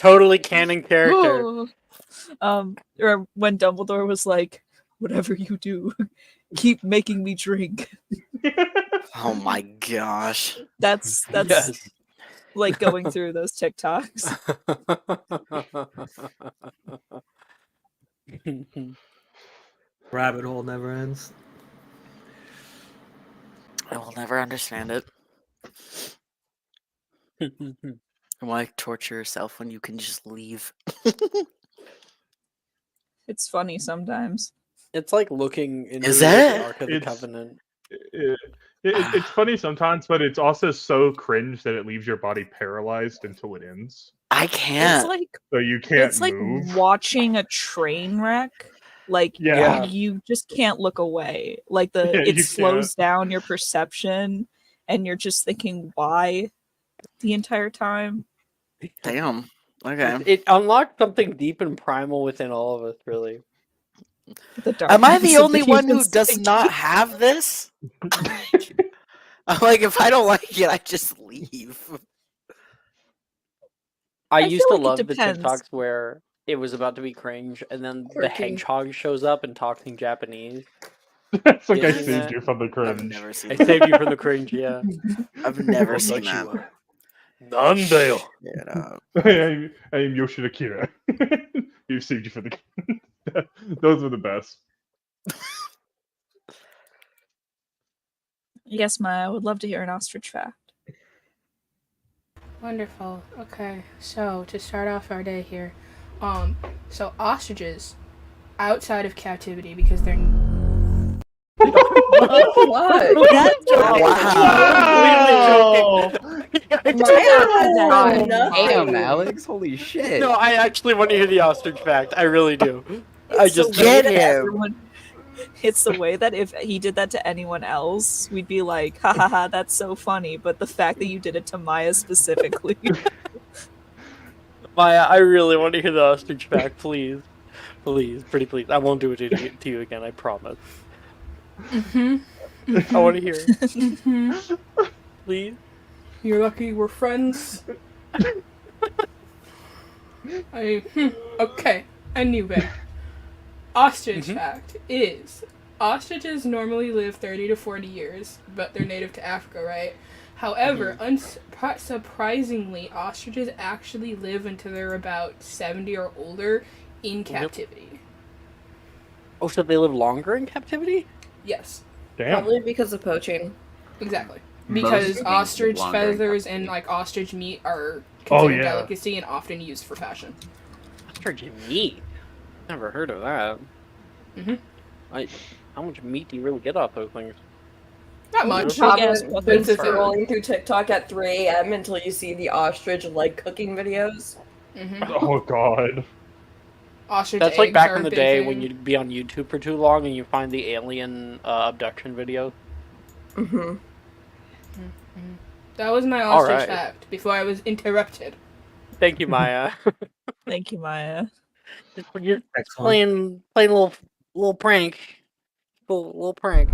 Totally canon character. Or when Dumbledore was like, "Whatever you do, keep making me drink." Oh my gosh. That's Yes. like going through those TikToks. Rabbit hole never ends. I will never understand it. Why torture yourself when you can just leave? It's funny sometimes. It's like looking into Is like, that? the Ark of the It's- Covenant. It's funny sometimes, but it's also so cringe that it leaves your body paralyzed until it ends. I It's can't. like So you can't it's like move. watching a train wreck. Like Yeah. you just can't look away. Like Yeah, it you slows down your perception, and you're just thinking why the entire time. Damn. Okay. It unlocked something deep and primal within all of us, really. The Am I darkness the of only one who human does psyche. not have this? I'm like, if I don't like it, I just leave. I feel used to like it love the depends. TikToks where it was about to be cringe, and then the Quirky. hedgehog shows up and talks in Japanese. It's like Yeah, I seen saved that? you from the I've cringe. never seen I that. saved you from the cringe, yeah. I've never I'll seen let that. you up. Nandale. Shut up. I am Yoshida Kira. You saved you from the. Those were the best. Yes, Maya, I would love to hear an ostrich fact. Wonderful. Okay, so to start off our day here, so ostriches outside of captivity because they're What? Wow! Maya, Damn, Alex! Holy shit! No, I actually want to hear the ostrich fact. I really do. I It's the just way Get that him. everyone- It's the way that if he did that to anyone else, we'd be like, ha ha ha, that's so funny. But the fact that you did it to Maya specifically. Maya, I really want to hear the ostrich fact, please. Please, pretty please. I won't do it to you again, I promise. I want to hear it. Please. You're lucky we're friends. Okay, anyway. Ostrich fact is, ostriches normally live 30 to 40 years, but they're native to Africa, right? However, surprisingly, ostriches actually live until they're about 70 or older in captivity. Oh, so they live longer in captivity? Yes, Damn. Probably because of poaching. exactly. Most Because things ostrich live longer in feathers and captivity. like ostrich meat are Oh, considered yeah. delicacy and often used for fashion. Ostrich meat? Never heard of that. Mhm. How much meat do you really get off those things? Not much. Big ass Been fucking fur. scrolling through TikTok at 3 a.m. until you see the ostrich like cooking videos. Oh god. Ostrich That's like eggs back are in the a big day thing. when you'd be on YouTube for too long and you find the alien abduction video. Mm-hmm. That was my All ostrich right. fact before I was interrupted. Thank you, Maya. Thank you, Maya. You're Excellent. playing a little prank. Little prank.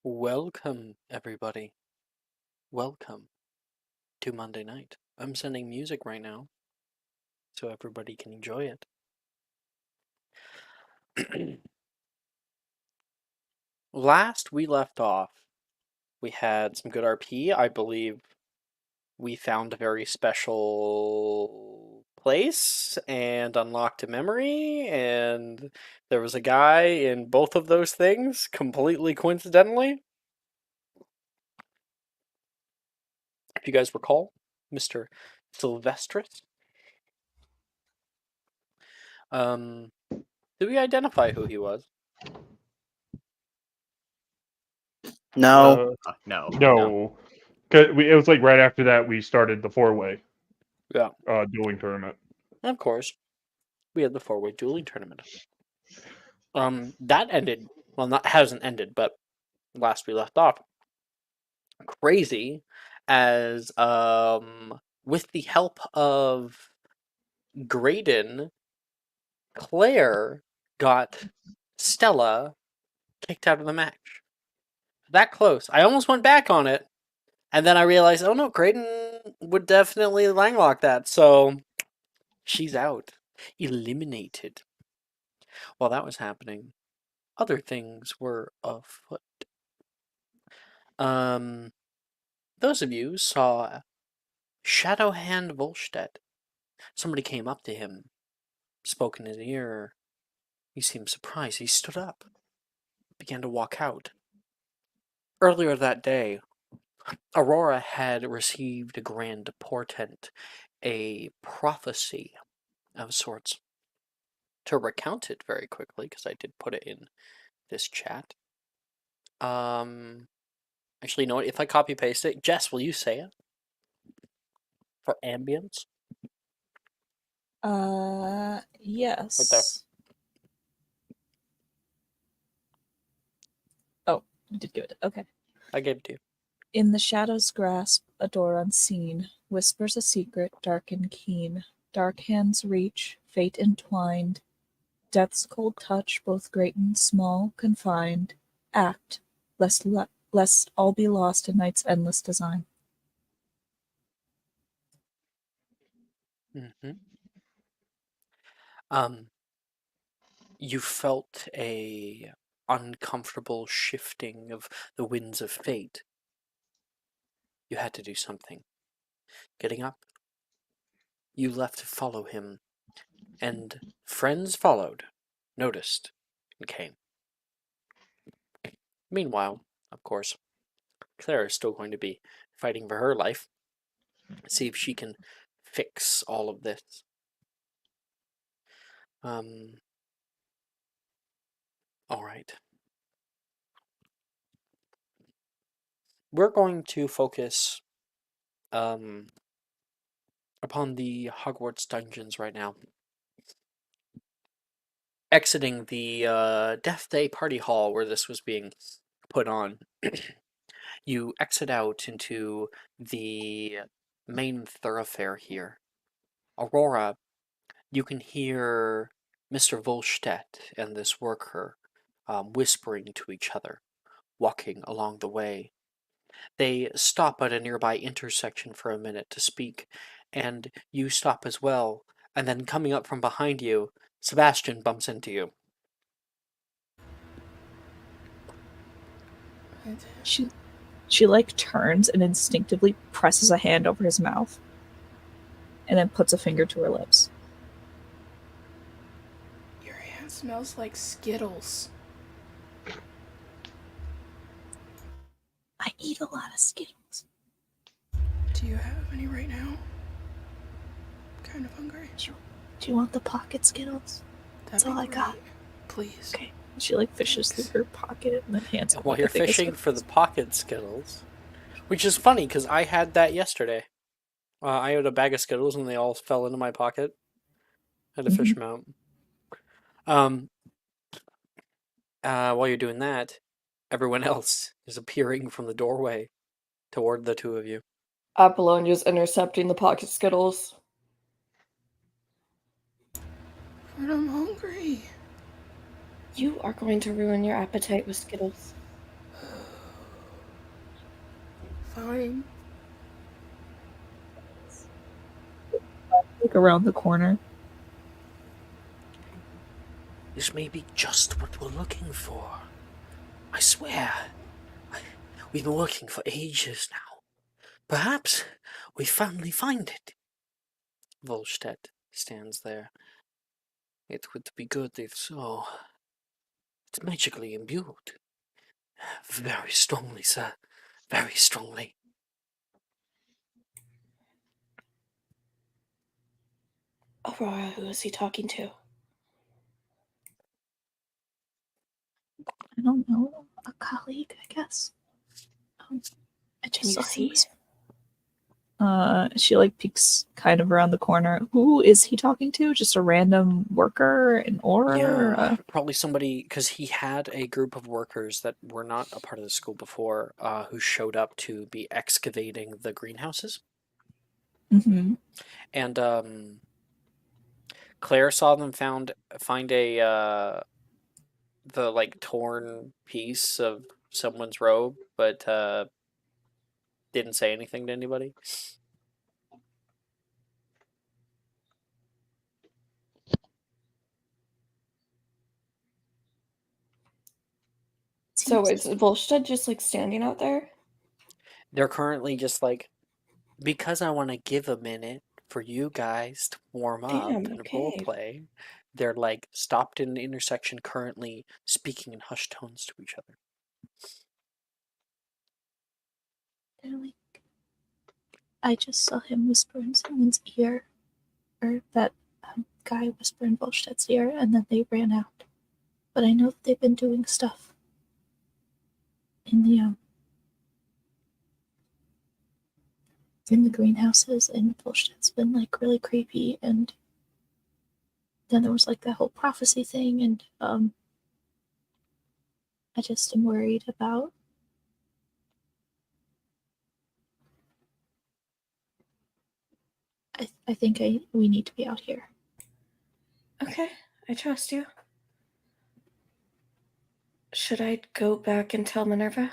Welcome, everybody. Welcome to Monday night. I'm sending music right now, so everybody can enjoy it. Last we left off, we had some good RP. I believe we found a very special place and unlocked a memory, and there was a guy in both of those things, completely coincidentally. If you guys recall, Mr. Sylvestris. Did we identify who he was? No. No. No. It was like right after that we started the four-way Yeah, dueling tournament. of course. We had the 4-way dueling tournament. That ended. Well, not hasn't ended, but last we left off. Crazy, as with the help of Graydon, Claire got Stella kicked out of the match. That close. I almost went back on it, and then I realized, oh no, Graydon would definitely langlock that, so she's out. Eliminated. While that was happening, other things were afoot. Those of you saw Shadowhand Volstead. Somebody came up to him, spoke in his ear. He seemed surprised. He stood up, began to walk out. Earlier that day, Aurora had received a grand portent, a prophecy of sorts. To recount it very quickly, because I did put it in this chat. Actually, you know what? If I copy paste it, Jess, will you say it for ambience? Yes. Oh, you did give it. Okay. I gave it to you. In the shadow's grasp, a door unseen whispers a secret, dark and keen. Dark hands reach, fate entwined. Death's cold touch, both great and small, confined. Act, lest all be lost in night's endless design. Mm-hmm. You felt a uncomfortable shifting of the winds of fate. You had to do something. Getting up, you left to follow him, and friends followed, noticed, and came. Meanwhile, of course, Claire is still going to be fighting for her life. See if she can fix all of this. All right. We're going to focus upon the Hogwarts dungeons right now. Exiting the Death Day party hall where this was being put on, you exit out into the main thoroughfare here. Aurora, you can hear Mr. Volstedt and this worker whispering to each other, walking along the way. They stop at a nearby intersection for a minute to speak, and you stop as well, and then coming up from behind you, Sebastian bumps into you. She like turns and instinctively presses a hand over his mouth and then puts a finger to her lips. Your hand smells like Skittles. I eat a lot of Skittles. Do you have any right now? I'm kind of hungry. Do you want the pocket Skittles? That's all I got. Please. Okay. She like fishes through her pocket and then hands him. While like, you're a thing of fishing for the Skittles. pocket Skittles, which is funny because I had that yesterday. I had a bag of Skittles and they all fell into my pocket. Had to fish them out. While you're doing that, everyone else is appearing from the doorway toward the two of you. Apollonia's intercepting the pocket Skittles. But I'm hungry. You are going to ruin your appetite with Skittles. Fine. Like around the corner. This may be just what we're looking for. I swear. We've been working for ages now. Perhaps we finally find it. Volstedt stands there. It would be good if so. It's magically imbued. Very strongly, sir. Very strongly. Aurora, who is he talking to? I don't know. A colleague, I guess. I Can just you saw him. see? She like peeks kind of around the corner. Who is he talking to? Just a random worker, an aura? Yeah, probably somebody, because he had a group of workers that were not a part of the school before, who showed up to be excavating the greenhouses. Mm-hmm. And Claire saw them find the like torn piece of someone's robe, but didn't say anything to anybody. So is Volstead just like standing out there? They're currently just like, because I want to give a minute for you guys to warm up Damn, and role okay. play. They're like stopped in an intersection, currently speaking in hushed tones to each other. They're like, I just saw him whisper in someone's ear, or that guy whisper in Volsted's ear, and then they ran out. But I know that they've been doing stuff in the greenhouses, and Volsted's been like really creepy. And then there was like that whole prophecy thing, and I just am worried about. I think we need to be out here. Okay, I trust you. Should I go back and tell Minerva?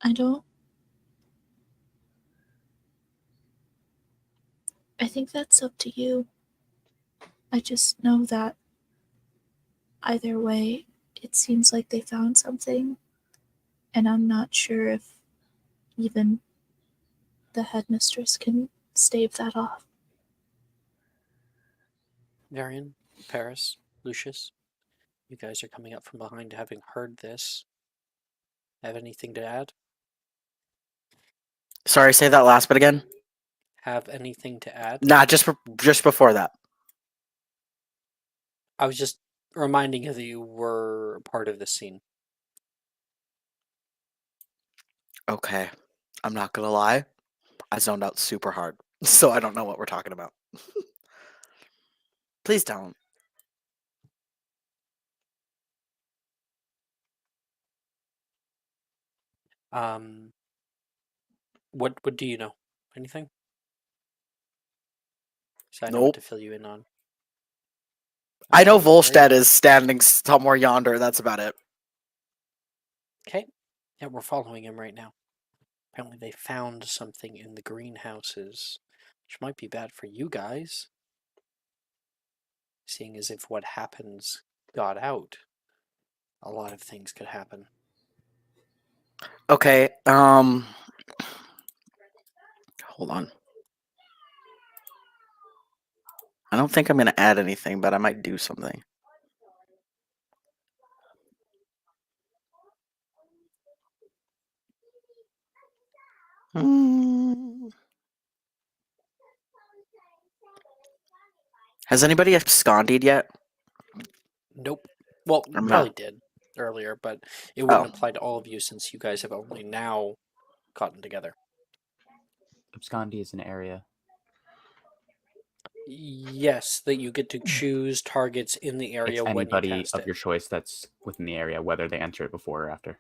I don't. I think that's up to you. I just know that either way, it seems like they found something, and I'm not sure if even the headmistress can stave that off. Varian, Paris, Lucius, you guys are coming up from behind having heard this. Have anything to add? Sorry, say that last bit again. Have anything to add? Nah, just before that. I was just reminding you that you were part of this scene. Okay, I'm not gonna lie. I zoned out super hard, so I don't know what we're talking about. Please don't. Um, what do you know? Anything? So I know what Nope. to fill you in on. I know Okay, very Volstead good. is standing somewhere yonder. That's about it. Okay. Yeah, we're following him right now. Apparently they found something in the greenhouses, which might be bad for you guys. Seeing as if what happens got out, a lot of things could happen. Okay. Hold on. I don't think I'm gonna add anything, but I might do something. Hmm. Has anybody absconded yet? Nope. Well, Or probably not? did earlier, but it wouldn't Oh, apply to all of you since you guys have only now gotten together. Abscondi is an area. Yes, that you get to choose targets in the It's area when you anybody cast of it. your choice that's within the area, whether they enter it before or after.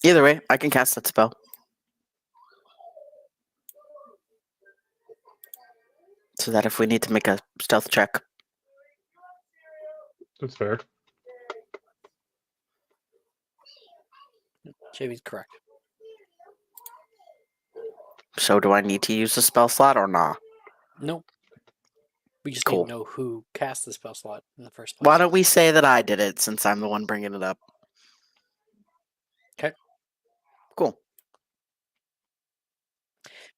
either way, I can cast that spell. So that if we need to make a stealth check, That's fair. JV's correct. so do I need to use the spell slot or not? Nope. We just need Cool. to know who cast the spell slot in the first place. Why don't we say that I did it since I'm the one bringing it up? Okay. Cool.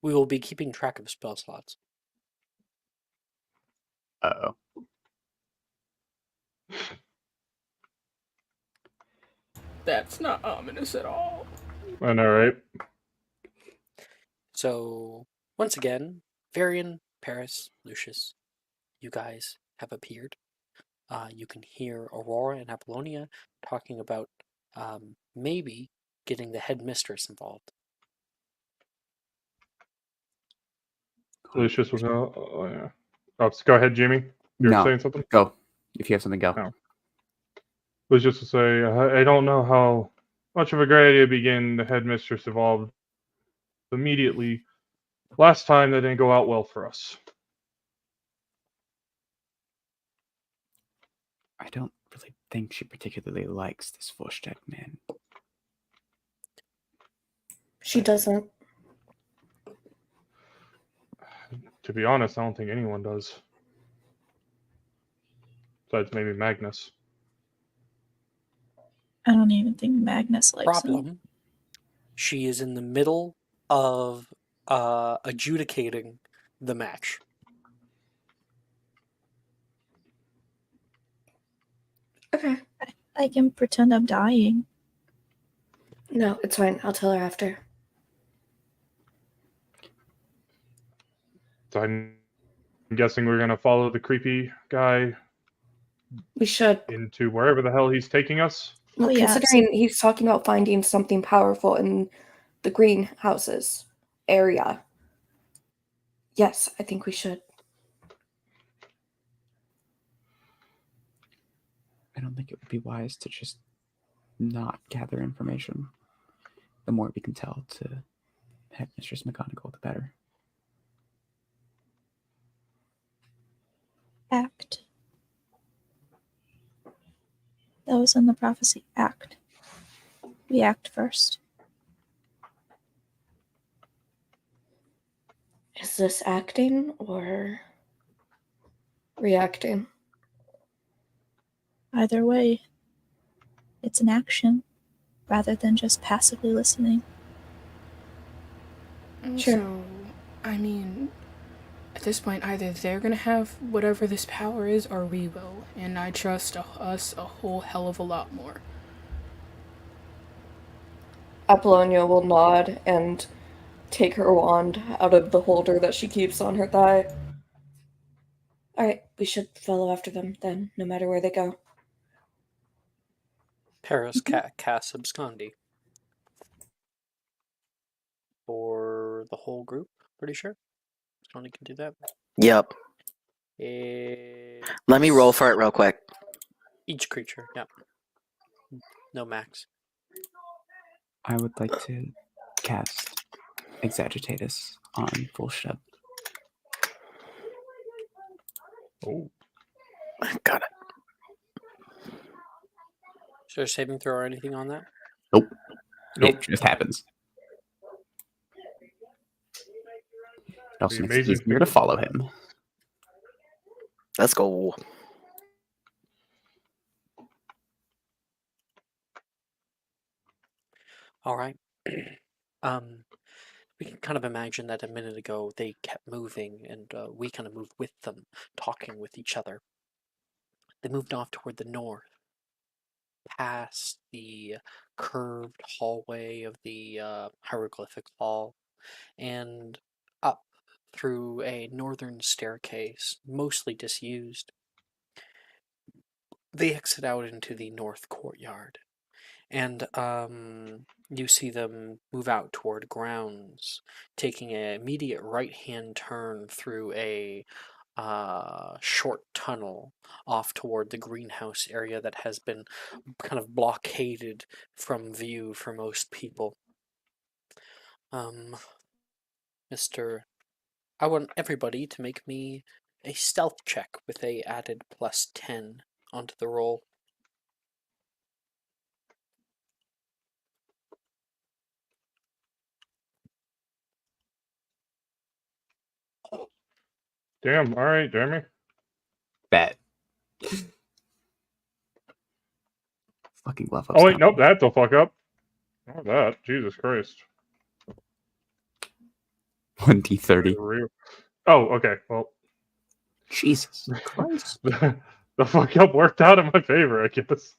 We will be keeping track of spell slots. Uh-oh. That's not ominous at all. I know, right? So, once again, Varian, Paris, Lucius, you guys have appeared. You can hear Aurora and Apollonia talking about maybe getting the headmistress involved. Lucius was gonna. Oh, yeah. Oh, go ahead, Jimmy. You were No, saying something? go. If you have something, go. Oh. Lucius to say, I don't know how much of a great idea to begin the headmistress involved immediately. Last time that didn't go out well for us. I don't really think she particularly likes this Vorstad man. She doesn't. To be honest, I don't think anyone does. Besides maybe Magnus. I don't even think Magnus likes him. Problem. She is in the middle of adjudicating the match. Okay. I can pretend I'm dying. No, it's fine. I'll tell her after. So I'm guessing we're gonna follow the creepy guy We should. into wherever the hell he's taking us. Well, Oh, yeah, considering he's talking about finding something powerful in the greenhouses area. Yes, I think we should. I don't think it would be wise to just not gather information. The more we can tell to Headmistress McGonagall, the better. Act. That was in the prophecy. Act. We act first. Is this acting or reacting? Either way, it's an action rather than just passively listening. Sure. So, I mean, at this point, either they're gonna have whatever this power is, or we will. And I trust us a whole hell of a lot more. Apollonia will nod and take her wand out of the holder that she keeps on her thigh. Alright, we should follow after them then, no matter where they go. Paris casts Abscondi. For the whole group, pretty sure. Abscondi can do that. Yep. Let me roll for it real quick. Each creature, yeah. No max. I would like to cast Exagitatus on Volstad. Oh. Got it. Is there a saving throw or anything on that? Nope. Nope. It just happens. It also makes it Amazing easier to follow him. Let's go. All right. We can kind of imagine that a minute ago they kept moving, and we kind of moved with them, talking with each other. They moved off toward the north, past the curved hallway of the hieroglyphic hall, and up through a northern staircase, mostly disused. They exit out into the north courtyard, and you see them move out toward grounds, taking an immediate right-hand turn through a short tunnel off toward the greenhouse area that has been kind of blockaded from view for most people. I want everybody to make me a stealth check with a added +10 onto the roll. Damn. All right, Jeremy. Bet. Fucking love Oh wait, upstairs. nope, that's a fuck up. Not that. Jesus Christ. 1d30. Oh, okay. Well, Jesus Christ. the fuck up worked out in my favor, I guess.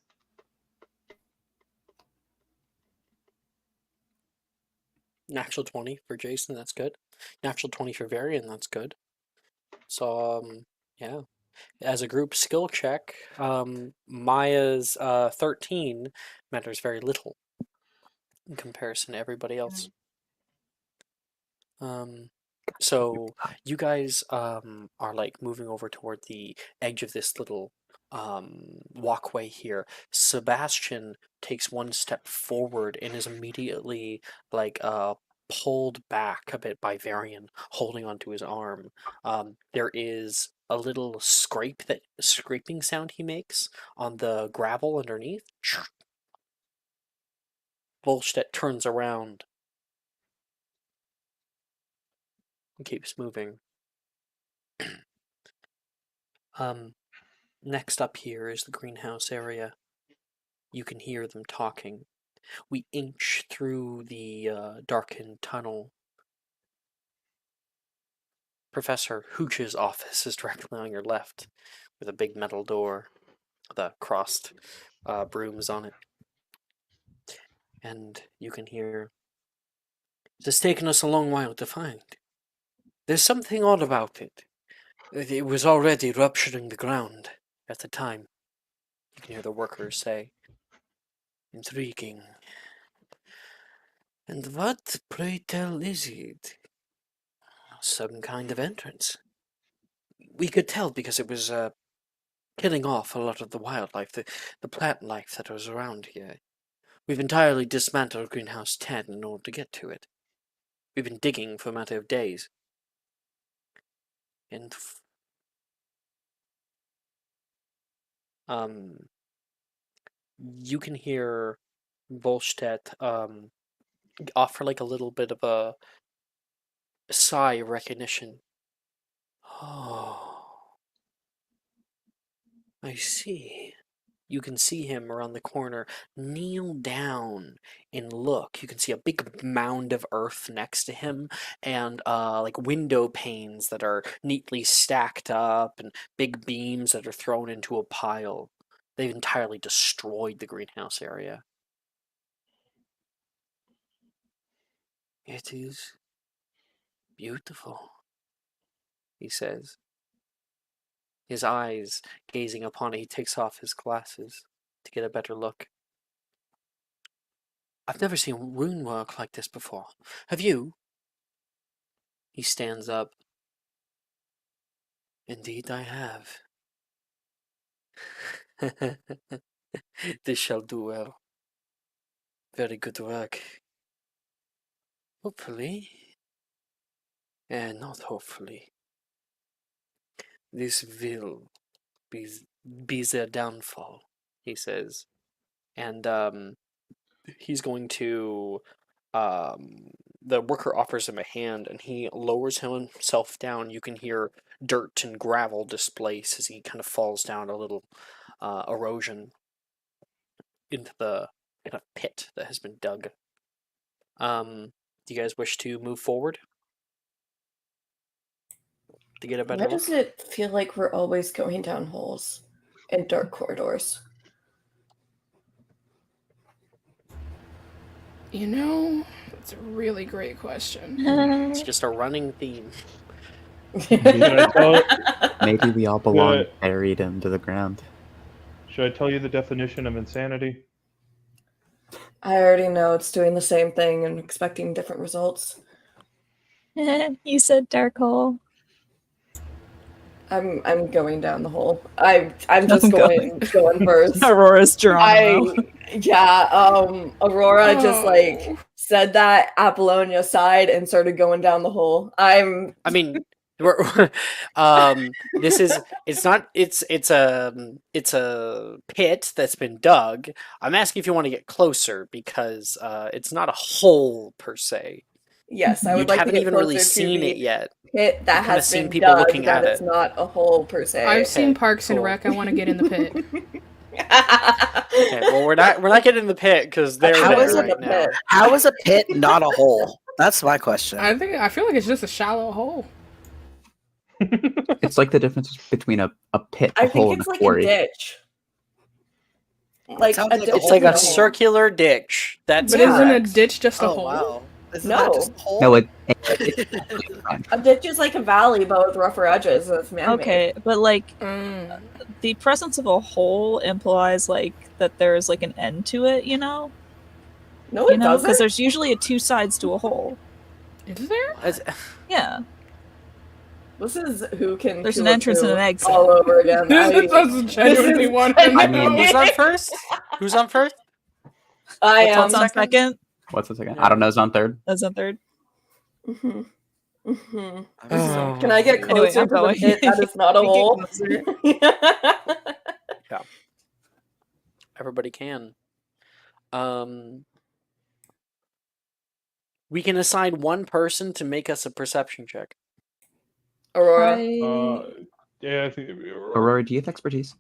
Natural 20 for Jason, that's good. Natural 20 for Varian, that's good. So, yeah. As a group skill check, Maya's 13 matters very little in comparison to everybody else. So you guys are like moving over toward the edge of this little walkway here. Sebastian takes one step forward and is immediately like pulled back a bit by Varian holding onto his arm. There is a little scraping sound he makes on the gravel underneath. Volstedt turns around and keeps moving. Next up here is the greenhouse area. You can hear them talking. We inch through the darkened tunnel. Professor Hooch's office is directly on your left, with a big metal door, the crossed brooms on it. And you can hear, "It has taken us a long while to find. There's something odd about it. It was already rupturing the ground at the time." You can hear the workers say, "Intriguing. And what, pray tell, is it?" "Some kind of entrance. We could tell because it was killing off a lot of the wildlife, the plant life that was around here. We've entirely dismantled Greenhouse 10 in order to get to it. We've been digging for a matter of days. And you can hear Volstedt offer like a little bit of a sigh of recognition. "Oh, I see." You can see him around the corner kneel down and look. You can see a big mound of earth next to him and like window panes that are neatly stacked up and big beams that are thrown into a pile. They've entirely destroyed the greenhouse area. "It is beautiful," he says. His eyes gazing upon it, he takes off his glasses to get a better look. "I've never seen rune work like this before. Have you?" He stands up. "Indeed I have." "This shall do well. Very good work. Hopefully, and not hopefully, this will be their downfall," he says. And he's going to the worker offers him a hand and he lowers himself down. You can hear dirt and gravel displace as he kind of falls down a little erosion into the kind of pit that has been dug. Do you guys wish to move forward to get a better Why look? does it feel like we're always going down holes and dark corridors? You know, that's a really great question. It's just a running theme. Should I tell, Maybe we all belong Yeah. buried into the ground. should I tell you the definition of insanity? I already know it's doing the same thing and expecting different results. You said dark hole. I'm going down the hole. I'm just I'm going first. Aurora's Geronimo. Aurora just like Oh. said that Apollonia sighed and started going down the hole. I mean, we're, this is it's a pit that's been dug. I'm asking if you want to get closer because it's not a hole per se. Yes, I You would like to haven't get even closer really to seen the it yet. pit that You've kinda has seen been people dug, looking that at it's it. not a hole per se. I've seen Okay, Parks and cool. Rec. I want to get in the pit. Okay, well we're not getting in the pit because they're How there is it right the now. pit? How is a pit not a hole? That's my question. I feel like it's just a shallow hole. It's like the difference between a pit, a I think hole, and it's a like quarry. a ditch. It Like sounds a like ditch It's like isn't a hole. circular ditch. That's But isn't a correct. ditch just a Oh hole? wow! Isn't No. that just a hole? No, it's fine. A ditch is like a valley, but with rougher edges. It's man-made. Okay, but like Mm. the presence of a hole implies like that there's like an end to it, you know? No, You it know, because doesn't. there's usually two sides to a hole. Is there? As- Yeah, This is who can. there's poo an a entrance and poo an exit. all over again. This is genuinely want to I mean- know. Who's on first? Who's on first? I What's am. What's on second? What's the second? Yeah. I don't know. Is on third. That's on third. Mm-hmm. Mm-hmm. Oh. Can I get Anyway, closer I'm to the going. pit that is not a You get hole? closer. Everybody can. We can assign one person to make us a perception check. Aurora. Yeah, I think it'd be Aurora. Aurora, do you have expertise?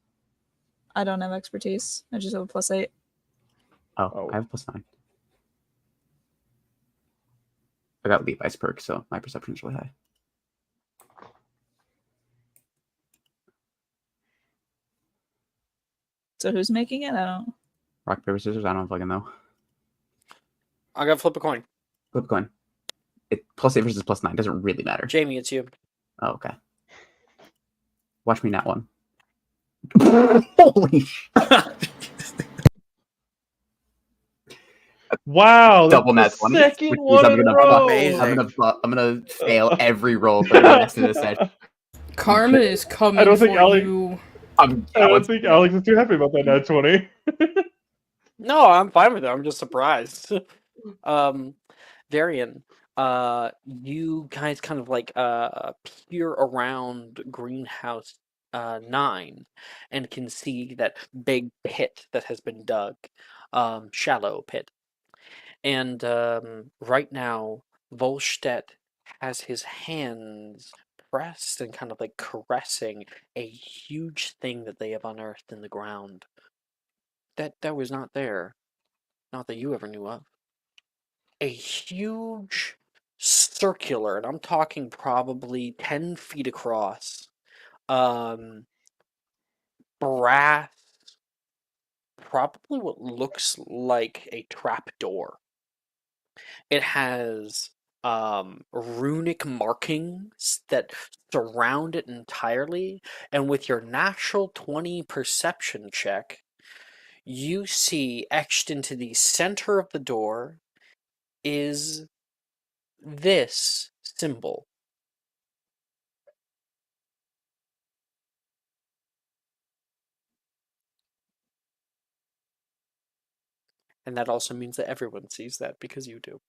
I don't have expertise. I just have a +8. Oh, I have +9. I got Levi's perk, so my perception is really high. So who's making it? I don't. Rock, paper, scissors? I don't fucking know. I gotta flip a coin. Flip a coin. +8 versus +9 doesn't really matter. Jamie, it's you. Oh, okay. Watch me nat one. Holy shit. Wow, Double that's nat the 20. second which means one I'm in a gonna, row. Amazing. I'm gonna fail every roll for the rest of the session. Karma is coming I don't think for Alex- you. I don't think Alex is too happy about that nat 20. No, I'm fine with it. I'm just surprised. Varian, you guys kind of like peer around greenhouse 9 and can see that big pit that has been dug, shallow pit. And right now, Volstedt has his hands pressed and kind of like caressing a huge thing that they have unearthed in the ground. That was not there. Not that you ever knew of. A huge circular, and I'm talking probably 10 feet across, brass, probably what looks like a trap door. It has runic markings that surround it entirely, and with your natural 20 perception check, you see etched into the center of the door is this symbol. And that also means that everyone sees that because you do.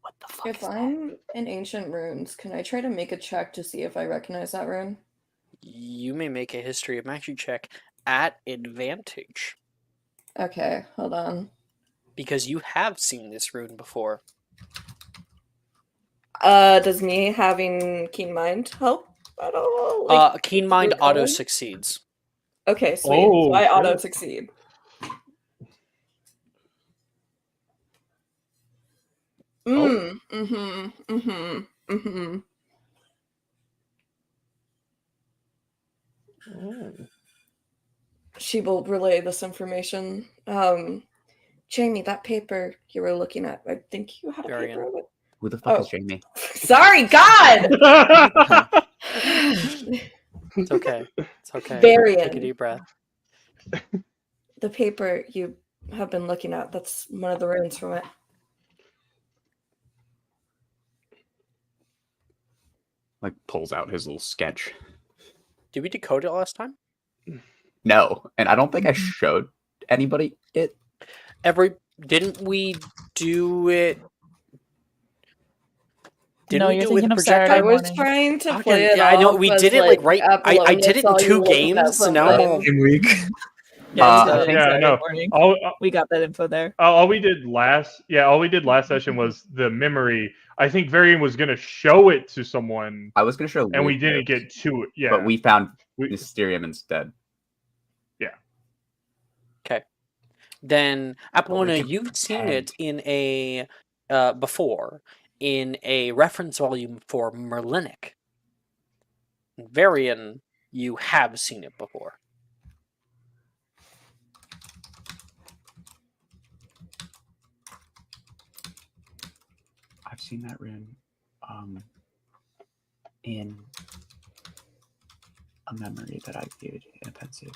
What the fuck If is that? I'm in ancient runes, can I try to make a check to see if I recognize that rune? You may make a history of magic check at advantage Okay, hold on. because you have seen this rune before. Does me having keen mind help at all? Like, Keen Mind recalling? auto succeeds. Okay, sweet. Oh, so I shit. auto succeed. She will relay this information. Jamie, that paper you were looking at, I think you had a Varian. paper of it. Who the fuck Oh. is Jamie? Sorry, God! It's okay. It's okay. Varian. Take a deep breath. The paper you have been looking at, that's one of the runes from it. Like pulls out his little sketch. Did we decode it last time? No, and I don't think I showed anybody it. Didn't we do it? Didn't No, we you're do it with thinking of projectile? Saturday I was morning. trying to Fucking- play it yeah, I know, off we as, did it, like, right- I Apollonia did it in saw you 2 looking at games, so now I'm something. all- Same week. Yeah, we got So- it Yeah, Saturday no. morning. All, We got that info there. all we did last session was the memory. I think Varian was gonna show it to someone, I was gonna show and we Lucas, didn't get to it. Yeah, but we found we- Mysterium instead. Okay. Then Apollonia, can you've seen pretend. it in a before in a reference volume for Merlinic. Varian, you have seen it before. I've seen that rune in a memory that I viewed in a pensive.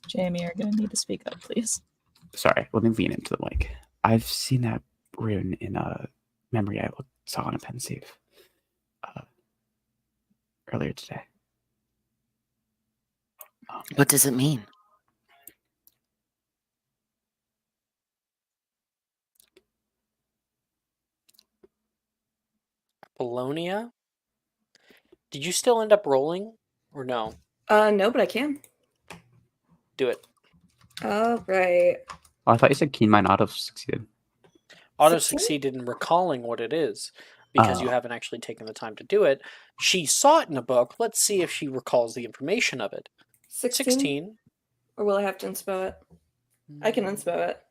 Jamie, you're gonna need to speak up, please. Sorry, let me lean into the mic. I've seen that rune in a memory I saw in a pensive earlier today. What does it mean? Apollonia? Did you still end up rolling? Or no? No, but I can. Do it. All right. Oh, I thought you said Keen might not have succeeded. Auto 16? succeeded in recalling what it is because you Oh. haven't actually taken the time to do it. She saw it in a book. Let's see if she recalls the information of it. 16. Or will I have to inspo it? I can inspo it.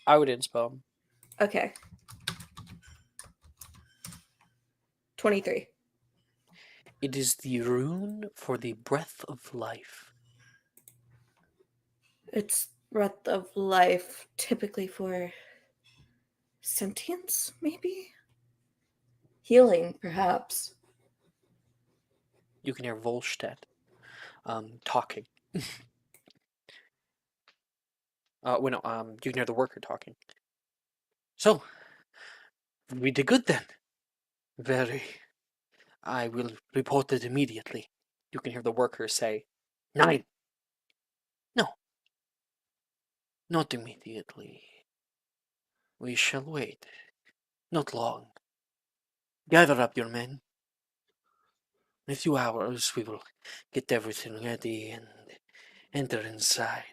I would inspo. Okay. 23. It is the rune for the breath of life. It's breath of life, typically for sentience, maybe? Healing, perhaps. You can hear Volstedt talking. You can hear the worker talking. So, we did good then. Very. I will report it immediately. You can hear the worker say, 9. No. Not immediately. We shall wait. Not long. Gather up your men. In a few hours we will get everything ready and enter inside.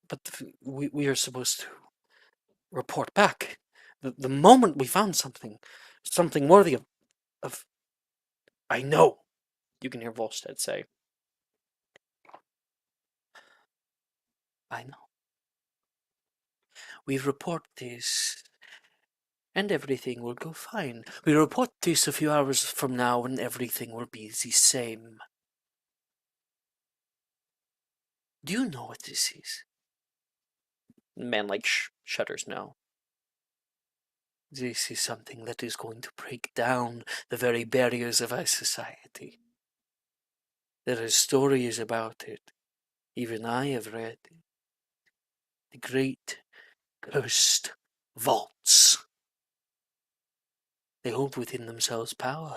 But we are supposed to report back. The moment we found something worthy of I know. You can hear Volstead say, I know. We report this, and everything will go fine. We report this a few hours from now, and everything will be the same. Do you know what this is? The man, shudders no. This is something that is going to break down the very barriers of our society. There are stories about it. Even I have read. The great cursed vaults. They hold within themselves power.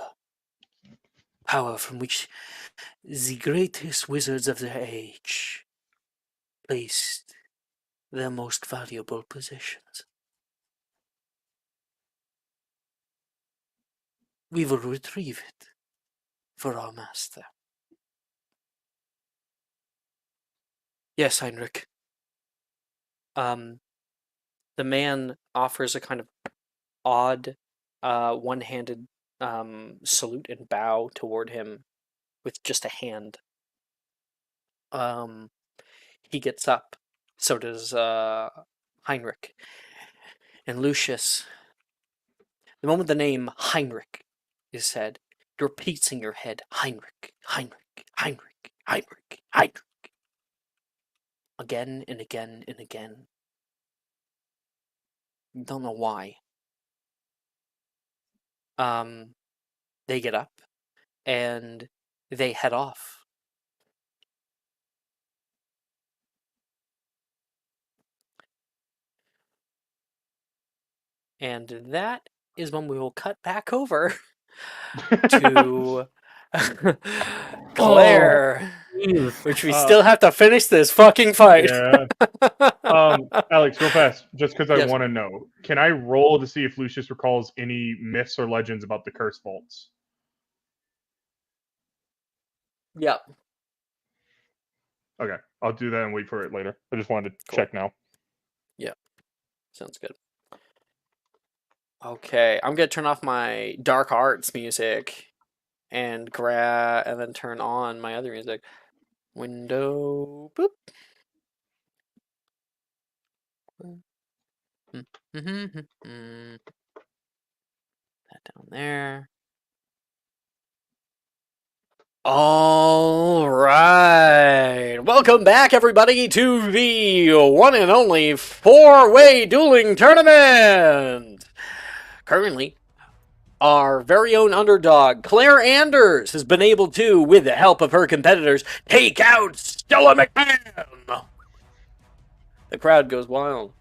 Power from which the greatest wizards of their age placed their most valuable possessions. We will retrieve it for our master. Yes, Heinrich. The man offers a kind of odd, one-handed salute and bow toward him with just a hand. He gets up. So does Heinrich. And Lucius, the moment the name Heinrich is said, it repeats in your head, Heinrich, Heinrich, Heinrich, Heinrich, Heinrich. Again and again and again. Don't know why. They get up and they head off. And that is when we will cut back over to Claire, which we still have to finish this fucking fight. Yeah. Alex, real fast, just because I Yes. want to know, can I roll to see if Lucius recalls any myths or legends about the curse vaults? Yep. Okay, I'll do that and wait for it later. I just wanted to Cool. check now. Sounds good. Okay, I'm gonna turn off my dark arts music and then turn on my other music. Window boop. That down there. All right. Welcome back, everybody, to the one and only four-way dueling tournament. Currently, our very own underdog, Claire Anders, has been able to, with the help of her competitors, take out Stella McMahon. The crowd goes wild.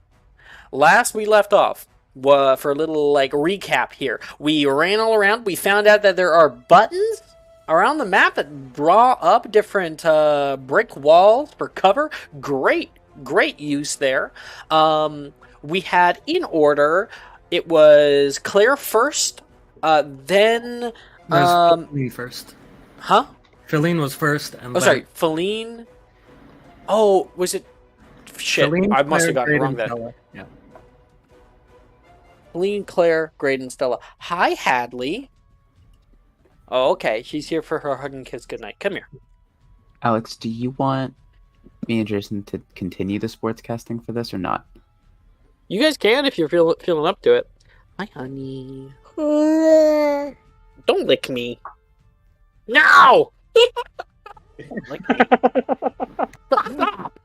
Last we left off, for a little recap here, we ran all around. We found out that there are buttons around the map that draw up different brick walls for cover. Great use there. We had in order. It was Claire first, then Feline first. huh? Feline was first, and Oh, sorry, Feline. Oh, was it? Shit, Feline, I must have Claire, gotten it wrong Graydon, then. Stella. Yeah. Feline, Claire, Graydon, Stella. Hi, Hadley. Oh, okay. She's here for her hug and kiss goodnight. Come here. Alex, do you want me and Jason to continue the sportscasting for this or not? You guys can if you're feeling up to it. Hi, honey. Don't lick me. No! Lick me. Stop!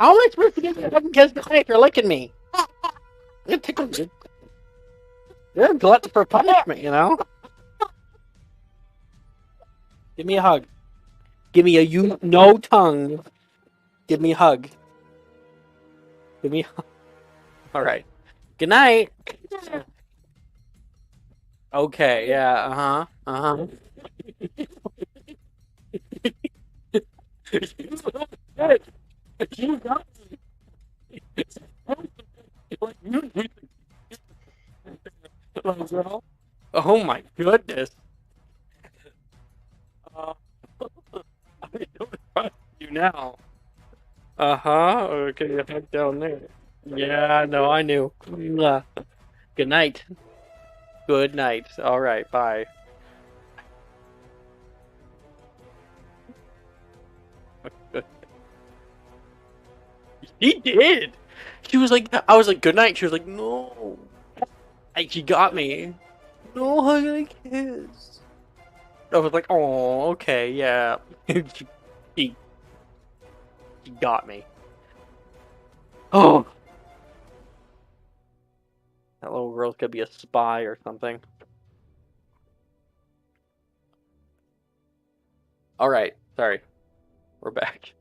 How am I supposed to get a hug and kiss goodnight if you're licking me? It tickles you. You're a glutton for punishment, you know? Give me a hug. Give me a no tongue. Give me a hug. Give me a hug. All right. Good night. Okay, yeah, uh-huh. Oh my goodness. I don't trust you now. Okay, you head down there. Yeah, no, I knew. Good night. Good night. All right, bye. He did. She was like, I was like, good night. She was like, no. And she got me. No hug and a kiss. I was like, oh, okay, yeah. she got me. Oh. That little girl's gonna be a spy or something. Alright, sorry. We're back.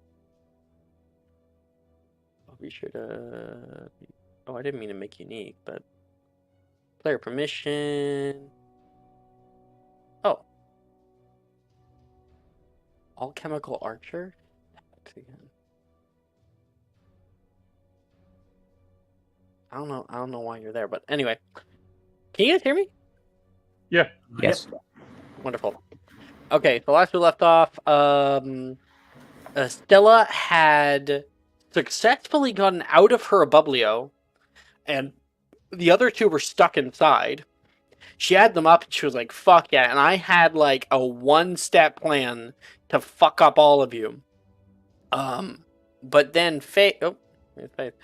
I'll be sure to... Oh, I didn't mean to make unique, but... Player permission... Oh. Alchemical Archer? Again. I don't know why you're there, but anyway. Can you guys hear me? Yeah. Yes. Wonderful. Okay, so last we left off, Stella had successfully gotten out of her abublio, and the other two were stuck inside. She had them up, and she was like, fuck yeah, and I had, like, a one-step plan to fuck up all of you. But then Faith... Oh, there's Faith.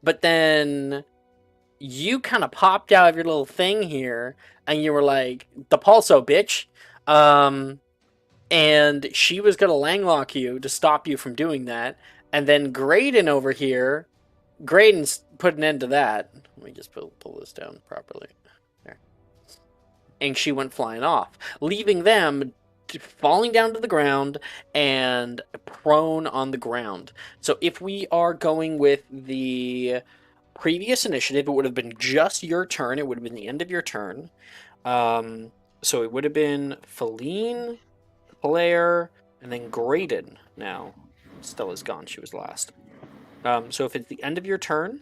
But then you kind of popped out of your little thing here, and you were like, the pulso, bitch. And she was going to langlock you to stop you from doing that. And then Graydon over here, Graydon's put an end to that. Let me just pull this down properly. There. And she went flying off, leaving them falling down to the ground and prone on the ground. So if we are going with the previous initiative, it would have been just your turn. It would have been the end of your turn. So it would have been Feline, Claire, and then Graydon now. Stella's gone. She was last. So if it's the end of your turn,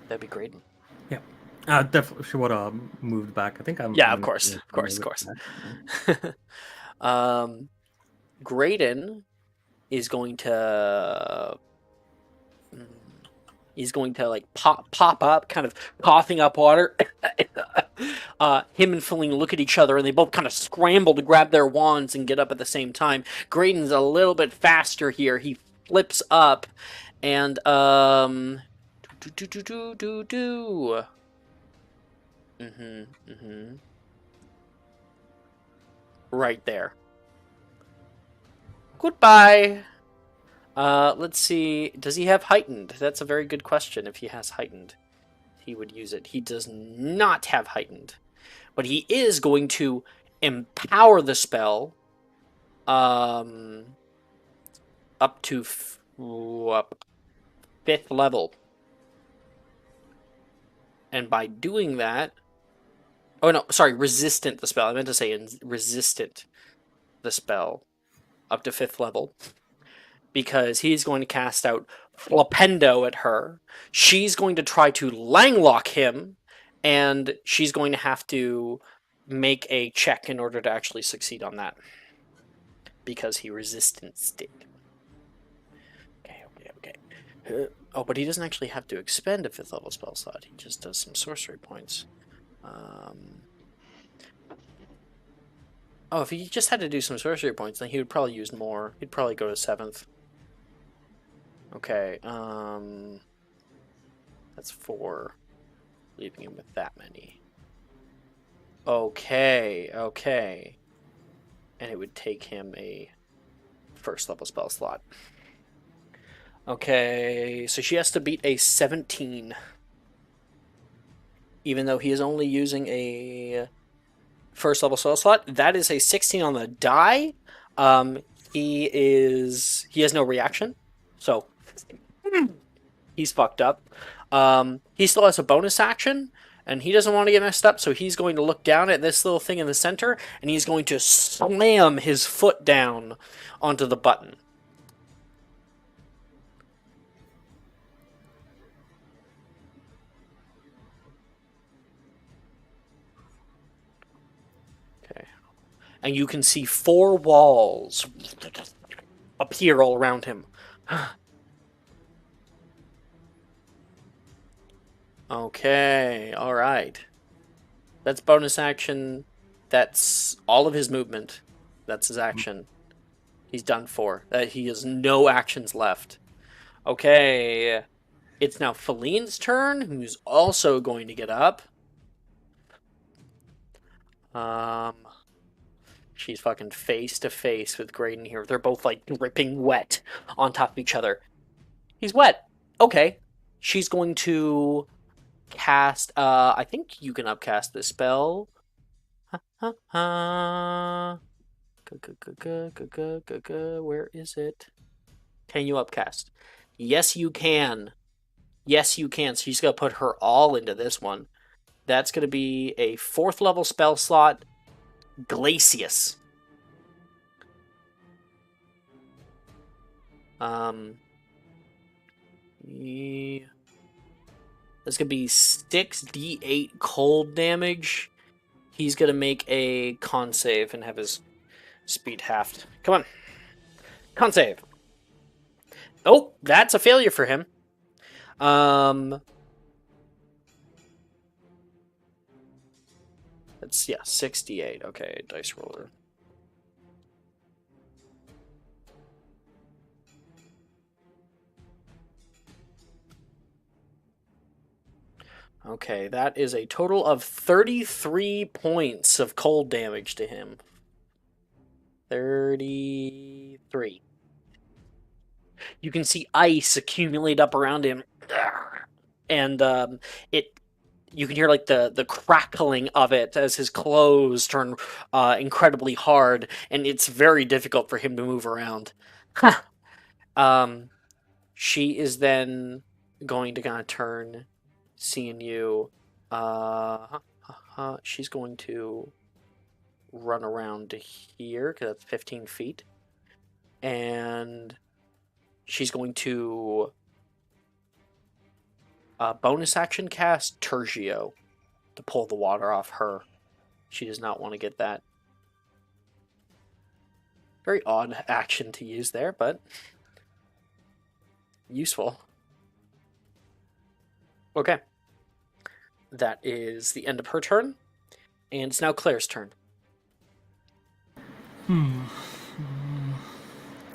that'd be Graydon. Yeah. Definitely she would have moved back. I think I'm... Yeah, I'm of course. gonna Of course. move it back. Graydon is going to like pop up, kind of coughing up water. Him and Feline look at each other, and they both kind of scramble to grab their wands and get up at the same time. Graydon's a little bit faster here. He flips up, and right there. Goodbye. Let's see. Does he have heightened? That's a very good question. If he has heightened, he would use it. He does not have heightened, but he is going to empower the spell up to 5th level. And by doing that, oh no, sorry, resistant the spell. I meant to say resistant the spell up to 5th level. Because he's going to cast out Flipendo at her. She's going to try to Langlock him, and she's going to have to make a check in order to actually succeed on that. Because he resistanced it. Okay. Oh, but he doesn't actually have to expend a 5th level spell slot. He just does some sorcery points. Oh, if he just had to do some sorcery points, then he would probably use more. He'd probably go to 7th. Okay, that's 4, leaving him with that many. Okay. And it would take him a 1st level spell slot. Okay, so she has to beat a 17. Even though he is only using a 1st level spell slot. That is a 16 on the die. He has no reaction, so he's fucked up. He still has a bonus action, and he doesn't want to get messed up, so he's going to look down at this little thing in the center, and he's going to slam his foot down onto the button. Okay. And you can see 4 walls appear all around him. Okay, alright. That's bonus action. That's all of his movement. That's his action. He's done for. He has no actions left. Okay. It's now Feline's turn, who's also going to get up. She's fucking face to face with Graydon here. They're both like dripping wet on top of each other. He's wet. Okay. She's going to cast, I think you can upcast this spell. Where is it? Can you upcast? Yes, you can. Yes, you can. So she's going to put her all into this one. That's going to be a 4th level spell slot, Glacius. That's going to be 6d8 cold damage. He's going to make a con save and have his speed halved. Come on. Con save. Oh, that's a failure for him. That's, 6d8. Okay, dice roller. Okay, that is a total of 33 points of cold damage to him. 33. You can see ice accumulate up around him. And you can hear like the crackling of it as his clothes turn incredibly hard, and it's very difficult for him to move around. She is then going to kind of turn, seeing you. She's going to run around to here, because that's 15 feet. And she's going to bonus action cast Tergio to pull the water off her. She does not want to get that. Very odd action to use there, but useful. Okay. That is the end of her turn. And it's now Claire's turn.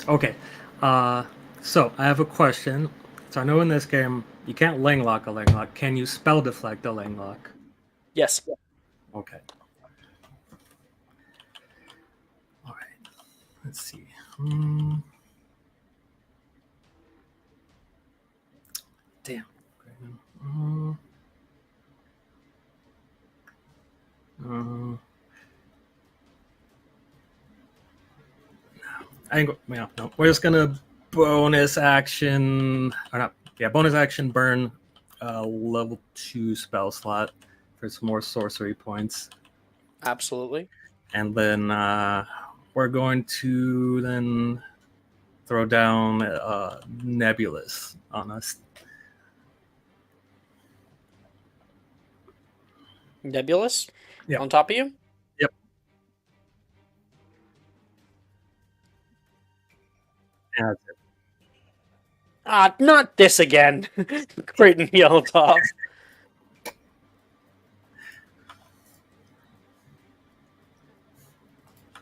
Okay. So I have a question. So I know in this game you can't langlock a langlock. Can you spell deflect a langlock? Yes. Okay. All right. Let's see. Damn. No. We're just gonna bonus action, or not? Yeah, bonus action burn level 2 spell slot for some more sorcery points, Absolutely. and then we're going to then throw down Nebulous on us. Nebulous? Yep. On top of you? Yep. Yeah, that's it. Ah, not this again. Creighton yelled off.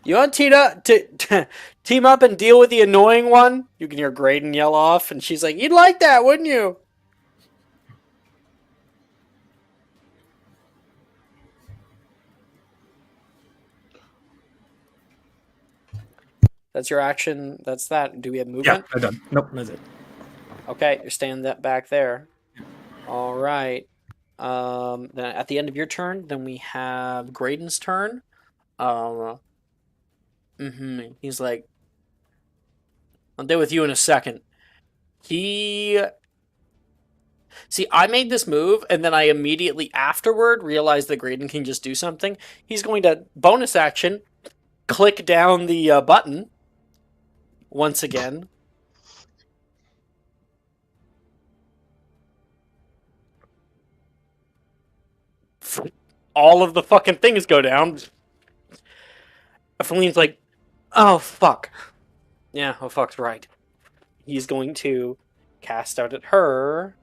You want Tina to team up and deal with the annoying one? You can hear Graydon yell off, and she's like, "You'd like that, wouldn't you?" That's your action. That's that. Do we have Yeah, movement? I'm done. Nope, that's it. Okay, you're staying that back there. All right. Then at the end of your turn, then we have Graydon's turn. He's like, I'll deal with you in a second. See, I made this move, and then I immediately afterward realized that Graydon can just do something. He's going to bonus action, click down the button once again. All of the fucking things go down. Feline's like, oh, fuck. Yeah, oh, fuck's right. He's going to cast out at her.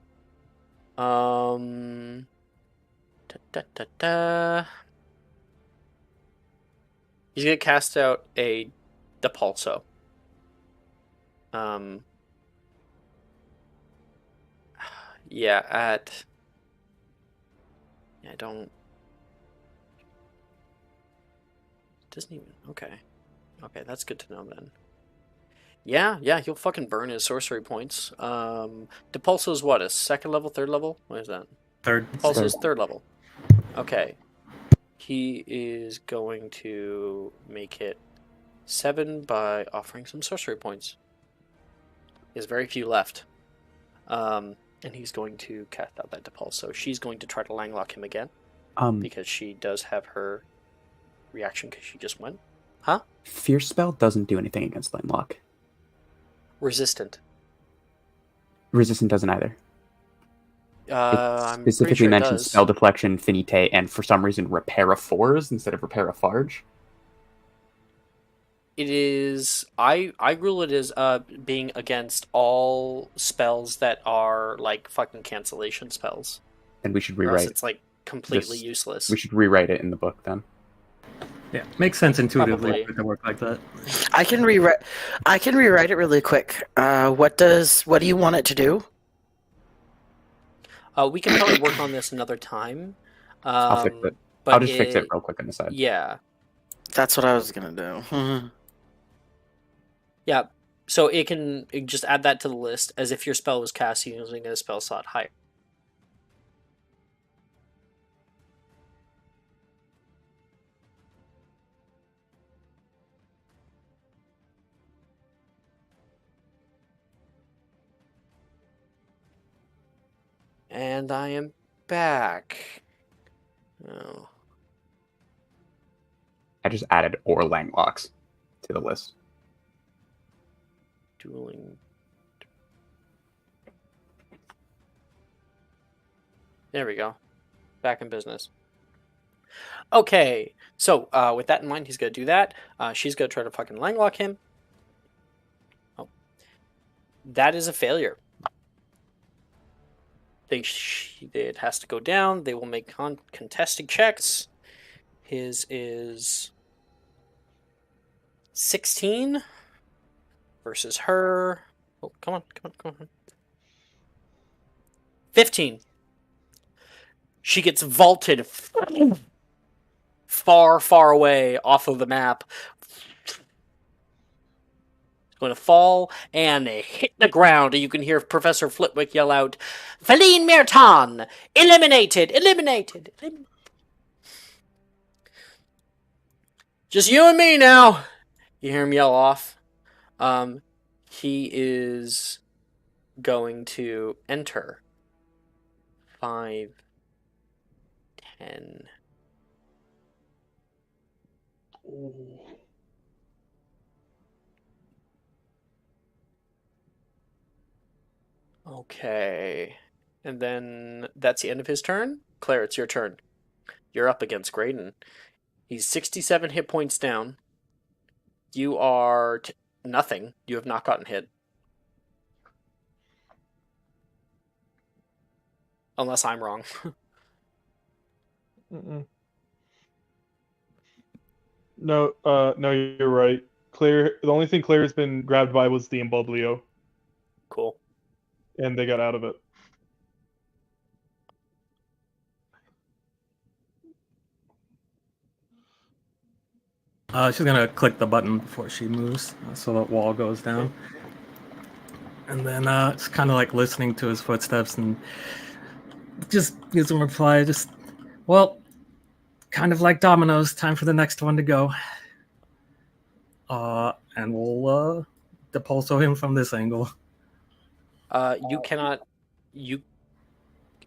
He's gonna cast out a Depulso. Yeah, I don't. Doesn't even. Okay, that's good to know then. Yeah, he'll fucking burn his sorcery points. Depulso's what? A second level, third level? What is that? Third. Depulso's third level. Okay. He is going to make it 7 by offering some sorcery points. He has very few left. And he's going to cast out that Depulso. She's going to try to langlock him again. Because she does have her reaction because she just went. Huh? Fierce spell doesn't do anything against langlock. Resistant. Resistant doesn't either. I'm specifically pretty sure it mentions does. spell deflection, finite, and for some reason repair of fours instead of repair of farge. It is. I rule it as being against all spells that are like fucking cancellation spells. And we should Or else rewrite. it's like completely useless. We should rewrite it in the book then. Yeah, makes sense intuitively Probably. for it to work like that. I can rewrite it really quick. What do you want it to do? We can probably work on this another time. I'll fix it. But I'll just fix it real quick on the side. Yeah. That's what I was gonna do. Yeah. So it can just add that to the list as if your spell was cast using a spell slot higher. And I am back. Oh. I just added or langlocks to the list. Dueling. There we go. Back in business. Okay, so with that in mind, he's gonna do that. She's gonna try to fucking langlock him. That is a failure. It has to go down. They will make contesting checks. His is 16 versus her. Oh, come on. 15. She gets vaulted far, far away off of the map. Going to fall and hit the ground. You can hear Professor Flitwick yell out, "Feline Merton! Eliminated! Eliminated! Just you and me now!" You hear him yell off. He is going to enter 5, 10. Okay. And then that's the end of his turn. Claire, it's your turn. You're up against Graydon. He's 67 hit points down. You are nothing. You have not gotten hit. Unless I'm wrong. No, no, you're right. Claire. The only thing Claire's been grabbed by was the Imboblio, Cool. and they got out of it. She's gonna click the button before she moves, so the wall goes down. And then it's kind of like listening to his footsteps and just gives him a reply. Just, well, kind of like dominoes. Time for the next one to go. And we'll depulso him from this angle. You cannot. You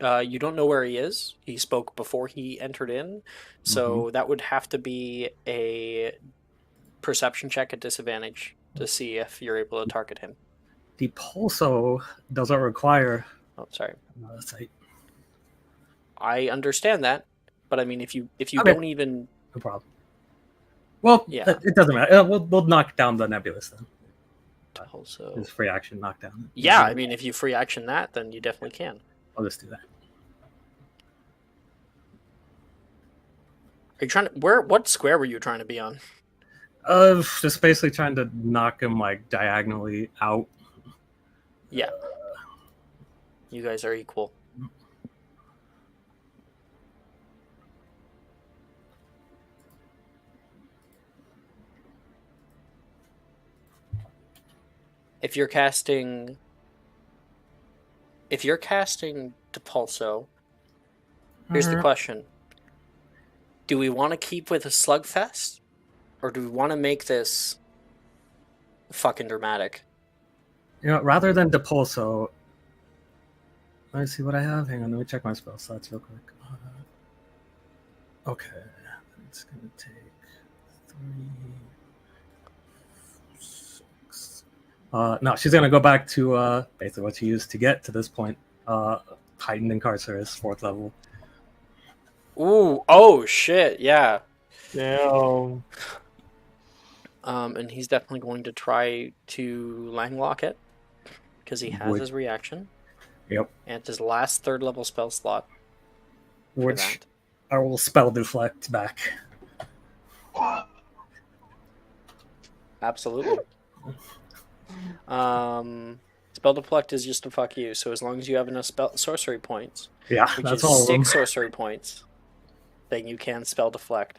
don't know where he is. He spoke before he entered in, so that would have to be a perception check at disadvantage to see if you're able to target him. Depulso doesn't require. Oh, sorry. Sight. I understand that, but I mean, if you Okay. don't even. No problem. Well, Yeah. it doesn't matter. We'll knock down the nebulous then. Also, His free action knockdown. yeah, I mean, if you free action that, then you definitely can. I'll just do that. Are you trying to what square were you trying to be on? Just basically trying to knock him like diagonally out. Yeah. You guys are equal. If you're casting Depulso, here's the question. Do we want to keep with a slugfest? Or do we want to make this fucking dramatic? You know, rather than Depulso, let me see what I have. Hang on, let me check my spell slots real quick. Okay, it's gonna take 3, 6. No, she's gonna go back to basically what she used to get to this point. Heightened Incarcerus, 4th level. Ooh, oh shit, yeah. Damn. And he's definitely going to try to Langlock it because he has his reaction. Yep. And it's his last 3rd level spell slot. Which I will spell deflect back. Absolutely. Spell deflect is just to fuck you. So as long as you have enough sorcery points, Yeah, which that's is all of them. 6 sorcery points, then you can spell deflect,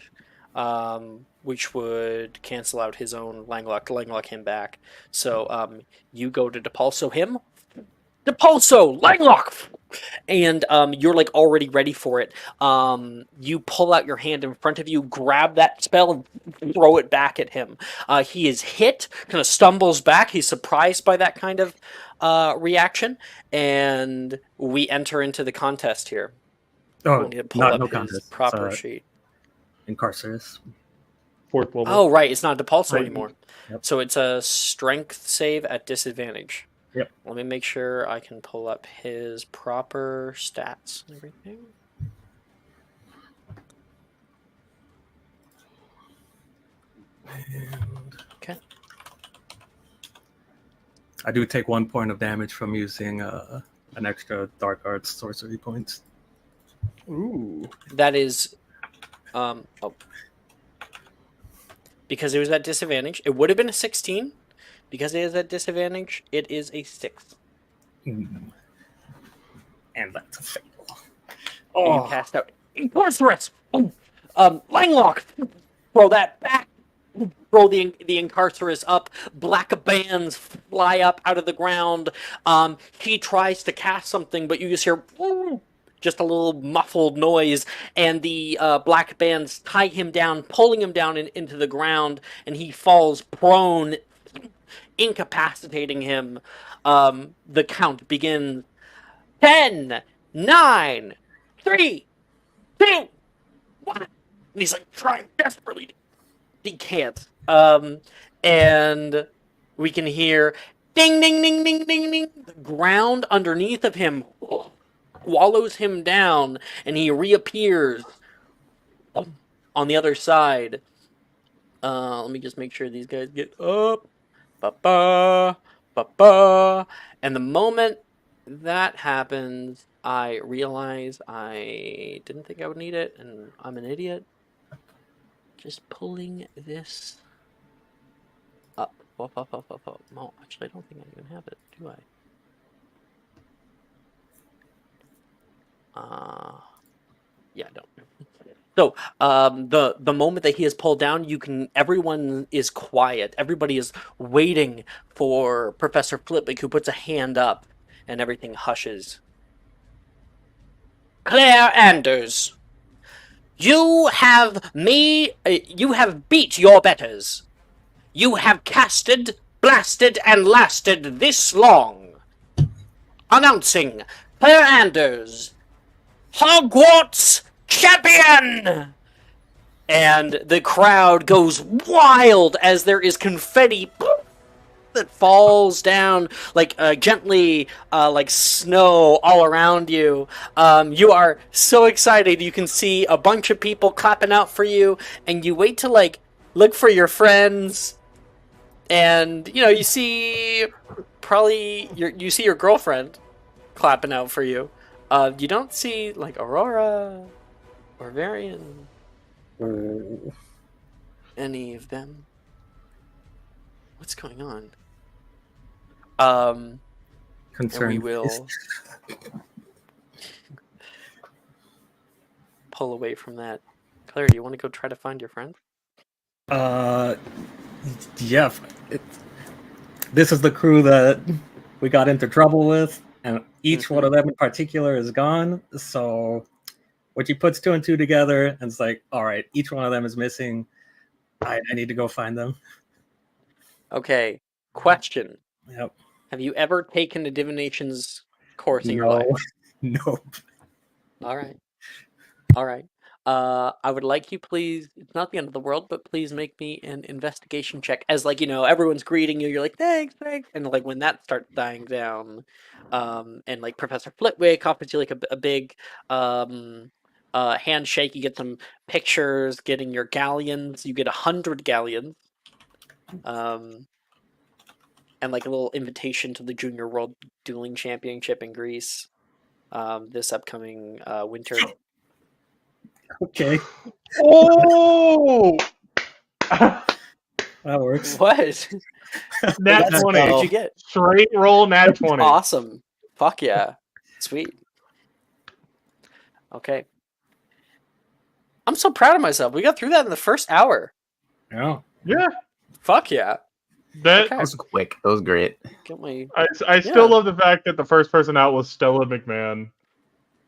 which would cancel out his own Langlock him back. So you go to Depulso him. Depulso! Langlock! And you're like already ready for it. You pull out your hand in front of you, grab that spell, and throw it back at him. He is hit, kind of stumbles back. He's surprised by that kind of reaction, and we enter into the contest here. Oh, We need to pull up no his contest. proper It's, sheet. Incarcerus. 4th level. Oh, right, it's not Depulso Right. anymore. Yep. So it's a strength save at disadvantage. Yep. Let me make sure I can pull up his proper stats and everything. And Okay. I do take 1 point of damage from using an extra dark arts sorcery points. Ooh. That is, because it was at disadvantage. It would have been a 16. Because it is at disadvantage, it is a 6. And that's a fail. You cast out Incarcerus. Langlock, throw that back. Throw the Incarcerus up. Black bands fly up out of the ground. He tries to cast something, but you just hear just a little muffled noise, and the black bands tie him down, pulling him down into the ground, and he falls prone, incapacitating him. The count begins. 10, 9, 3, 2, 1. And he's like trying desperately. He can't. And we can hear ding, ding, ding, ding, ding, ding. The ground underneath of him swallows him down, and he reappears on the other side. Let me just make sure these guys get up. Ba-ba, ba-ba. And the moment that happens, I realize I didn't think I would need it, and I'm an idiot. Just pulling this up. Up. No, actually, I don't think I even have it, do I? Yeah, I don't. So, the moment that he is pulled down, everyone is quiet. Everybody is waiting for Professor Flitwick, who puts a hand up, and everything hushes. Claire Anders, you have beat your betters. You have casted, blasted, and lasted this long. Announcing Claire Anders, Hogwarts champion! And the crowd goes wild as there is confetti that falls down like gently like snow all around you. You are so excited. You can see a bunch of people clapping out for you, and you wait to like look for your friends, and you see probably you see your girlfriend clapping out for you. You don't see like Aurora or Varian. Any of them. What's going on? Concerned. And we will pull away from that. Claire, do you want to go try to find your friend? Yeah. This is the crew that we got into trouble with, and each one of them in particular is gone. So when she puts 2 and 2 together, and it's like, all right, each one of them is missing. I need to go find them. Okay. Question. Yep. Have you ever taken a divinations course in your life? Nope. All right. I would like you, please. It's not the end of the world, but please make me an investigation check. As everyone's greeting you, you're like, thanks, and like when that starts dying down, and like Professor Flitwick offers you like a big handshake. You get some pictures. Getting your galleons, you get 100 galleons. And like a little invitation to the Junior World Dueling Championship in Greece, this upcoming winter. Okay. Oh! That works. What? Nat 20. What did you get? Straight roll nat 20. Awesome. Fuck yeah. Sweet. Okay. I'm so proud of myself. We got through that in the first hour. Yeah. Yeah. Fuck yeah. That was quick. That was great. Get my... I still love the fact that the first person out was Stella McMahon.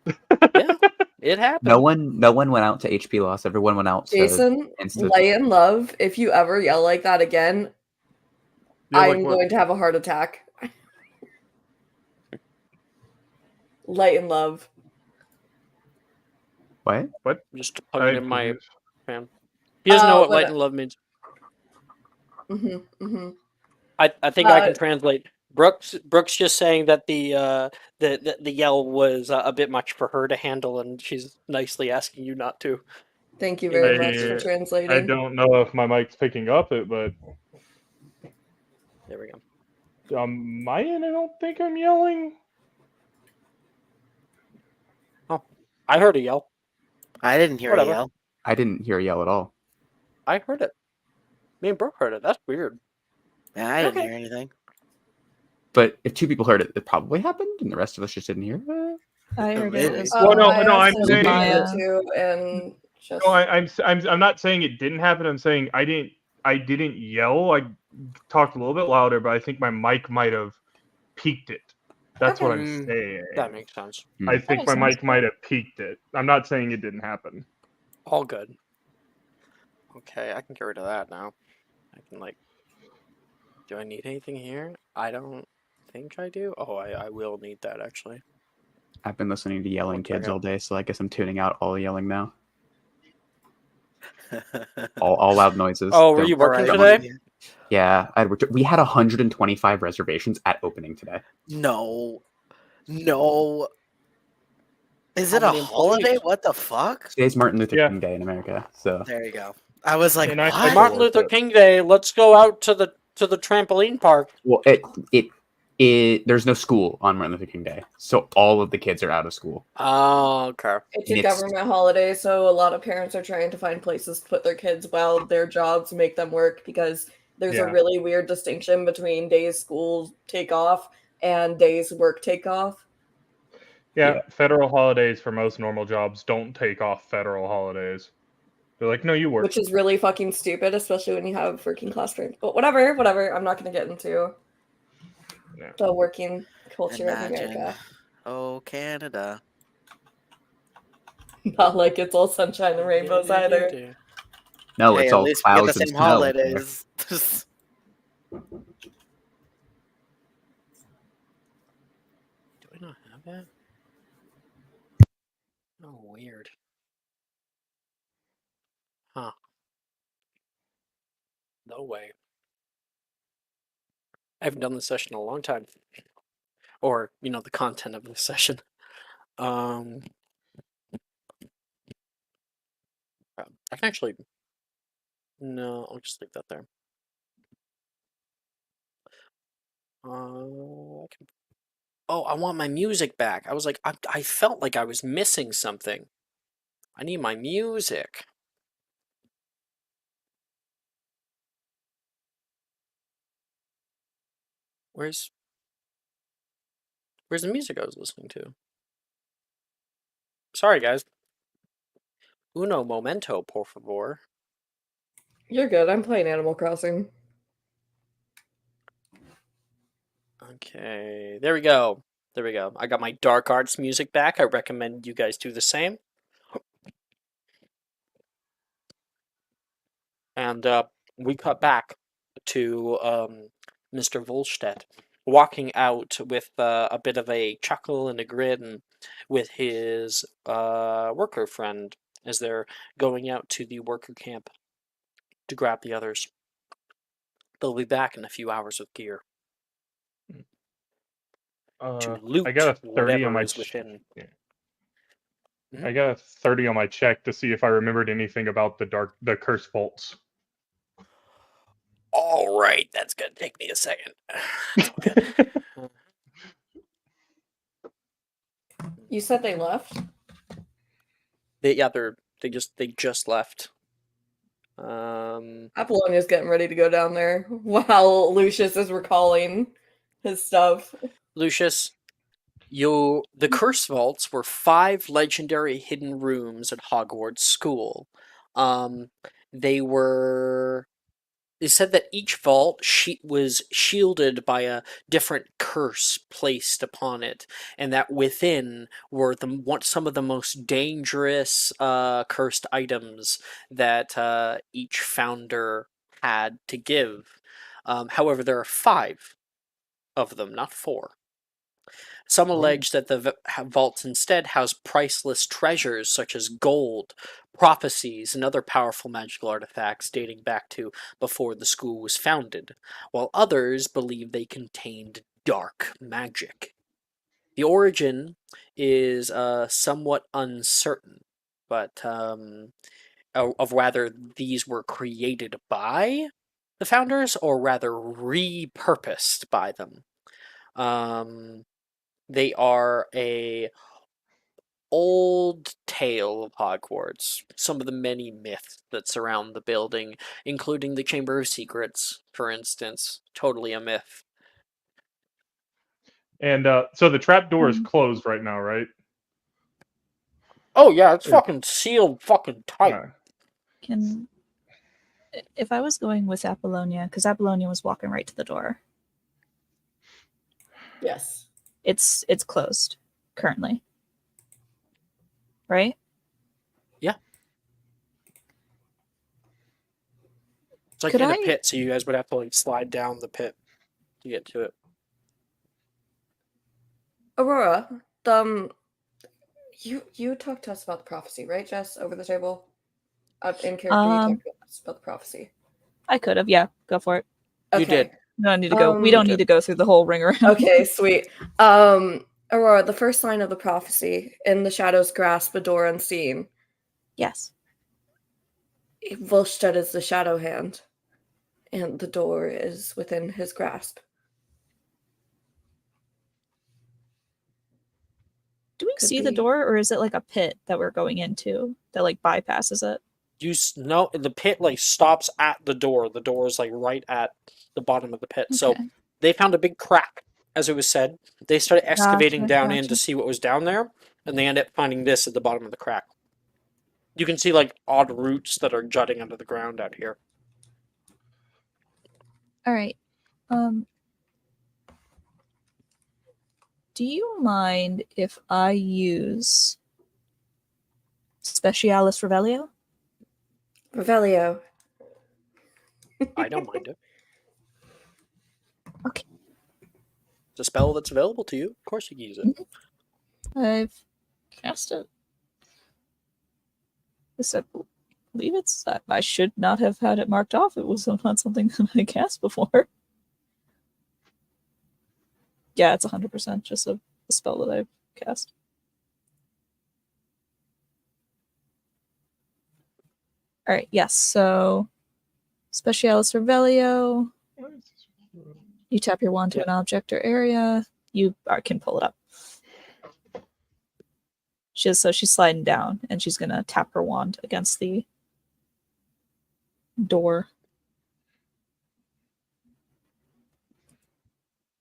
Yeah, it happened. No one went out to HP loss. Everyone went out to Jason, light and love. If you ever yell like that again, I'm going to have a heart attack. Light and love. What? What? I'm just plugging in my fan. He doesn't know what light and love means. I think I can translate. Brooks just saying that the yell was a bit much for her to handle, and she's nicely asking you not to. Thank you very much for translating. I don't know if my mic's picking up it, but there we go. My end, I don't think I'm yelling. Oh, I heard a yell. I didn't hear Whatever. a yell. I didn't hear a yell at all. I heard it. Me and Brooke heard it. That's weird. Yeah, I didn't Okay. hear anything. But if two people heard it, it probably happened, and the rest of us just didn't hear it. I heard it Maybe. as Well, well. no, I'm assumed saying. Maya Maya. too, and just No, I'm not saying it didn't happen. I'm saying I didn't yell. I talked a little bit louder, but I think my mic might have peaked it. That's what I'm saying. That makes sense. I think makes my sense. mic might have peaked it. I'm not saying it didn't happen. All good. Okay, I can get rid of that now. I can, like... Do I need anything here? I don't think I do. Oh, I will need that, actually. I've been listening to yelling One kids second. all day, so I guess I'm tuning out all the yelling now. All loud noises. Oh, were Don't- you working Alright, today? Yeah, we had 125 reservations at opening today. No. No. Is How it a many employees? holiday? What the fuck? Today's Martin Luther Yeah. King Day in America, so There you go. I was like, And I what? still Martin worked Luther it. King Day. Let's go out to the trampoline park. well, there's no school on Martin Luther King Day, so all of the kids are out of school. Oh, okay. it's And a it's- government holiday, so a lot of parents are trying to find places to put their kids while their jobs make them work because there's a Yeah. really weird distinction between days school take off and days work take off. Yeah, Yeah. federal holidays for most normal jobs don't take off federal holidays. They're like, no, you work. Which is really fucking stupid, especially when you have working class parents. But whatever. I'm not going to get into Yeah. the working culture of Imagine. America. Oh, Canada. Not like it's all sunshine and rainbows either. No, Hey, it's at all least we get clouds the and same snow. holidays. Do I not have that? Oh, weird. Huh. No way. I haven't done this session in a long time. Or, the content of this session. I can actually... No, I'll just leave that there. I can... Oh, I want my music back. I was like, I felt like I was missing something. I need my music. Where's the music I was listening to? Sorry, guys. Uno momento, por favor. You're good. I'm playing Animal Crossing. Okay, there we go. There we go. I got my dark arts music back. I recommend you guys do the same. And we cut back to Mr. Volstedt walking out with a bit of a chuckle and a grin with his worker friend as they're going out to the worker camp to grab the others. They'll be back in a few hours with gear to loot I got a 30 whatever on my is within. I got a 30 on my check to see if I remembered anything about the curse vaults. All right, that's gonna take me a second. It's all good. You said they left? They just left. Apollonia's getting ready to go down there while Lucius is recalling his stuff. Lucius, the curse vaults were 5 legendary hidden rooms at Hogwarts School. They said that each vault was shielded by a different curse placed upon it, and that within were some of the most dangerous cursed items that each founder had to give. However, there are 5 of them, not 4. Some allege that the vaults instead house priceless treasures such as gold, prophecies, and other powerful magical artifacts dating back to before the school was founded, while others believe they contained dark magic. The origin is somewhat uncertain, but of whether these were created by the founders, or rather repurposed by them. They are a old tale of Hogwarts. Some of the many myths that surround the building, including the Chamber of Secrets, for instance, totally a myth. And so the trap door is closed right now, right? Oh yeah, it's Or- fucking sealed, fucking tight. Alright. Can if I was going with Apollonia, because Apollonia was walking right to the door. Yes. It's closed currently. Right? Yeah. It's like Could in a I- pit, so you guys would have to like slide down the pit to get to it. Aurora, you talked to us about the prophecy, right, Jess, over the table? In character, you talked to us about the prophecy. I could have, yeah. Go for it. You Okay. did. We don't need to go. We don't need to go through the whole ring around. Okay, sweet. Aurora, the first line of the prophecy, in the shadows grasp a door unseen. Yes. Volstad is the shadow hand, and the door is within his grasp. Do we Could see the be. door, or is it like a pit that we're going into that like bypasses it? No, the pit like stops at the door. The door is like right at the bottom of the pit. So Okay. they found a big crack, as it was said. They started excavating Gotcha, down in gotcha. to see what was down there, and they ended up finding this at the bottom of the crack. You can see like odd roots that are jutting under the ground out here. All right. Do you mind if I use Specialis Revelio? Revelio. I don't mind it. Okay. It's a spell that's available to you. Of course you can use it. I've cast it. This, I believe it's. I should not have had it marked off. It was not something that I cast before. Yeah, it's 100% just a spell that I've cast. All right. Yes. So, Specialis Revelio. You tap your wand to an object or area. You can pull it up. She's sliding down, and she's gonna tap her wand against the door.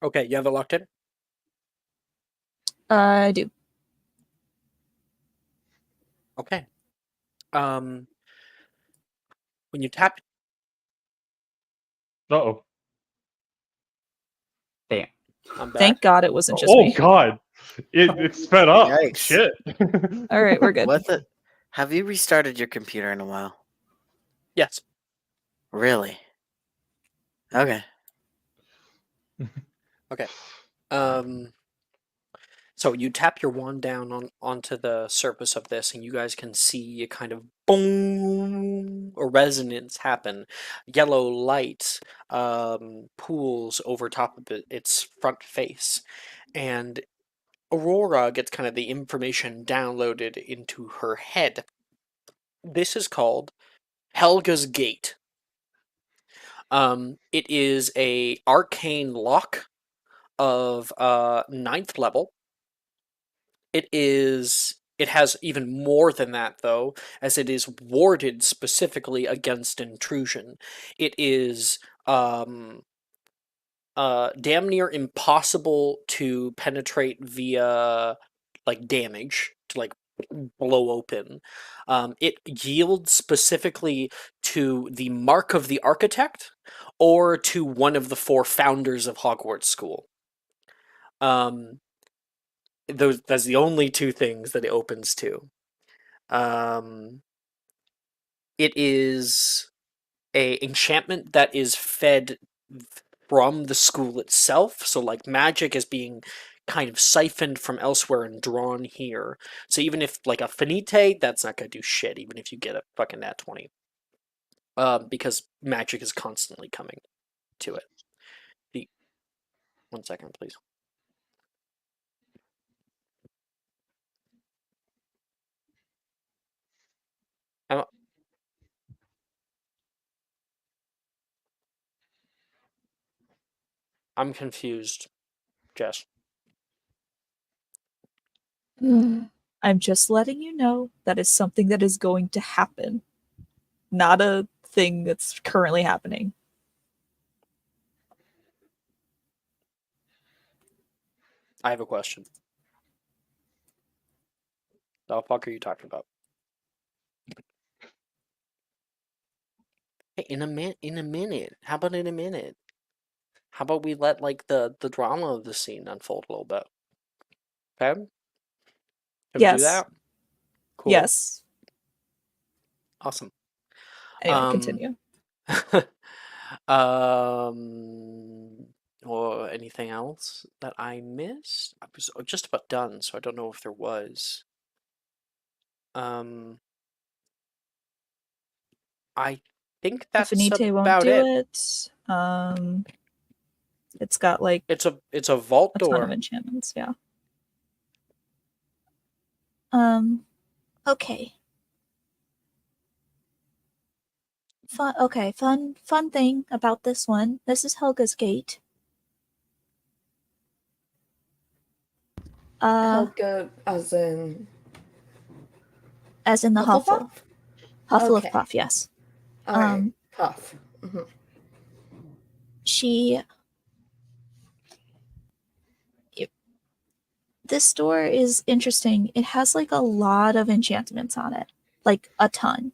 Okay, you have it locked in? I do. Okay. When you tap, Uh-oh. Damn. I'm back. Thank God it wasn't just Oh me. god. It sped up. Yikes. Shit. All right, we're good. What the? Have you restarted your computer in a while? Yes. Really? Okay. Okay. So you tap your wand down onto the surface of this, and you guys can see a kind of boom or resonance happen. Yellow light pools over top of its front face, and Aurora gets kind of the information downloaded into her head. This is called Helga's Gate. It is a arcane lock of 9th level. It has even more than that, though, as it is warded specifically against intrusion. It is damn near impossible to penetrate via like damage, to like blow open. It yields specifically to the mark of the architect or to one of the 4 founders of Hogwarts School. That's the only 2 things that it opens to. It is a enchantment that is fed from the school itself, so like magic is being kind of siphoned from elsewhere and drawn here. So even if like a finite, that's not gonna do shit, even if you get a fucking nat 20. Because magic is constantly coming to it. 1 second, please. I'm confused, Jess. I'm just letting you know that is something that is going to happen, not a thing that's currently happening. I have a question. The fuck are you talking about? Hey, in a minute. How about in a minute? How about we let like the drama of the scene unfold a little bit? Okay? Can we do Yes. that? Cool. Yes. Awesome. Anyway, continue. Or anything else that I missed? I was just about done, so I don't know if there was. I think that's Affinite won't about do it. it. It's got like It's a vault a ton door. of enchantments, yeah. Okay. Fun thing about this one. This is Helga's gate. Helga, as in the Huffle. Hufflepuff? Of Puff, yes. Alright, Puff. This door is interesting. It has like a lot of enchantments on it, like a ton.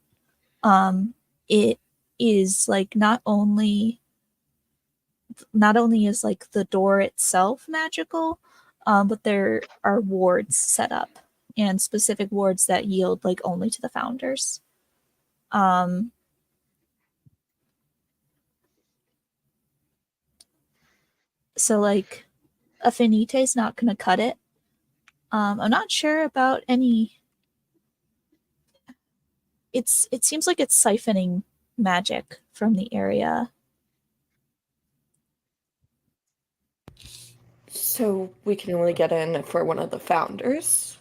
It is like not only is like the door itself magical, but there are wards set up, and specific wards that yield like only to the founders. So like Affinite's not gonna cut it. I'm not sure about any. It seems like it's siphoning magic from the area. So we can only get in for one of the founders?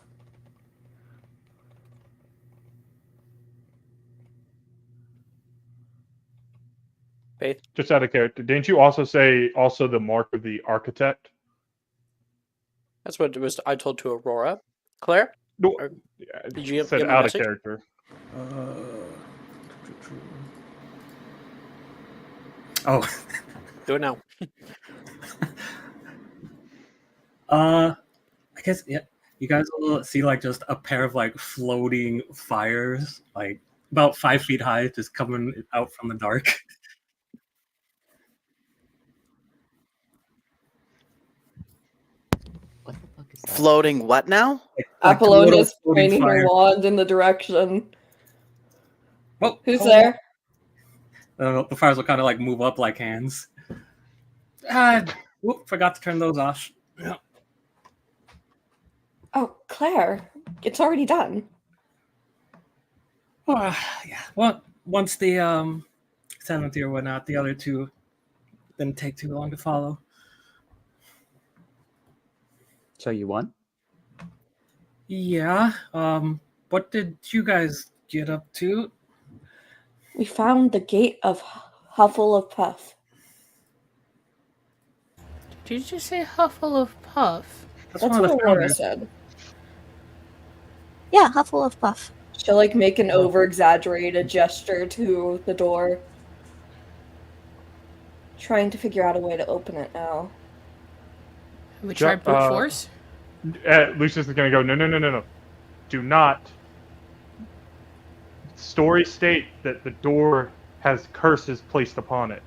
Faith? Just out of character, didn't you also say also the mark of the architect? That's what it was. I told to Aurora. Claire? No, Did you said give me a out of message? character. Oh. Do it now. I guess, yeah. You guys will see like just a pair of like floating fires, like about 5 feet high, just coming out from the dark. What the fuck is that? Floating what now? Like Apollonia's floating pointing her fire. wand in the direction. Oh, Who's hold there? on. The fires will kind of like move up like hands. Forgot to turn those off. Yeah. Oh, Claire, it's already done. Yeah. Well, once the seventh year went out, the other two didn't take too long to follow. So you won? Yeah. What did you guys get up to? We found the gate of Hufflepuff. Did you just say Hufflepuff? That's That's one what of the Aurora founders. said. Yeah, Hufflepuff. She'll like make an over-exaggerated gesture to the door. Trying to figure out a way to open it now. We tried brute force? Lucius is going to go, no. Do not. Stories state that the door has curses placed upon it.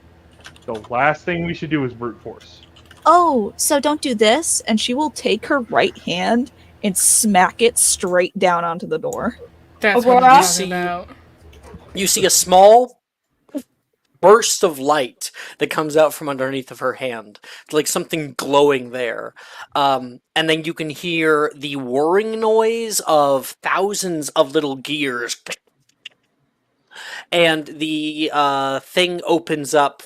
The last thing we should do is brute force. Oh, so don't do this, and she will take her right hand and smack it straight down onto the door. That's what I'm talking about. You see a small burst of light that comes out from underneath of her hand, like something glowing there. And then you can hear the whirring noise of thousands of little gears. And the thing opens up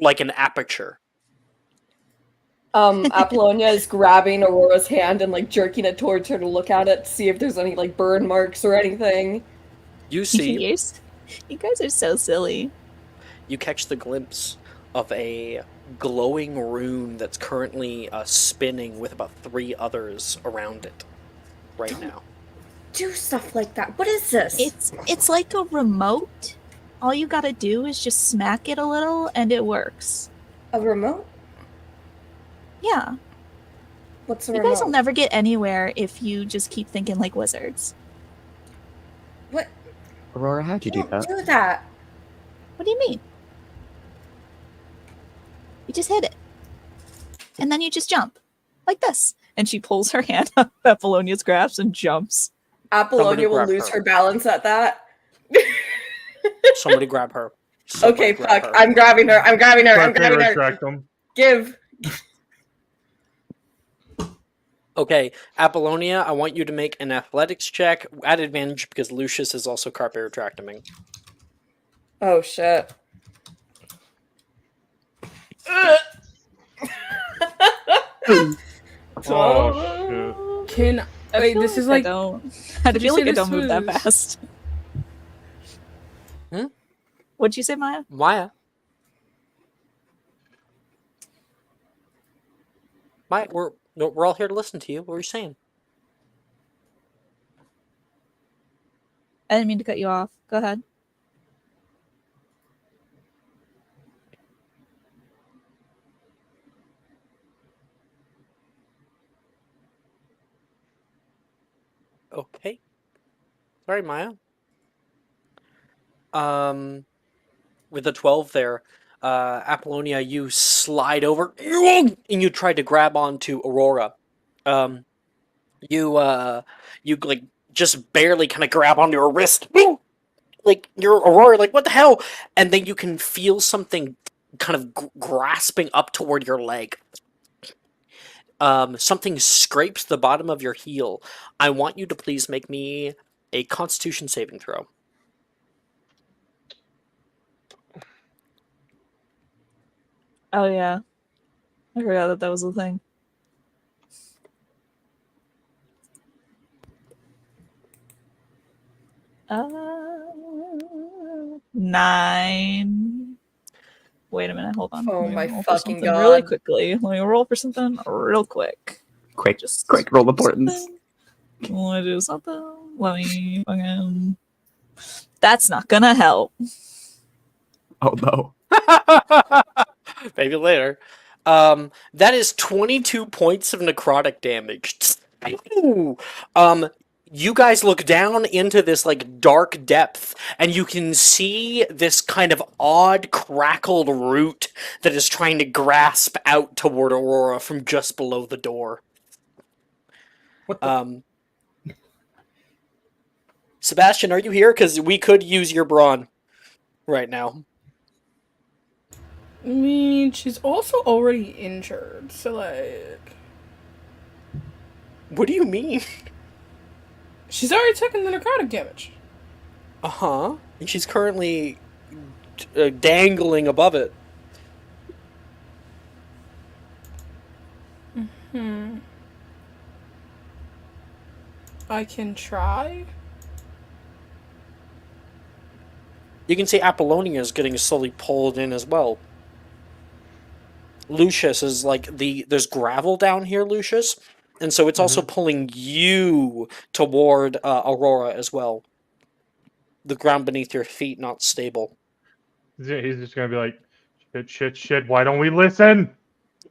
like an aperture. Apollonia is grabbing Aurora's hand and like jerking it towards her to look at it to see if there's any like burn marks or anything. You see, you guys are so silly. you catch the glimpse of a glowing rune that's currently spinning with about 3 others around it right now. Do stuff like that. What is this? It's like a remote. All you gotta do is just smack it a little and it works. A remote? Yeah. What's a You remote? guys will never get anywhere if you just keep thinking like wizards. What? Aurora, how'd you do Don't that? do that. What do you mean? You just hit it. And then you just jump. Like this. And she pulls her hand out of Apollonia's grasp and jumps. Apollonia will grab lose her. her balance at that. Somebody grab her. Okay, fuck. I'm grabbing her. I'm grabbing her. I'm grabbing her. Retract them. Give. Okay, Apollonia, I want you to make an athletics check at advantage because Lucius is also carpe retracting. Oh, shit. Oh, shit. Can wait? This is like I don't. I Did you feel say like I this don't move that was- fast. Hmm? What'd you say, Maya? Maya? Maya, we're all here to listen to you. What are you saying? I didn't mean to cut you off. Go ahead. Okay. Sorry, Maya. With the 12 there, Apollonia, you slide over and you try to grab onto Aurora. You like just barely kind of grab onto her wrist. Like you're Aurora, like what the hell? And then you can feel something kind of grasping up toward your leg. Something scrapes the bottom of your heel. I want you to please make me a Constitution saving throw. Oh, yeah. I forgot that was a thing. Uh, 9. Wait a minute, hold on. Oh Let me my roll for fucking something really God. quickly. Let me roll for something real quick. Quick, Just quick, roll the buttons. Want to do something? Let me fucking. That's not gonna help. Oh no. Maybe later. That is 22 points of necrotic damage. Ooh. You guys look down into this like dark depth, and you can see this kind of odd crackled root that is trying to grasp out toward Aurora from just below the door. What the? Sebastian, are you here? Because we could use your brawn right now. I mean, she's also already injured, so like, What do you mean? she's already taken the necrotic damage. Uh-huh. And she's currently dangling above it. I can try. You can see Apollonia is getting slowly pulled in as well. Lucius is like there's gravel down here, Lucius, and so it's also pulling you toward Aurora as well. The ground beneath your feet not stable. He's just gonna be like, shit. Why don't we listen?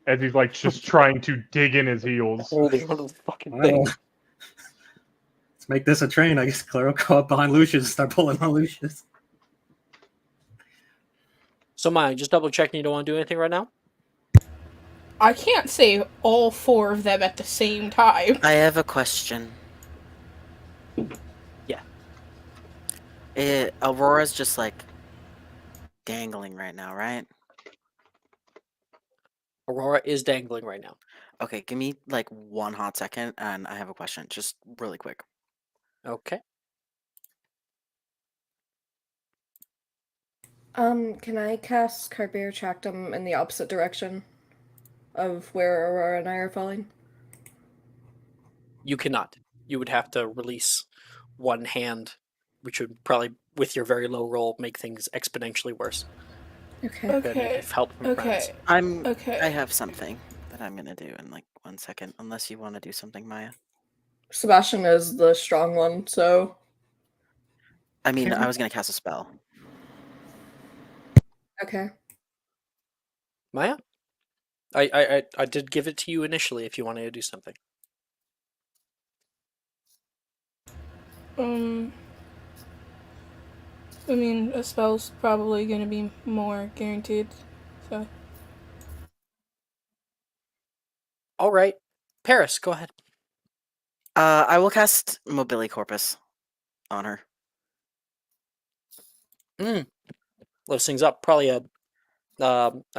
As he's like just trying to dig in his heels. Holding onto the fucking Well, thing. let's make this a train. I guess Claire will go up behind Lucius and start pulling on Lucius. So Maya, just double checking you don't want to do anything right now? I can't save all 4 of them at the same time. I have a question. Yeah. Aurora's just like dangling right now, right? Aurora is dangling right now. Okay, give me like 1 hot second and I have a question. Just really quick. Okay. Can I cast Carbear Tractum in the opposite direction of where Aurora and I are falling? You cannot. You would have to release one hand, which would probably, with your very low roll, make things exponentially worse. Okay. Gonna need Okay. help from friends. Okay. Okay. I have something that I'm gonna do in like 1 second, unless you want to do something, Maya. Sebastian is the strong one, so I mean, I was gonna cast a spell. okay. Maya? I did give it to you initially if you wanted to do something. I mean, a spell's probably gonna be more guaranteed, so. Alright. Paris, go ahead. I will cast Mobility Corpus on her. Lifts things up. Probably a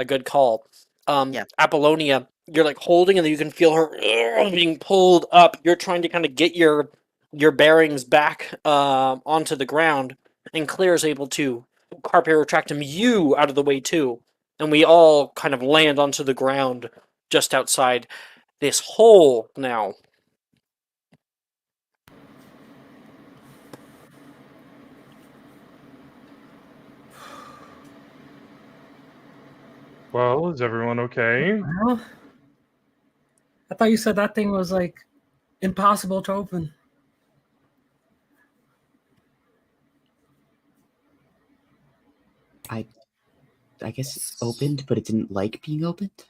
good call. Yeah. Apollonia, you're like holding, and then you can feel her being pulled up. You're trying to kind of get your bearings back onto the ground, and Claire's able to carpe retractum you out of the way too, and we all kind of land onto the ground just outside this hole now. Well, is everyone okay? Well, I thought you said that thing was like impossible to open. I guess it opened, but it didn't like being opened.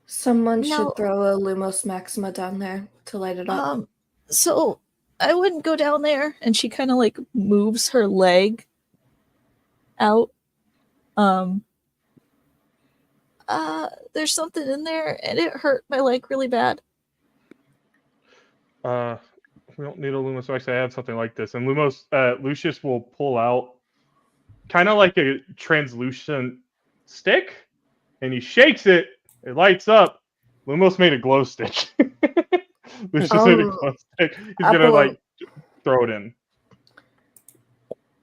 Someone No. should throw a Lumos Maxima down there to light it up. So I wouldn't go down there. And she kind of like moves her leg out. There's something in there, and it hurt my leg really bad. We don't need a Lumos Max to add something like this. And Lucius will pull out kind of like a translucent stick, and he shakes it. It lights up. Lumos made a glow stick. Lucius made a glow stick. He's gonna like throw it in.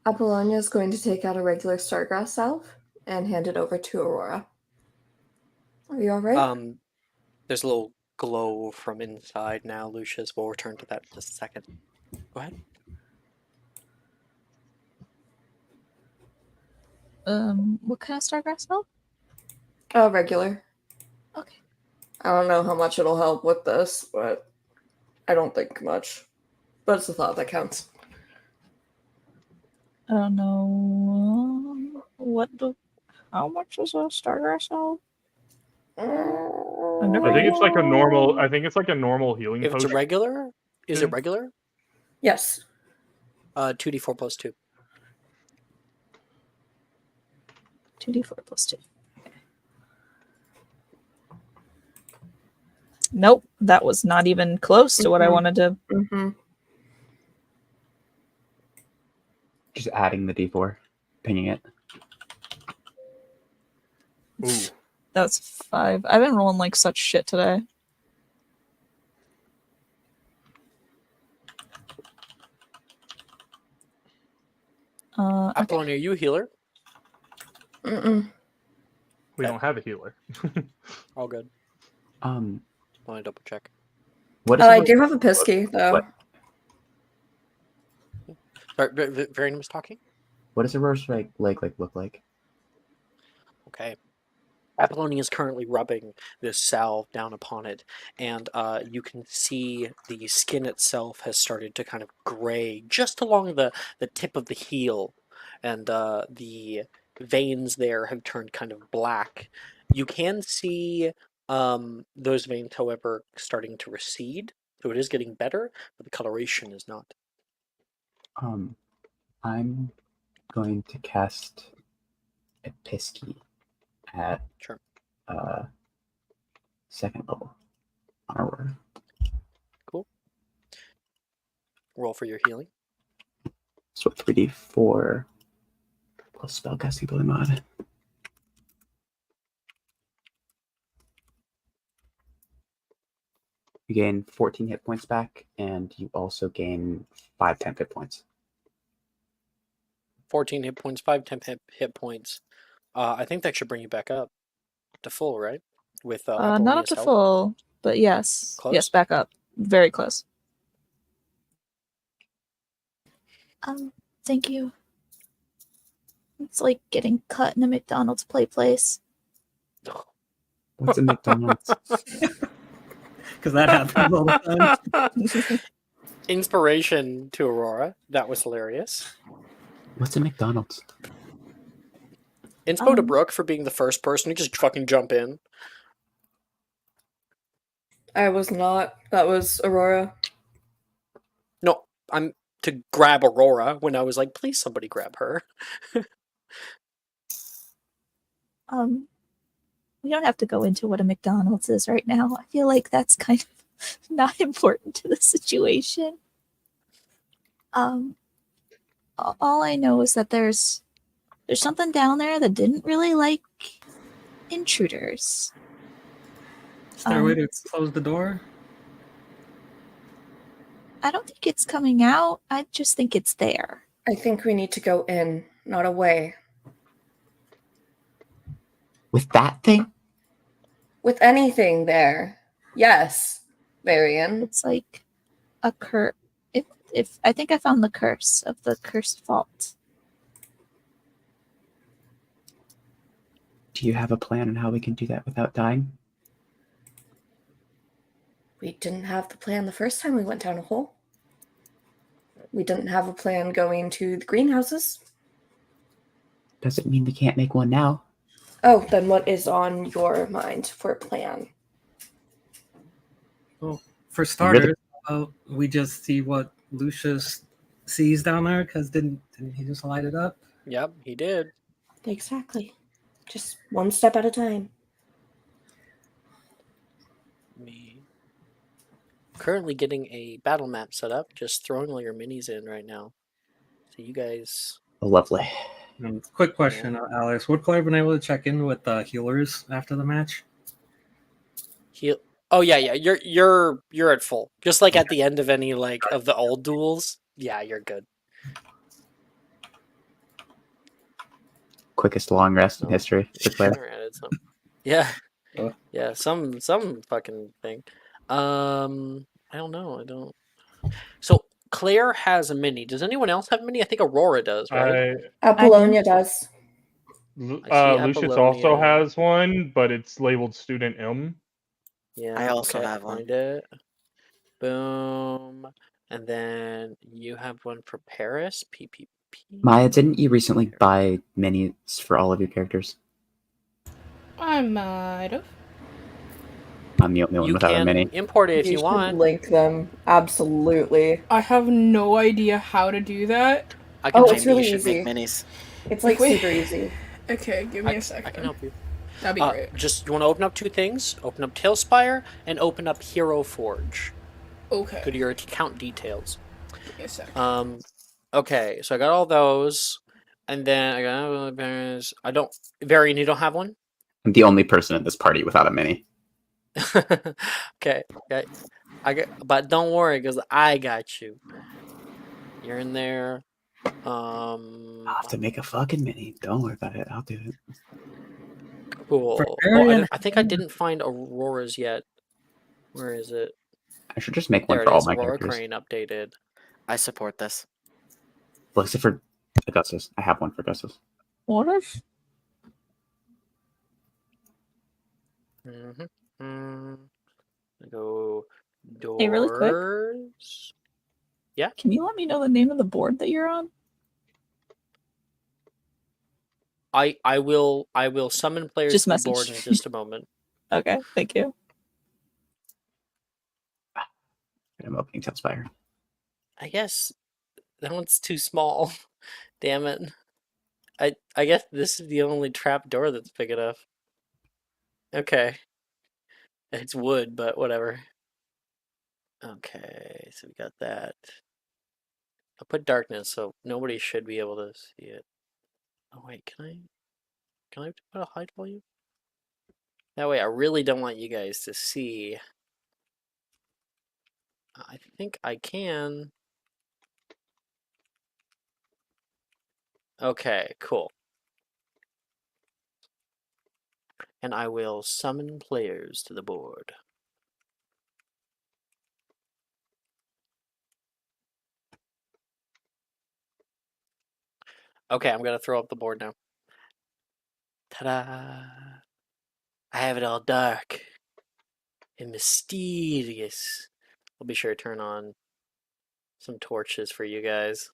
Apollonia is going to take out a regular Stargrass salve and hand it over to Aurora. Are you all right? There's a little glow from inside now, Lucius. We'll return to that in just a second. Go ahead. What kind of Stargrass spell? Regular. Okay. I don't know how much it'll help with this, but I don't think much. But it's the thought that counts. I don't know how much is a Stargrass spell? I think it's like a normal. I think it's like a normal healing If it's potion. a regular, is it regular? Yes. 2d4 plus 2. 2d4 plus 2. Okay. Nope, that was not even close to what I wanted to. Mm-hmm. Just adding the D4, pinging it. Ooh. That's 5. I've been rolling like such shit today. Apollonia, are you a healer? Mm-mm. We don't have a healer. All good. Let me double check. What is I do have a Pisky, though. What? Sorry, Varian was talking? What does a rose leg look like? Okay. Apollonia is currently rubbing this salve down upon it, and you can see the skin itself has started to kind of gray just along the tip of the heel, and the veins there have turned kind of black. You can see those veins, however, starting to recede, so it is getting better, but the coloration is not. I'm going to cast a Pisky at Sure. Second level on Aurora. Cool. Roll for your healing. So 3d4 plus spellcasting ability mod. You gain 14 hit points back, and you also gain 5 temp hit points. 14 hit points, 5 temp hit points. I think that should bring you back up to full, right? With Not up Apollonia's to help. full, but yes. Close? Yes, back up. Very close. Thank you. It's like getting cut in a McDonald's play place. What's a McDonald's? Because that happens all the time. Inspiration to Aurora. That was hilarious. What's a McDonald's? Inspo to Brooke for being the first person to just fucking jump in. I was not. That was Aurora. No, I'm to grab Aurora when I was like, please somebody grab her. We don't have to go into what a McDonald's is right now. I feel like that's kind of not important to the situation. All I know is that there's something down there that didn't really like intruders. Is there a way to close the door? I don't think it's coming out. I just think it's there. I think we need to go in, not away. With that thing? With anything there. Yes, Varian. It's like a curse. If I think I found the curse of the cursed vault. Do you have a plan on how we can do that without dying? We didn't have the plan the first time we went down a hole. We didn't have a plan going to the greenhouses. Doesn't mean we can't make one now. Oh, then what is on your mind for a plan? Well, for starters, we just see what Lucius sees down there, because didn't he just light it up? Yep, he did. Exactly. Just one step at a time. Me. Currently getting a battle map set up, just throwing all your minis in right now. So you guys... Oh, lovely. Quick question, Alex. Would Claire been able to check in with the healers after the match? Oh yeah, you're at full. Just like at the end of any like of the old duels. Yeah, you're good. Quickest long rest in history. Yeah. Yeah, some fucking thing. I don't know. So Claire has a mini. Does anyone else have a mini? I think Aurora does, right? Apollonia does. Lucius also has one, but it's labeled Student M. Yeah, I also okay, have one. find it. Boom. And then you have one for Paris. PPP. Maya, didn't you recently buy minis for all of your characters? I might have. I'm the only one without a mini. Import it if you should want. Link them. Absolutely. I have no idea how to do that. It's really you should easy. make minis. It's like super easy. Okay, give me a second. I can help you. That'd be great. Just you want to open up two things. Open up Tailspire and open up Hero Forge. Okay. Go to your account details. Give me a second. Okay, so I got all those, and then I got I don't. Varian, you don't have one. I'm the only person in this party without a mini. Okay. But don't worry, because I got you. You're in there. I'll have to make a fucking mini. Don't worry about it. I'll do it. Cool. Oh, I think I didn't find Aurora's yet. Where is it? I should just make one There for it all is. my Aurora characters. Crane updated. I support this. Well, except for Augustus. I have one for Augustus. What if? Go doors. Hey, really quick. Yeah. Can you let me know the name of the board that you're on? I will summon players Just to the board message. in just a moment. Okay, thank you. I'm opening Tailspire. I guess that one's too small. Damn it. I guess this is the only trap door that's big enough. Okay. It's wood, but whatever. Okay, so we got that. I'll put darkness so nobody should be able to see it. Oh wait, can I put a hide volume? That way I really don't want you guys to see. I think I can. Okay, cool. And I will summon players to the board. Okay, I'm gonna throw up the board now. Ta-da! I have it all dark and mysterious. I'll be sure to turn on some torches for you guys.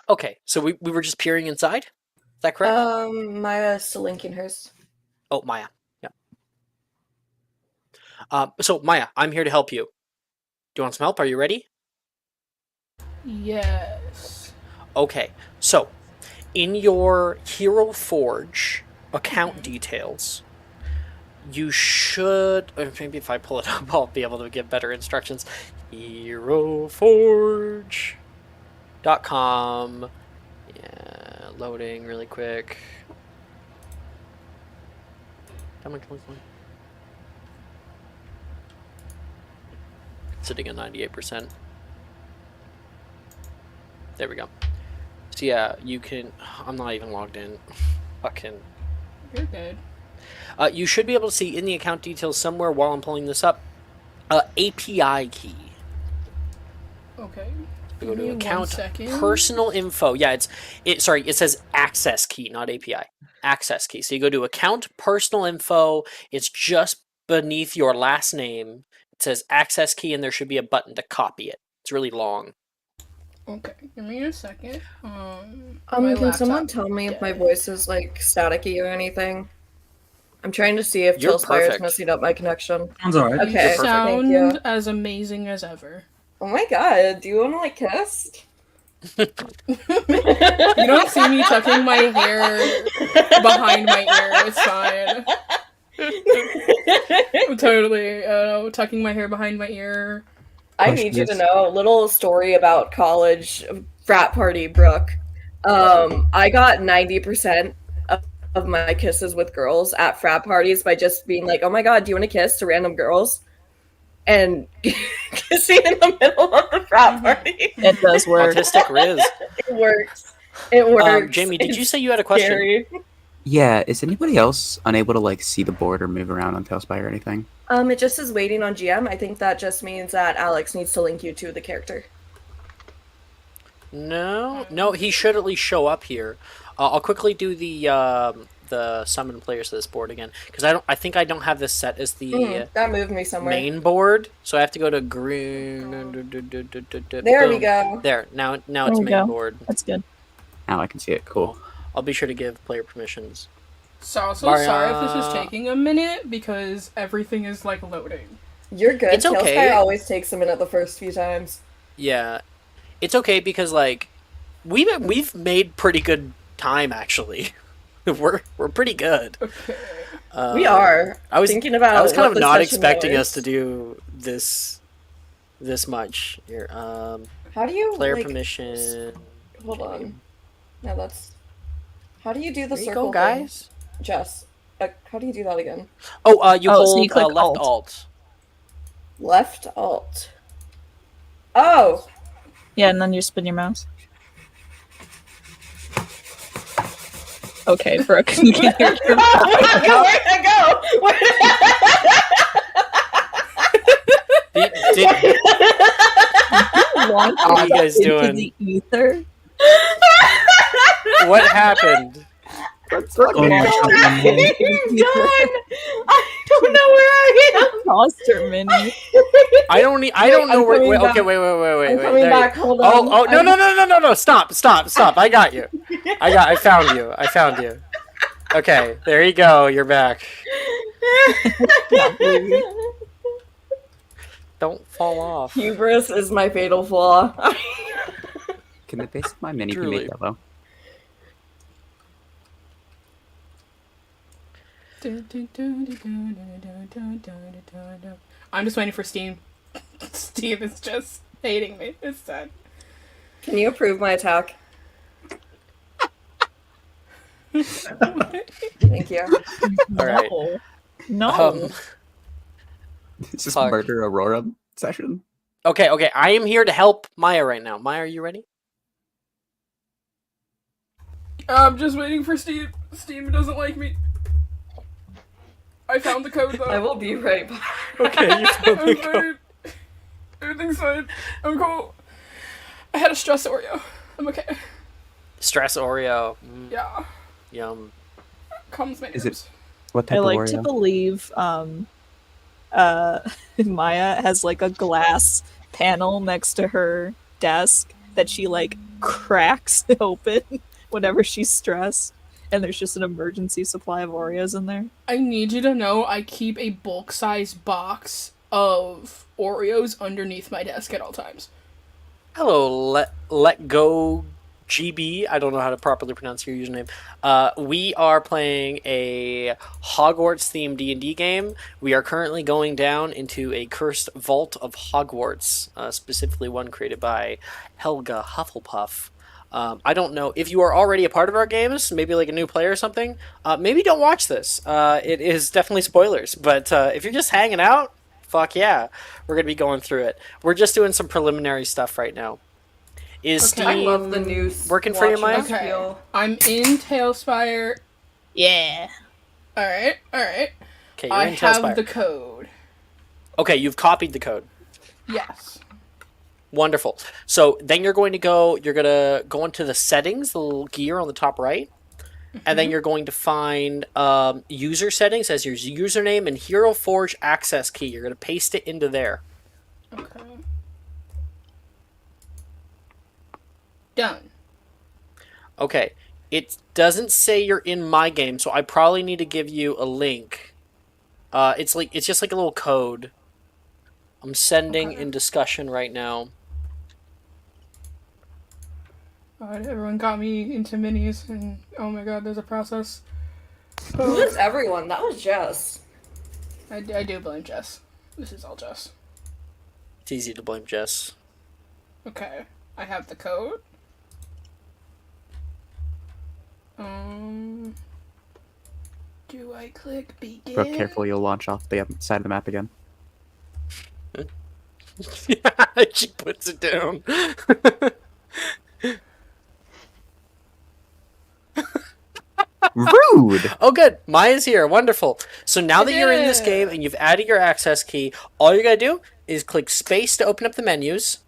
Okay, so we were just peering inside? Is that correct? Maya's still linking hers. Oh, Maya. Yeah. So, Maya, I'm here to help you. Do you want some help? Are you ready? Yes. Okay, so in your Hero Forge account details, you should, or maybe if I pull it up, I'll be able to give better instructions. HeroForge.com. Yeah, loading really quick. Come on. Sitting at 98%. There we go. So yeah, you can. I'm not even logged in. Fucking. You're good. You should be able to see in the account details somewhere while I'm pulling this up. API key. Okay. We go Give me to account 1 second. personal info. Yeah, it says access key, not API. Access key. So you go to account personal info. It's just beneath your last name. It says access key, and there should be a button to copy it. It's really long. Okay, give me a second. Can someone tell me if my voice is like staticky or anything? I'm trying to see if You're Tailspire is perfect. messing up my connection. Sounds alright. Okay, You thank sound you. as amazing as ever. Oh my god, do you want to like kiss? You don't see me tucking my hair behind my ear. It's fine. I'm totally tucking my hair behind my ear. I need you to know a little story about college frat party, Brooke. I got 90% of my kisses with girls at frat parties by just being like, "Oh my god, do you want to kiss?" to random girls, and kissing in the middle of the frat party. It does work. Autistic Riz. It works. It works. Jamie, did you It's say you had a question? scary. Yeah, is anybody else unable to like see the board or move around on Tailspire or anything? It just says waiting on GM. I think that just means that Alex needs to link you to the character. No, he should at least show up here. I'll quickly do the summon players to this board again because I think I don't have this set as the That moved me somewhere. main board, so I have to go to green. There we go. There now it's we main go. board. That's good. Now I can see it. Cool. I'll be sure to give player permissions. So also Maria. sorry if this is taking a minute because everything is like loading. You're good. It's okay. Tailspire always takes a minute the first few times. Yeah, it's okay because like we've made pretty good time actually. we're pretty good. Okay. We are. I was thinking about. I was kind what of the not session expecting was. us to do this much here. How do you Player like, permission. Hold on. No, that's. How do you do the There you circle go, guys. thing? Jess, how do you do that again? Oh, you Oh, so hold you click left Alt. alt. Left alt. Oh, Yeah, and then you spin your mouse. Okay, Brooke. where'd I go? What are you guys doing? The ether. What happened? Going I'm to shut them done. I don't know where I am. Tossed her mini. I don't know I'm where. coming back. Okay, wait. I'm coming There back. you- Hold on. Oh, no! Stop! I got you. I found you. Okay, there you go. You're back. Don't fall off. Hubris is my fatal flaw. Can the base of my mini be Truly. made yellow? I'm just waiting for Steam. Steam is just hating me. It's sad. Can you approve my attack? Thank you. All right. No. Is this Fuck. Murder Aurora session? Okay. I am here to help Maya right now. Maya, are you ready? I'm just waiting for Steam. Steam doesn't like me. I found the code though. I will be right back. Okay, you found the I'm code. fine. Everything's fine. I'm cool. I had a stress Oreo. I'm okay. Stress Oreo. Yeah. Yum. Calms my nerves. Is it what type I of like Oreo? to believe Maya has like a glass panel next to her desk that she like cracks open whenever she's stressed, and there's just an emergency supply of Oreos in there. I need you to know I keep a bulk size box of Oreos underneath my desk at all times. Hello, let go GB. I don't know how to properly pronounce your username. We are playing a Hogwarts themed D&D game. We are currently going down into a cursed vault of Hogwarts, specifically one created by Helga Hufflepuff. I don't know if you are already a part of our games, maybe like a new player or something. Maybe don't watch this. It is definitely spoilers, but if you're just hanging out, fuck yeah, we're gonna be going through it. We're just doing some preliminary stuff right now. Is Okay. Steam I love the new working for you, Maya? watching Okay. spiel. I'm in Tailspire. Yeah. Alright. Okay, you're I in have Tailspire. the code. Okay, you've copied the code. Yes. Wonderful. So then you're going to go into the settings, the little gear on the top right, and then you're going to find user settings as your username and Hero Forge access key. You're going to paste it into there. Okay. Done. Okay. It doesn't say you're in my game, so I probably need to give you a link. It's just like a little code. I'm sending Okay. in discussion right now. Alright, everyone got me into minis, and oh my god, there's a process. Who is everyone? That was Jess. I do blame Jess. This is all Jess. It's easy to blame Jess. Okay, I have the code. Do I click begin? But careful, you'll launch off the side of the map again. She puts it down. Rude! Oh, good. Maya's here. Wonderful. So now that you're in this game and you've added your access key, all you gotta do is click space to open up the menus.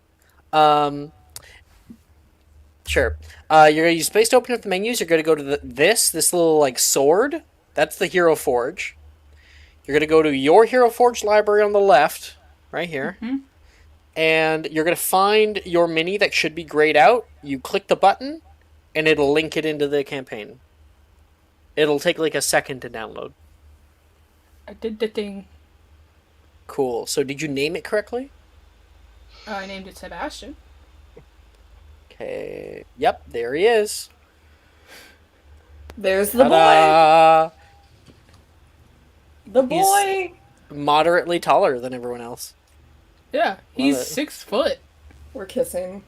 Sure. You're gonna use space to open up the menus. You're gonna go to this little like sword. That's the Hero Forge. You're gonna go to your Hero Forge library on the left, right here. And you're gonna find your mini that should be grayed out. You click the button, and it'll link it into the campaign. It'll take like a second to download. I did the thing. Cool. So did you name it correctly? I named it Sebastian. Okay. Yep, there he is. There's the boy. Ta-da! The boy. Moderately taller than everyone else. Yeah, he's it. 6 foot. We're kissing.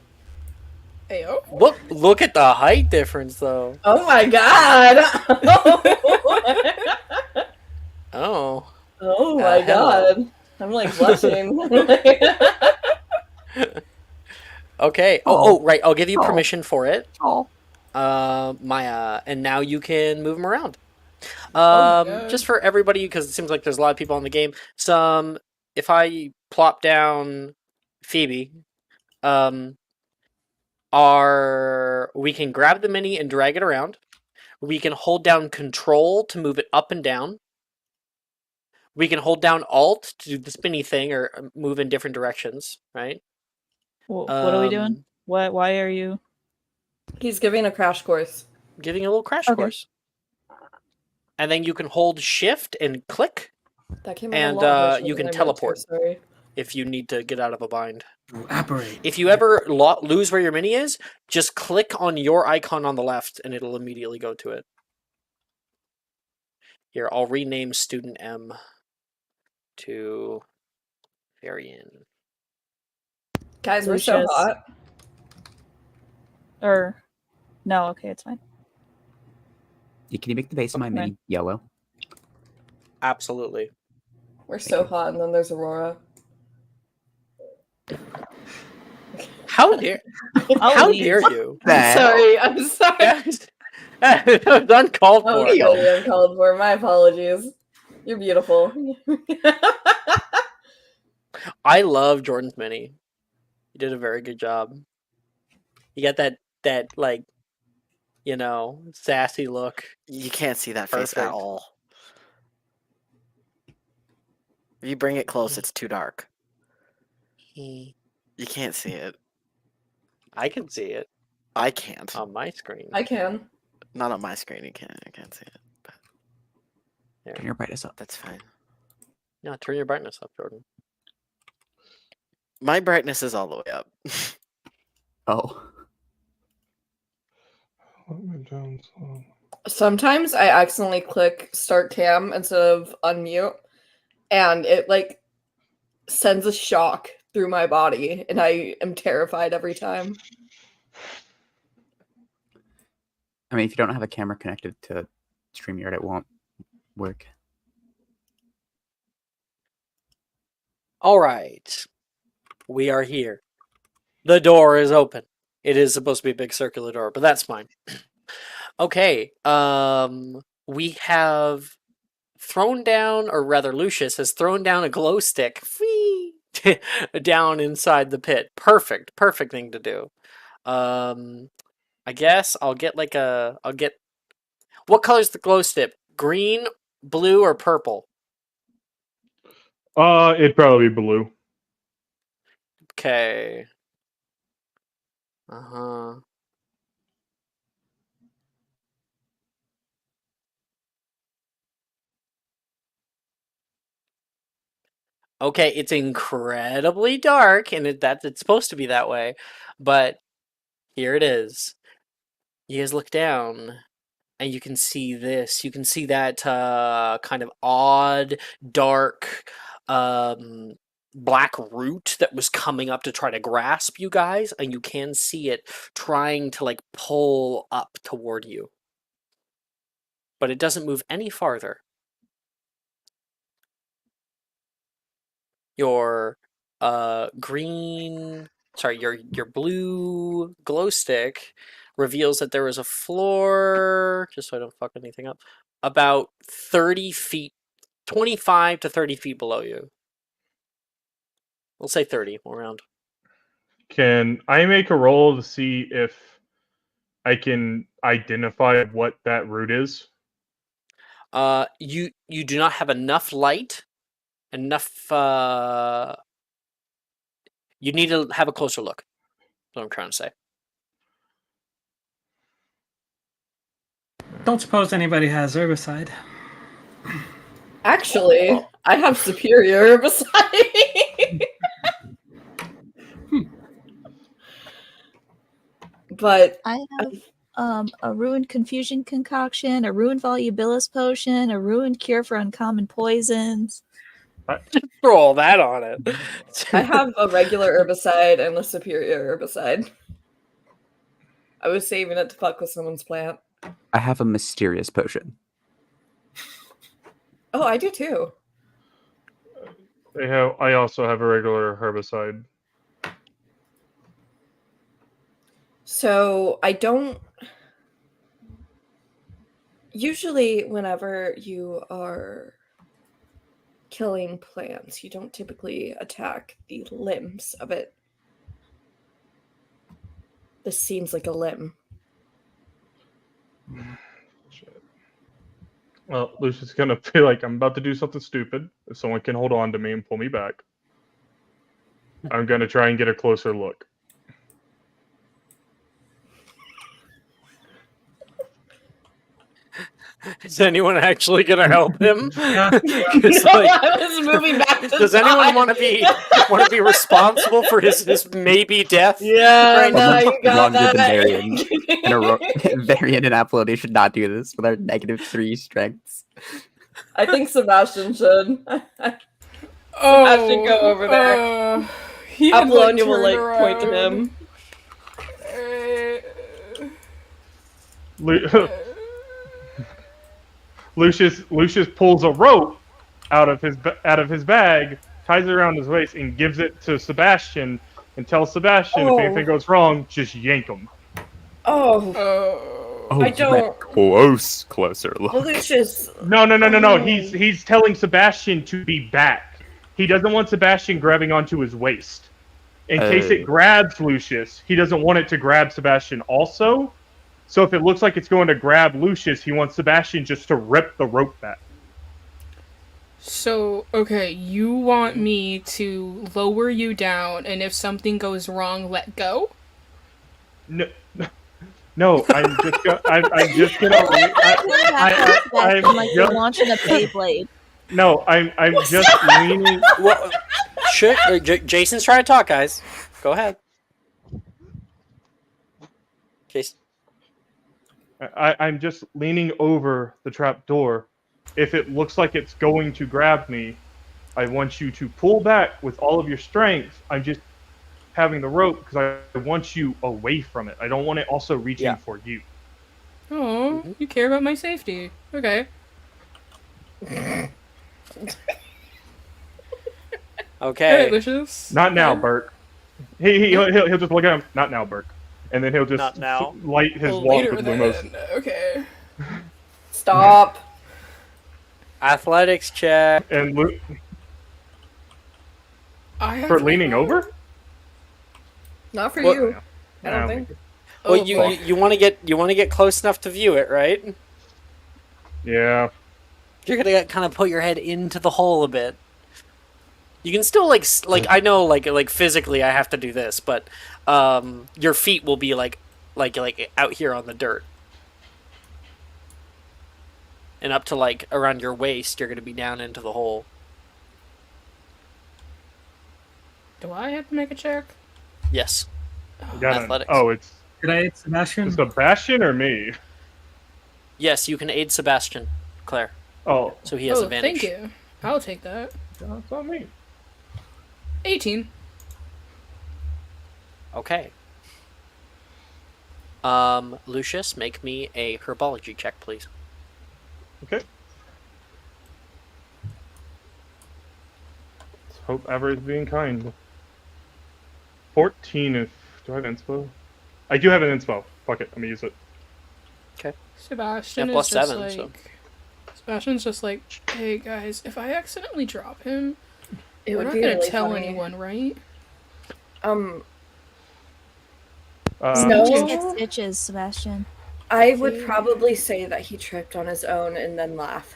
Ayo. Look at the height difference though. Oh my god. Oh. Oh my hello. god. I'm like blushing. Okay. Oh, right. I'll give you permission for it. Oh. Maya, and now you can move him around. God. Just for everybody, because it seems like there's a lot of people in the game. If I plop down Phoebe, we can grab the mini and drag it around. We can hold down Control to move it up and down. We can hold down Alt to do the spinny thing or move in different directions, right? What are we doing? Why are you? He's giving a crash course. Giving a little crash Okay. course. And then you can hold Shift and click That came out And, a lot harsher you than can I meant to, teleport. sorry. if you need to get out of a bind. Apparate. If you ever lose where your mini is, just click on your icon on the left and it'll immediately go to it. Here, I'll rename Student M to Varian. Guys, we're so Lucius. hot. Or no, okay, it's fine. Can you make the base of my Okay. mini yellow? Absolutely. We're so hot, and then there's Aurora. How dare I'll how leave. dare you? I'm sorry. That was uncalled That for. was totally uncalled for. My apologies. You're beautiful. I love Jordan's mini. You did a very good job. You got that like, sassy look. You can't see that face at Perfect. all. If you bring it close, it's too dark. You can't see it. I can see it I can't. on my screen. I can. Not on my screen. You can't. I can't see it. But Turn your brightness up. that's fine. Yeah, turn your brightness up, Jordan. My brightness is all the way up. Oh. Let me down slow. Sometimes I accidentally click start cam instead of unmute, and it like sends a shock through my body, and I am terrified every time. I mean, if you don't have a camera connected to StreamYard, it won't work. All right. We are here. The door is open. It is supposed to be a big circular door, but that's fine. Okay. We have thrown down, or rather Lucius has thrown down a glow stick down inside the pit. Perfect thing to do. I guess I'll get what color's the glow stick? Green, blue, or purple? It'd probably be blue. Okay. Uh-huh. Okay, it's incredibly dark, and it's supposed to be that way, but here it is. You guys look down, and you can see this. You can see that kind of odd, dark, black root that was coming up to try to grasp you guys, and you can see it trying to pull up toward you. But it doesn't move any farther. Your your blue glow stick reveals that there is a floor, just so I don't fuck anything up, about 30 feet, 25 to 30 feet below you. We'll say 30, we'll round. Can I make a roll to see if I can identify what that route is? You do not have enough light, enough, you need to have a closer look. That's what I'm trying to say. Don't suppose anybody has herbicide. Actually, I have superior herbicide. But I have a ruined confusion concoction, a ruined volubilis potion, a ruined cure for uncommon poisons. Throw all that on it. I have a regular herbicide and a superior herbicide. I was saving it to fuck with someone's plant. I have a mysterious potion. Oh, I do too. I also have a regular herbicide. So I don't. Usually, whenever you are killing plants, you don't typically attack the limbs of it. This seems like a limb. Shit. Well, Lucius is gonna feel like I'm about to do something stupid. If someone can hold on to me and pull me back, I'm gonna try and get a closer look. Is anyone actually gonna help him? Yeah. I was moving back. Does anyone want to be responsible for his maybe death? Yeah, right no, now? you got Longer that. than Varian and Apollo should not do this with our -3 strengths. I think Sebastian should. Oh, Sebastian, go over there. He had, Apollonia will turned point to around. him. Lucius pulls a rope out of his bag, ties it around his waist, and gives it to Sebastian, and tells Sebastian if anything goes wrong, just yank him. Oh, I don't. Closer look. Lucius. No. He's telling Sebastian to be back. he doesn't want Sebastian grabbing onto his waist. In case it grabs Lucius, he doesn't want it to grab Sebastian also. So if it looks like it's going to grab Lucius, he wants Sebastian just to rip the rope back. So, okay, you want me to lower you down, and if something goes wrong, let go? No, no, I'm just gonna. I'm just gonna. I'm like you're just, launching a Beyblade. no, I'm just leaning. Well, Jason's trying to talk, guys. Go ahead. Jason. I'm just leaning over the trap door. If it looks like it's going to grab me, I want you to pull back with all of your strength. I'm just having the rope because I want you away from it. I don't want it also reaching for you. Oh, you care about my safety. Okay. Okay. Alright, Lucius. Not now, Burke. He'll just look at him. Not now, Burke. And then he'll just Not now. light his Well, walk later with then. Lumos. Okay. Stop. Athletics check. And I have for leaning over? Not for What- you. I Nah, don't think. Well, Oh, you boy. you want to get close enough to view it, right? Yeah. You're gonna kind of put your head into the hole a bit. You can still like I know like physically I have to do this, but your feet will be like out here on the dirt. And up to like around your waist, you're gonna be down into the hole. Do I have to make a check? Yes. Athletics. Oh, it's Could I aid Sebastian? Sebastian or me? Yes, you can aid Sebastian, Claire. Oh, So he has Oh, advantage. thank you. I'll take that. that's not me. 18. Okay. Lucius, make me a herbology check, please. Okay. Let's hope Ever is being kind. 14 if... Do I have inspo? I do have an inspo. Fuck it, I'm gonna use it. Sebastian Yeah, is plus just 7, like... so. Sebastian's just like, hey guys, if I accidentally drop him, It we're would not be gonna really tell funny. anyone, right? Um, No. No. Get stitches, Sebastian. I would probably say that he tripped on his own and then laugh.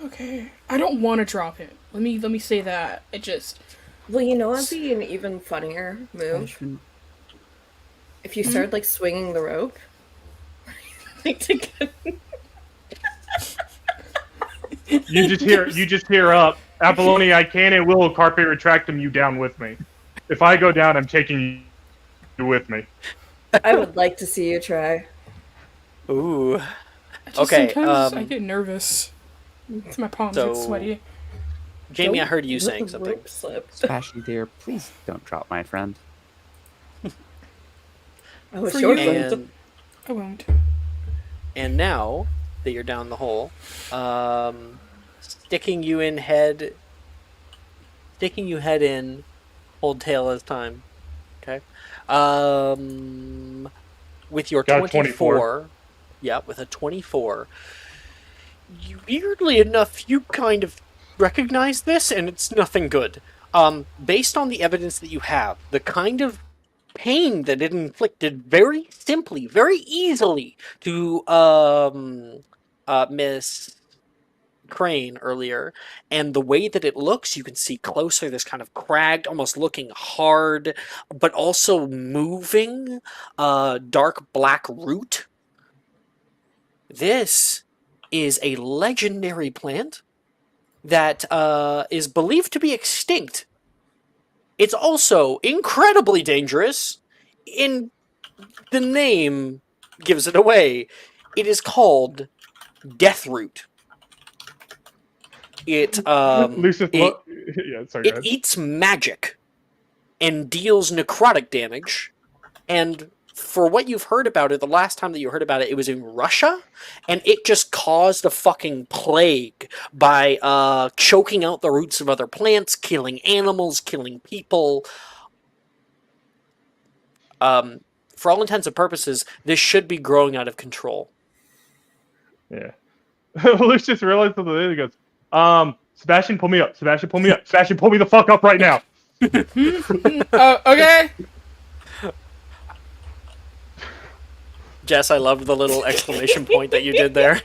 Okay. I don't want to drop him. Let me say that. It just... Well, you know what'd be an even funnier move? Sebastian, If you started like swinging the rope. Like to get... You just hear up. Apollonia, I can and will carpet retractum you down with me. If I go down, I'm taking you with me. I would like to see you try. Ooh. I just Okay, sometimes I get nervous. My palms so- get sweaty. Jamie, I Don't heard you let saying the something. rope slip. Sebastian, dear, please don't drop my friend. I was For sure you. going to- And I won't. and now that you're down the hole, sticking you head in, hold tail as time. Okay. With your Got a 24. Yeah, with a 24. Weirdly enough, you kind of recognize this, and it's nothing good. Based on the evidence that you have, the kind of pain that it inflicted very simply, very easily to Miss Crane earlier, and the way that it looks, you can see closer, this kind of cragged, almost looking hard, but also moving, dark black root. This is a legendary plant that is believed to be extinct. It's also incredibly dangerous. In the name gives it away. It is called Deathroot. It Lucius, it, yeah, sorry, go it ahead. eats magic and deals necrotic damage. And for what you've heard about it, the last time that you heard about it, it was in Russia, and it just caused a fucking plague by choking out the roots of other plants, killing animals, killing people. For all intents and purposes, this should be growing out of control. Yeah. Lucius realized something. He goes, Sebastian, pull me up. Sebastian, pull me up. Sebastian, pull me the fuck up right now. Oh, okay. Jess, I loved the little exclamation point that you did there.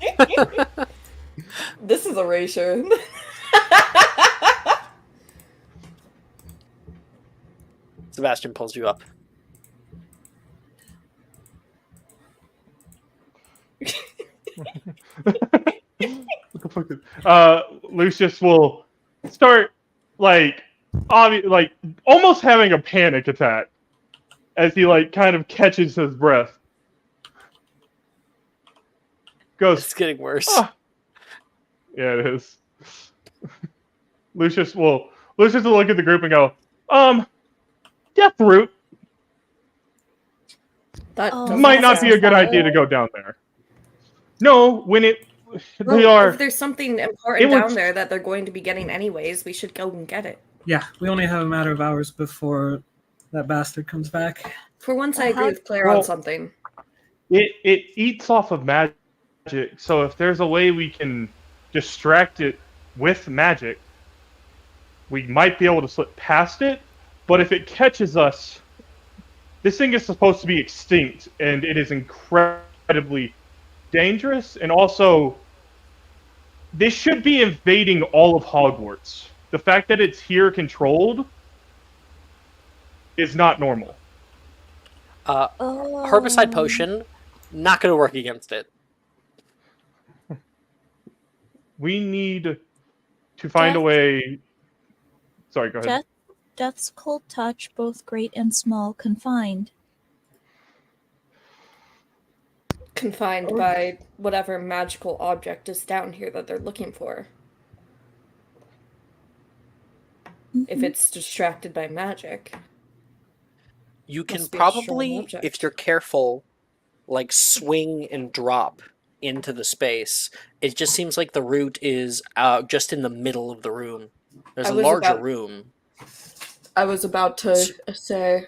This is erasure. Sebastian pulls you up. What the fuck is... Lucius will start like almost having a panic attack as he like kind of catches his breath. Goes, It's getting worse. "Ah." Yeah, it is. Lucius will look at the group and go, Deathroot That Oh, doesn't might not be a sound good bad. idea to go down there. No, when it they Well, are if there's something important was- down there that they're going to be getting anyways, we should go and get it. Yeah, we only have a matter of hours before that bastard comes back. For once, I agree How- with Claire Well- on something. it eats off of magic. So if there's a way we can distract it with magic, we might be able to slip past it. But if it catches us, this thing is supposed to be extinct, and it is incredibly dangerous. And also, this should be invading all of Hogwarts. The fact that it's here controlled is not normal. Herbicide potion, not going to work against it. We need to find a Death- way. Sorry, go ahead. Death's cold touch, both great and small, confined. Confined by whatever magical object is down here that they're looking for. If it's distracted by magic. You can Must be a strong probably, object. if you're careful, like swing and drop into the space. It just seems like the root is just in the middle of the room. There's I a was larger about- room. I was about to say,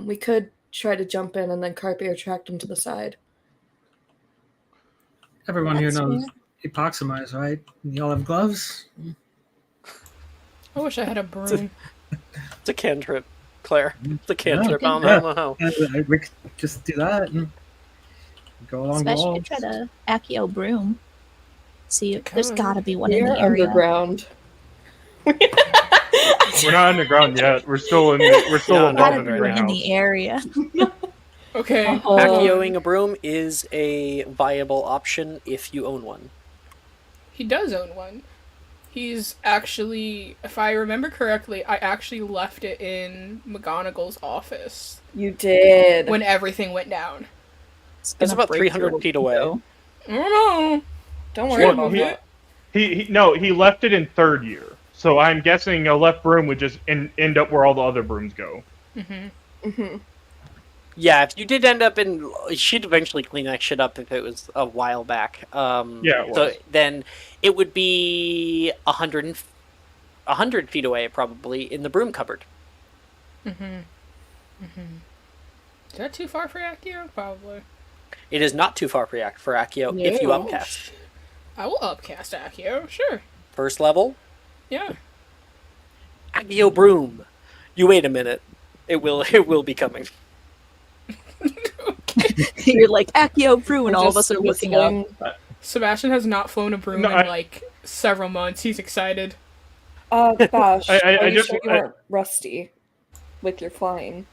we could try to jump in and then carpe or track them to the side. Everyone here That's knows fair. epoximize, right? Y'all have gloves? I wish I had a broom. It's a cantrip, Claire. It's a cantrip. Yeah. I don't know. And we could just do that and go along the Especially walls. try to Accio broom. See, there's Could. gotta be one in We're the area. underground. We're not underground yet. We're still in. We're still Yeah, above Gotta the be one in greenhouse. the area. Okay. Accio-ing a broom is a viable option if you own one. He does own one. He's actually, if I remember correctly, I actually left it in McGonagall's office You did. when everything went down. It's gonna about break 300 your feet away. window. I don't know. Don't worry Well, about he- that. He left it in third year. So I'm guessing a left broom would just end up where all the other brooms go. Mm-hmm. Yeah, if you did end up in, she'd eventually clean that shit up if it was a while back. Yeah, it So was. then it would be 100 feet away, probably, in the broom cupboard. Is that too far for Accio? Probably. It is not too far for Accio if you Yeah. upcast. I will upcast Accio, sure. First level, Yeah. Accio broom. You wait a minute. It will be coming. You're like Accio broom, and all of us Just are looking up. whistling. Sebastian has not flown a broom No, in like several months. He's excited. Bash, I are you just- sure you weren't rusty with your flying?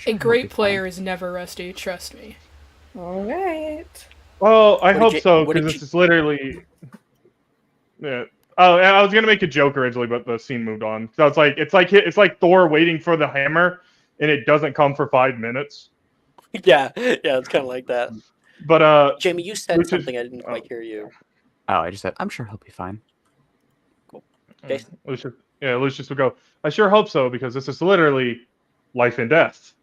A great player is never rusty, trust me. Alright. Well, I What hope did you- so what did because you- this is literally. Yeah. Oh, I was gonna make a joke originally, but the scene moved on. So it's like Thor waiting for the hammer, and it doesn't come for 5 minutes. Yeah, it's kind of like that. But Jamie, you said Which is- something I didn't quite hear you. Oh, I just said, I'm sure he'll be fine. Jason? Lucius would go. I sure hope so because this is literally life and death.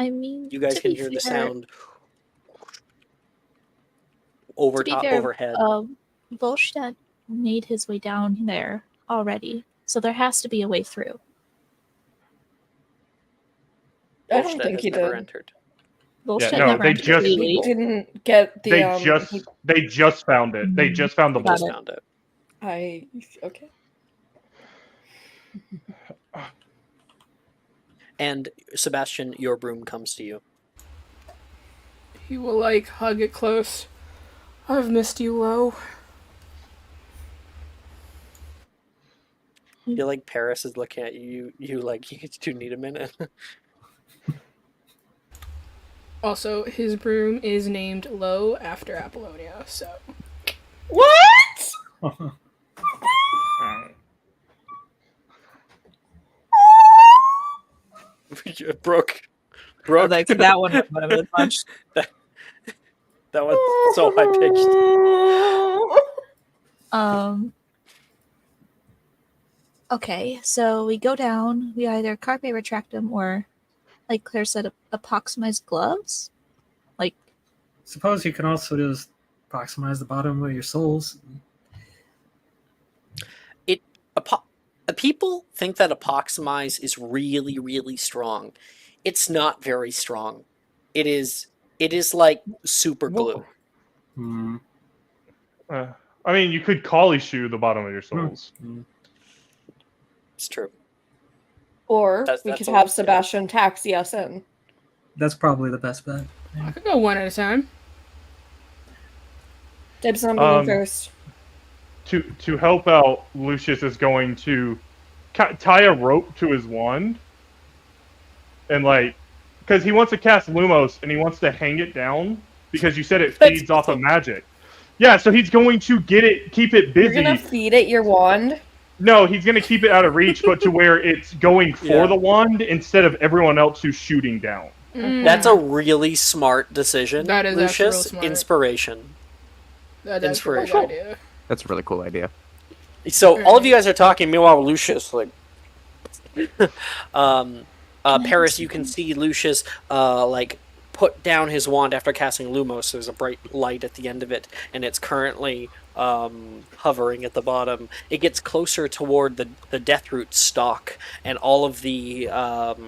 I mean, You guys to can be hear the fair- sound over To be top, fair, overhead. Volstead made his way down there already, so there has to be a way through. I don't Volstead think has he never did. entered. Bullshit no, never they entered just- the We elite. didn't get the they just found it. They just found the Got Just it. found it. Okay. And Sebastian, your broom comes to you. He will like hug it close. I've missed you, Lo. I feel like Paris is looking at you. You like you two need a minute. Also, his broom is named Lo after Apollonia, so. What? Brooke. I'd like to see that one went over the punch. that was so high pitched. Okay, so we go down. We either carpe retractum or, like Claire said, epoximized gloves. Like, Suppose you can also just proximize the bottom of your souls. People think that epoximize is really, really strong. It's not very strong. It is like super glue. Hmm. I mean, you could collie shoe the bottom of your souls. It's true. Or That's- we that's could all- have yeah. Sebastian taxi us in. That's probably the best bet. I could go one at a time. Dibs on moving first. To help out, Lucius is going to tie a rope to his wand, and because he wants to cast Lumos and he wants to hang it down because you said it feeds off of magic. Yeah, so he's going to keep it busy. You're gonna feed it your wand? No, he's going to keep it out of reach, but to where it's going for the wand instead of everyone else who's shooting down. That's a really smart decision. That is actually real Lucius. smart. Inspiration. That's a good Inspiration. idea. That's a really cool idea. So all of you guys are talking. Meanwhile, Lucius like, Paris, you can see Lucius like put down his wand after casting Lumos. There's a bright light at the end of it, and it's currently hovering at the bottom. It gets closer toward the death root stalk, and all of the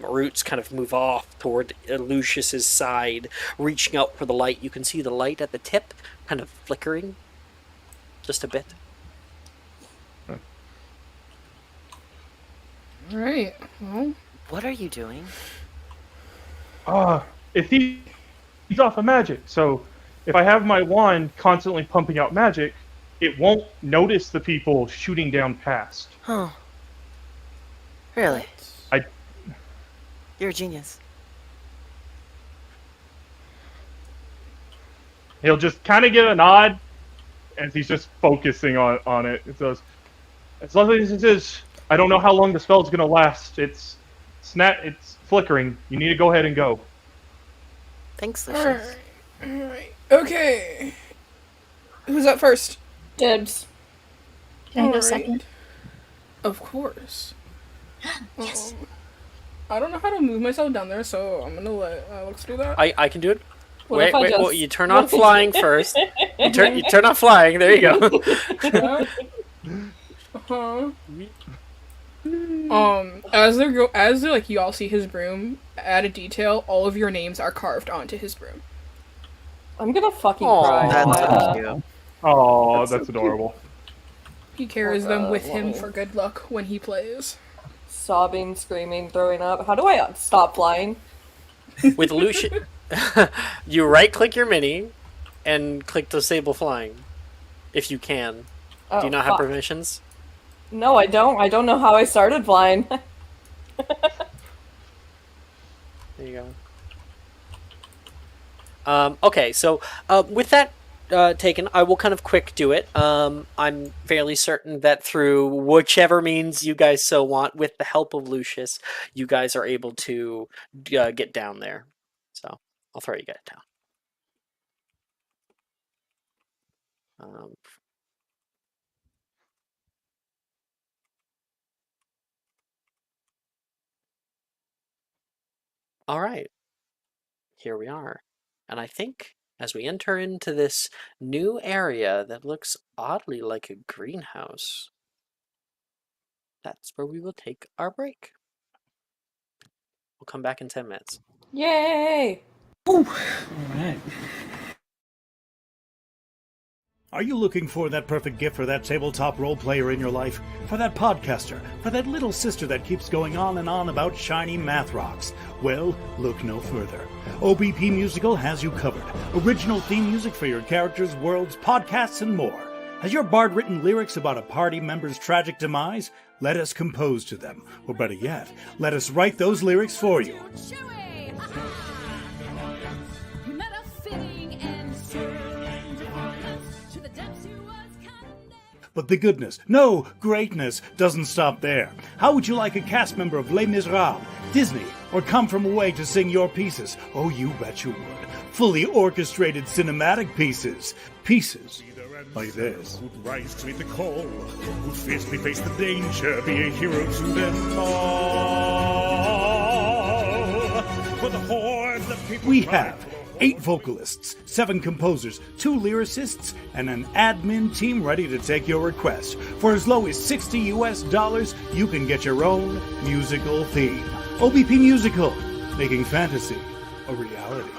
roots kind of move off toward Lucius's side, reaching out for the light. You can see the light at the tip kind of flickering just a bit. Alright, well. What are you doing? If he's off of magic, so if I have my wand constantly pumping out magic, it won't notice the people shooting down past. Huh. Really? I- You're a genius. He'll just kind of give a nod as he's just focusing on it. It says, as long as it is, I don't know how long the spell's going to last. It's flickering. You need to go ahead and go. Thanks, Lucius. Alright. Okay. Who's up first? Dibs. can I go Alright. second? Of course. Yes. I don't know how to move myself down there, so I'm gonna let Alex do that. I can do it. What if I Wait, just- well, you turn on flying first. You turn on flying. There you go. Uh-huh. As like you all see his broom, add a detail, all of your names are carved onto his broom. I'm gonna fucking Aw. cry. That's so cute. Oh, that's adorable. He carries them with him Mommy. for good luck when he plays. Sobbing, screaming, throwing up. How do I stop flying? With Lucius, you right-click your mini and click disable flying, if you can. Oh, Do you not have fuck. permissions? No, I don't. I don't know how I started flying. There you go. Okay, so with that taken, I will kind of quick do it. I'm fairly certain that through whichever means you guys so want, with the help of Lucius, you guys are able to get down there. So I'll throw you guys down. All right, here we are. And I think as we enter into this new area that looks oddly like a greenhouse, that's where we will take our break. We'll come back in 10 minutes. Yay! All right. Are you looking for that perfect gift for that tabletop role player in your life? For that podcaster? For that little sister that keeps going on and on about shiny math rocks? Well, look no further. OBP Musical has you covered. Original theme music for your characters, worlds, podcasts, and more. Has your bard written lyrics about a party member's tragic demise? Let us compose to them. Or better yet, let us write those lyrics for you. But the goodness, no, greatness, doesn't stop there. How would you like a cast member of Les Miserables, Disney, or Come From Away to sing your pieces? Oh, you bet you would. Fully orchestrated cinematic pieces. Pieces like this. Who'd rise to meet the call, who'd fiercely face the danger, be a hero to them all. For the hordes of people we have 8 vocalists, 7 composers, 2 lyricists, and an admin team ready to take your request. For as low as $60 US, you can get your own musical theme. OBP Musical, making fantasy a reality.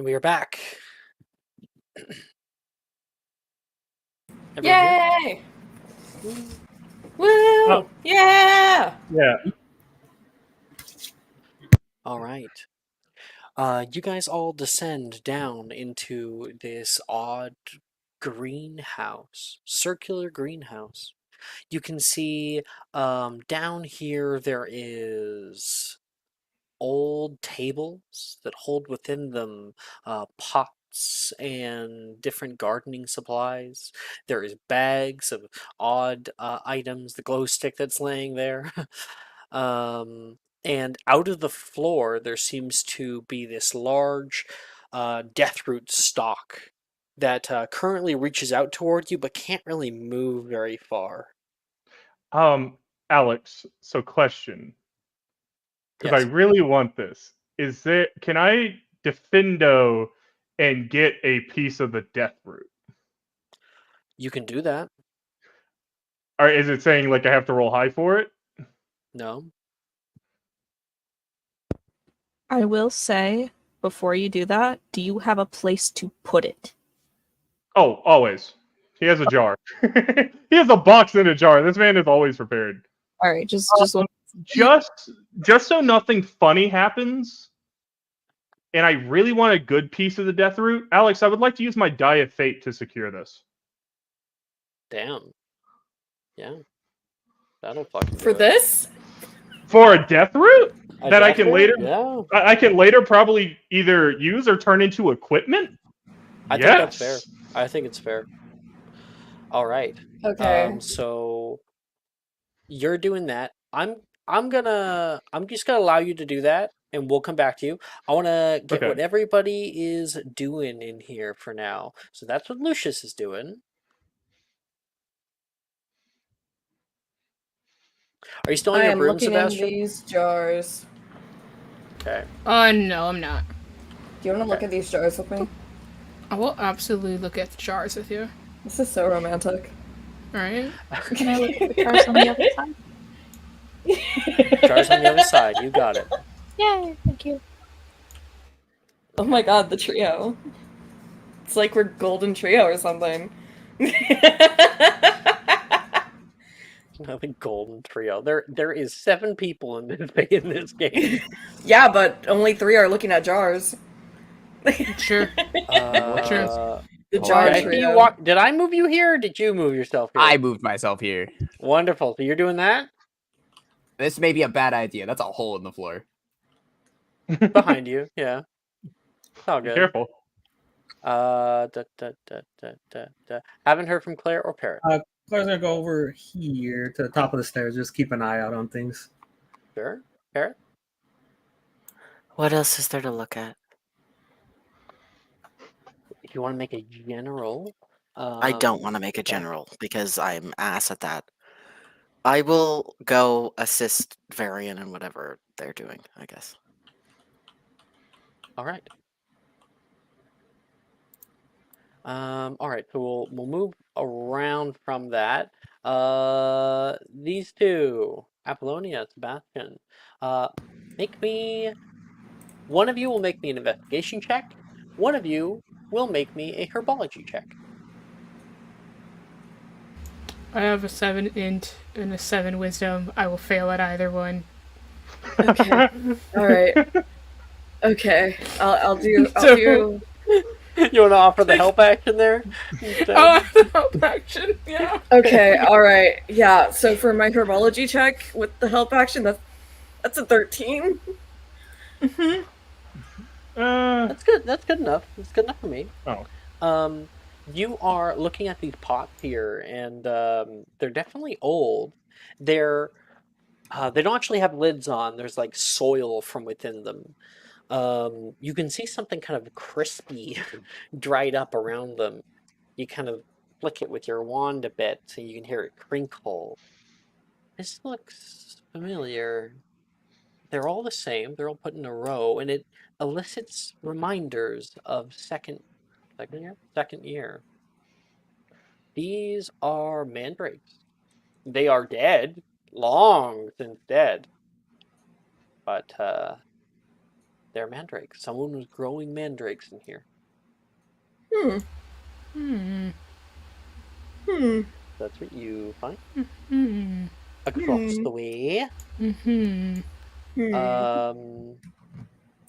And we are back. Everyone here? Yay! Woo! Yeah! Yeah. All right. You guys all descend down into this odd greenhouse, circular greenhouse. You can see down here there is old tables that hold within them pots and different gardening supplies. There is bags of odd items, the glow stick that's laying there. And out of the floor, there seems to be this large deathroot stalk that currently reaches out toward you but can't really move very far. Alex, so question, because I Yes, really want this. Can I defendo and get a piece of the death root? you can do that. Or is it saying like I have to roll high for it? No. I will say, before you do that, do you have a place to put it? Oh, always. He has a jar. He has a box in a jar. This man is always prepared. All right, just Just so nothing funny happens, and I really want a good piece of the death root. Alex, I would like to use my die of fate to secure this. Damn. Yeah. That'll fucking do For it. this? For a death root A that I death can root? later Yeah. I can later probably either use or turn into equipment. I think that's fair. I think it's fair. All right. Okay. So you're doing that. I'm just gonna allow you to do that, and we'll come back to you. I want to get Okay. what everybody is doing in here for now. So that's what Lucius is doing. Are you still on I your am broom, looking in Sebastian? these jars. Okay. No, I'm not. Do you want to look at these jars with me? I will absolutely look at the jars with you. This is so romantic. Alright? Can I look at the jars on the other side? Jars on the other side. You got it. Yay! Thank you. Oh my god, the trio. It's like we're golden trio or something. The golden trio. There is 7 people in this game. Yeah, but only 3 are looking at jars. Sure. The jar Becky, trio. did I move you here or did you move yourself here? I moved myself here. Wonderful. So you're doing that? This may be a bad idea. That's a hole in the floor. Behind you, yeah. It's all Be good. careful. Haven't heard from Claire or Parrot. Claire's gonna go over here to the top of the stairs. Just keep an eye out on things. Sure. Parrot? What else is there to look at? If you want to make a general... I don't want to make a general because I'm ass at that. I will go assist Varian in whatever they're doing, I guess. All right. All right, so we'll move around from that. These two, Apollonia, Sebastian, make me... One of you will make me an investigation check. One of you will make me a herbology check. I have a 7 int and a 7 wisdom. I will fail at either one. Okay. Alright. Okay. I'll do You want to offer the help action there? Oh, help action, yeah. Okay, alright. Yeah, so for my herbology check with the help action, that's a 13. That's good. That's good enough. That's good enough for me. Oh. You are looking at these pots here, and they're definitely old. They don't actually have lids on. There's like soil from within them. You can see something kind of crispy, dried up around them. You kind of flick it with your wand a bit, so you can hear it crinkle. This looks familiar. They're all the same. They're all put in a row, and it elicits reminders of second year. These are mandrakes. They are dead, long since dead. But They're mandrakes. Someone was growing mandrakes in here. That's what you find. Across the way.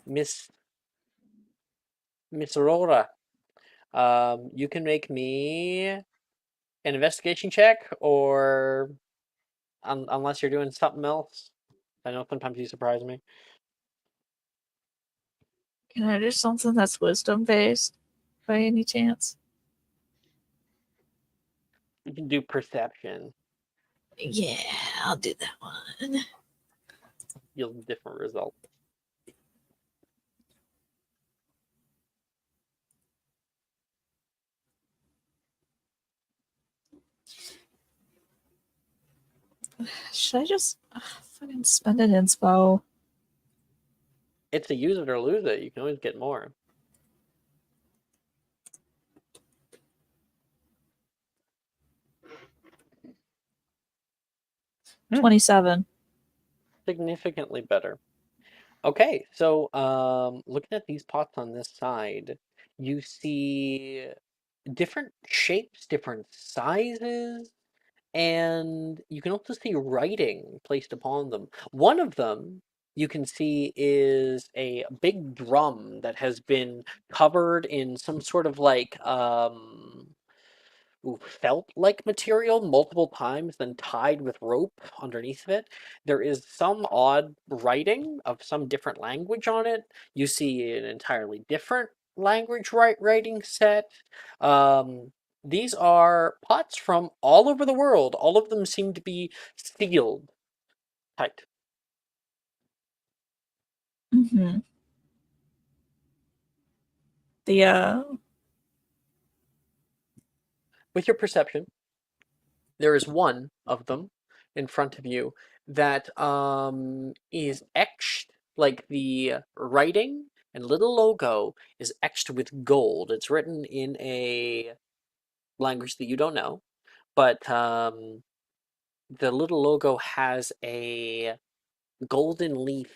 Miss Aurora. You can make me an investigation check, or unless you're doing something else. I know sometimes you surprise me. Can I do something that's wisdom based by any chance? You can do perception. Yeah, I'll do that one. Yield a different result. Should I just fucking spend an inspo? It's a use it or lose it. You can always get more. Hmm. 27. Significantly better. Okay, so looking at these pots on this side, you see different shapes, different sizes, and you can also see writing placed upon them. One of them you can see is a big drum that has been covered in some sort of like felt-like material multiple times, then tied with rope underneath of it. There is some odd writing of some different language on it. You see an entirely different language writing set. These are pots from all over the world. All of them seem to be sealed tight. Mm-hmm. With your perception, there is one of them in front of you that is etched, like the writing and little logo is etched with gold. It's written in a language that you don't know, but the little logo has a golden leaf,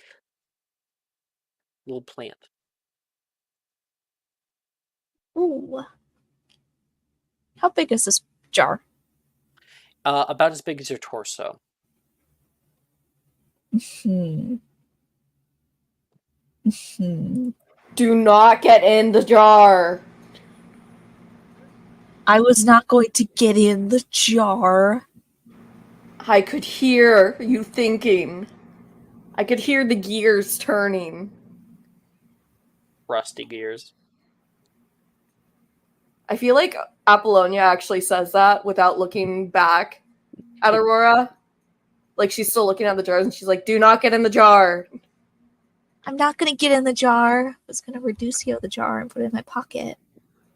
little plant. Ooh. How big is this jar? About as big as your torso. Hmm. Hmm. Do not get in the jar. I was not going to get in the jar. I could hear you thinking. I could hear the gears turning. Rusty gears. I feel like Apollonia actually says that without looking back at Aurora. Like she's still looking at the jars and she's like, do not get in the jar. I'm not going to get in the jar. I was going to reducio the jar and put it in my pocket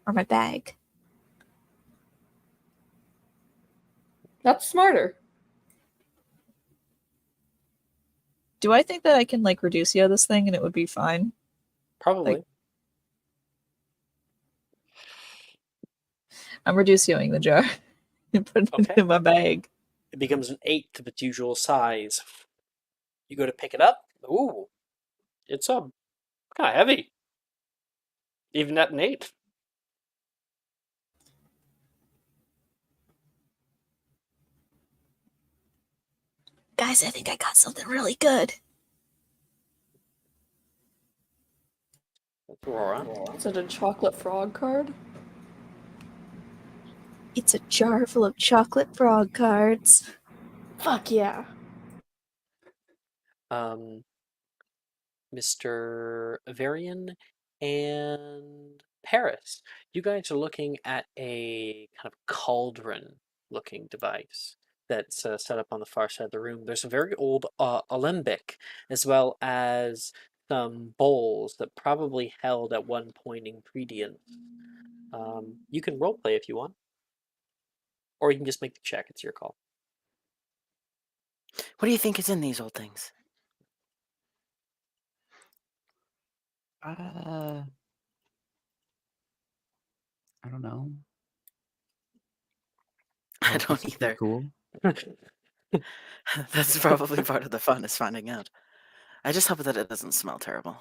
or my bag. That's smarter. Do I think that I can like reducio this thing and it would be fine? Probably. Like, I'm reducioing the jar and putting it in my bag. It becomes an eighth of its usual size. You go to pick it up. Ooh, it's kind of heavy. Even at an eighth. Guys, I think I got something really good. That's Aurora. Is it a chocolate frog card? It's a jar full of chocolate frog cards. Fuck yeah. Mr. Varian and Paris, you guys are looking at a kind of cauldron-looking device that's set up on the far side of the room. There's a very old alembic, as well as some bowls that probably held at one point ingredients. You can roleplay if you want, or you can just make the check. It's your call. What do you think is in these old things? I don't know. I don't This is pretty either. Cool. That's probably part of the fun is finding out. I just hope that it doesn't smell terrible.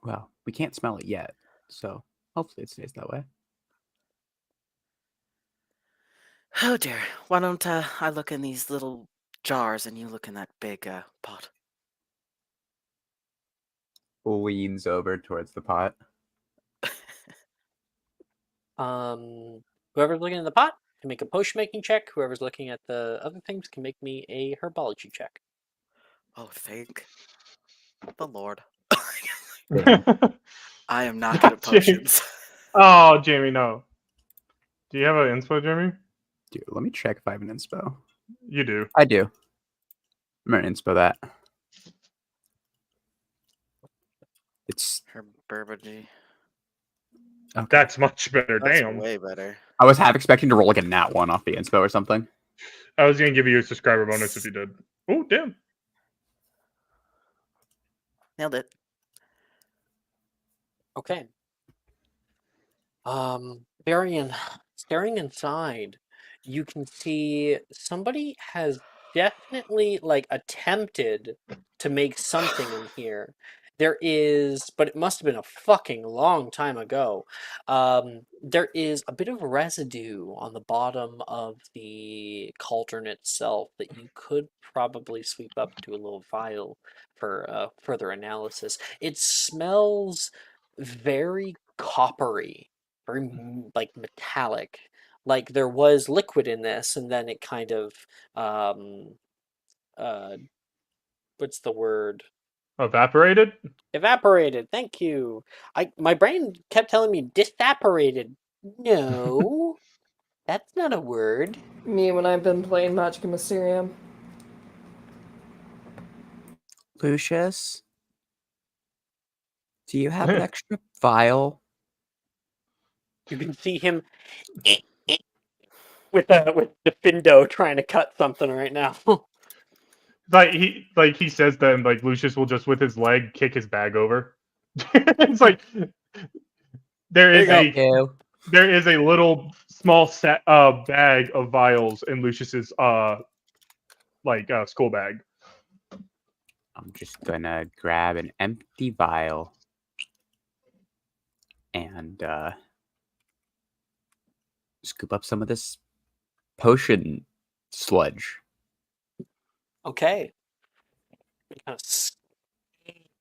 Well, we can't smell it yet, so hopefully it stays that way. Oh dear. Why don't I look in these little jars and you look in that big pot? Leans over towards the pot. Whoever's looking in the pot can make a potion making check. Whoever's looking at the other things can make me a herbology check. Oh, thank the Lord. Damn. I am not good at Jamie. potions. Oh, Jamie, no. Do you have an inspo, Jamie? Dude, let me check if I have an inspo. You do. I do. I'm gonna inspo that. It's Herbology. okay. That's much better. That's Damn. way better. I was half expecting to roll like a nat 1 off the inspo or something. I was gonna give you a subscriber bonus if you did. Oh, damn. Nailed it. Okay. Varian, staring inside, you can see somebody has definitely like attempted to make something in here. There is, but it must have been a fucking long time ago. There is a bit of residue on the bottom of the cauldron itself that you could probably sweep up to a little vial for further analysis. It smells very coppery, very like metallic. Like there was liquid in this, and then it kind of uh, what's the word? Evaporated? Evaporated. Thank you. My brain kept telling me disapparated. No, that's not a word. Me when I've been playing Magic and Mysterium. Lucius, do you have an extra vial? You can see him with the Findo trying to cut something right now. Like he says that, and like Lucius will just with his leg kick his bag over. It's like there There is you go. a there is a little small set bag of vials in Lucius's school bag. I'm just gonna grab an empty vial and scoop up some of this potion sludge. Okay. Kind of scoop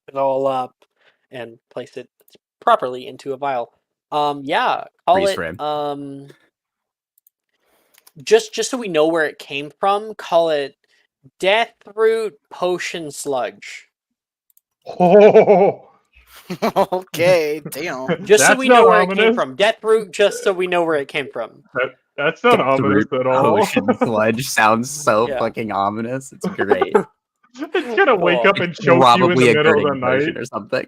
it all up and place it properly into a vial. Yeah, call Freeze it frame. just so we know where it came from, call it Deathroot Potion Sludge. Oh, Okay, damn. Just so that's we know not where it came ominous. from. Deathroot, just so we know where it came from. That's not ominous Deathroot at all. potion sludge sounds so Yeah. fucking ominous. It's great. It's gonna wake Cool. up and choke you in Probably the a middle of the girding potion night. or something.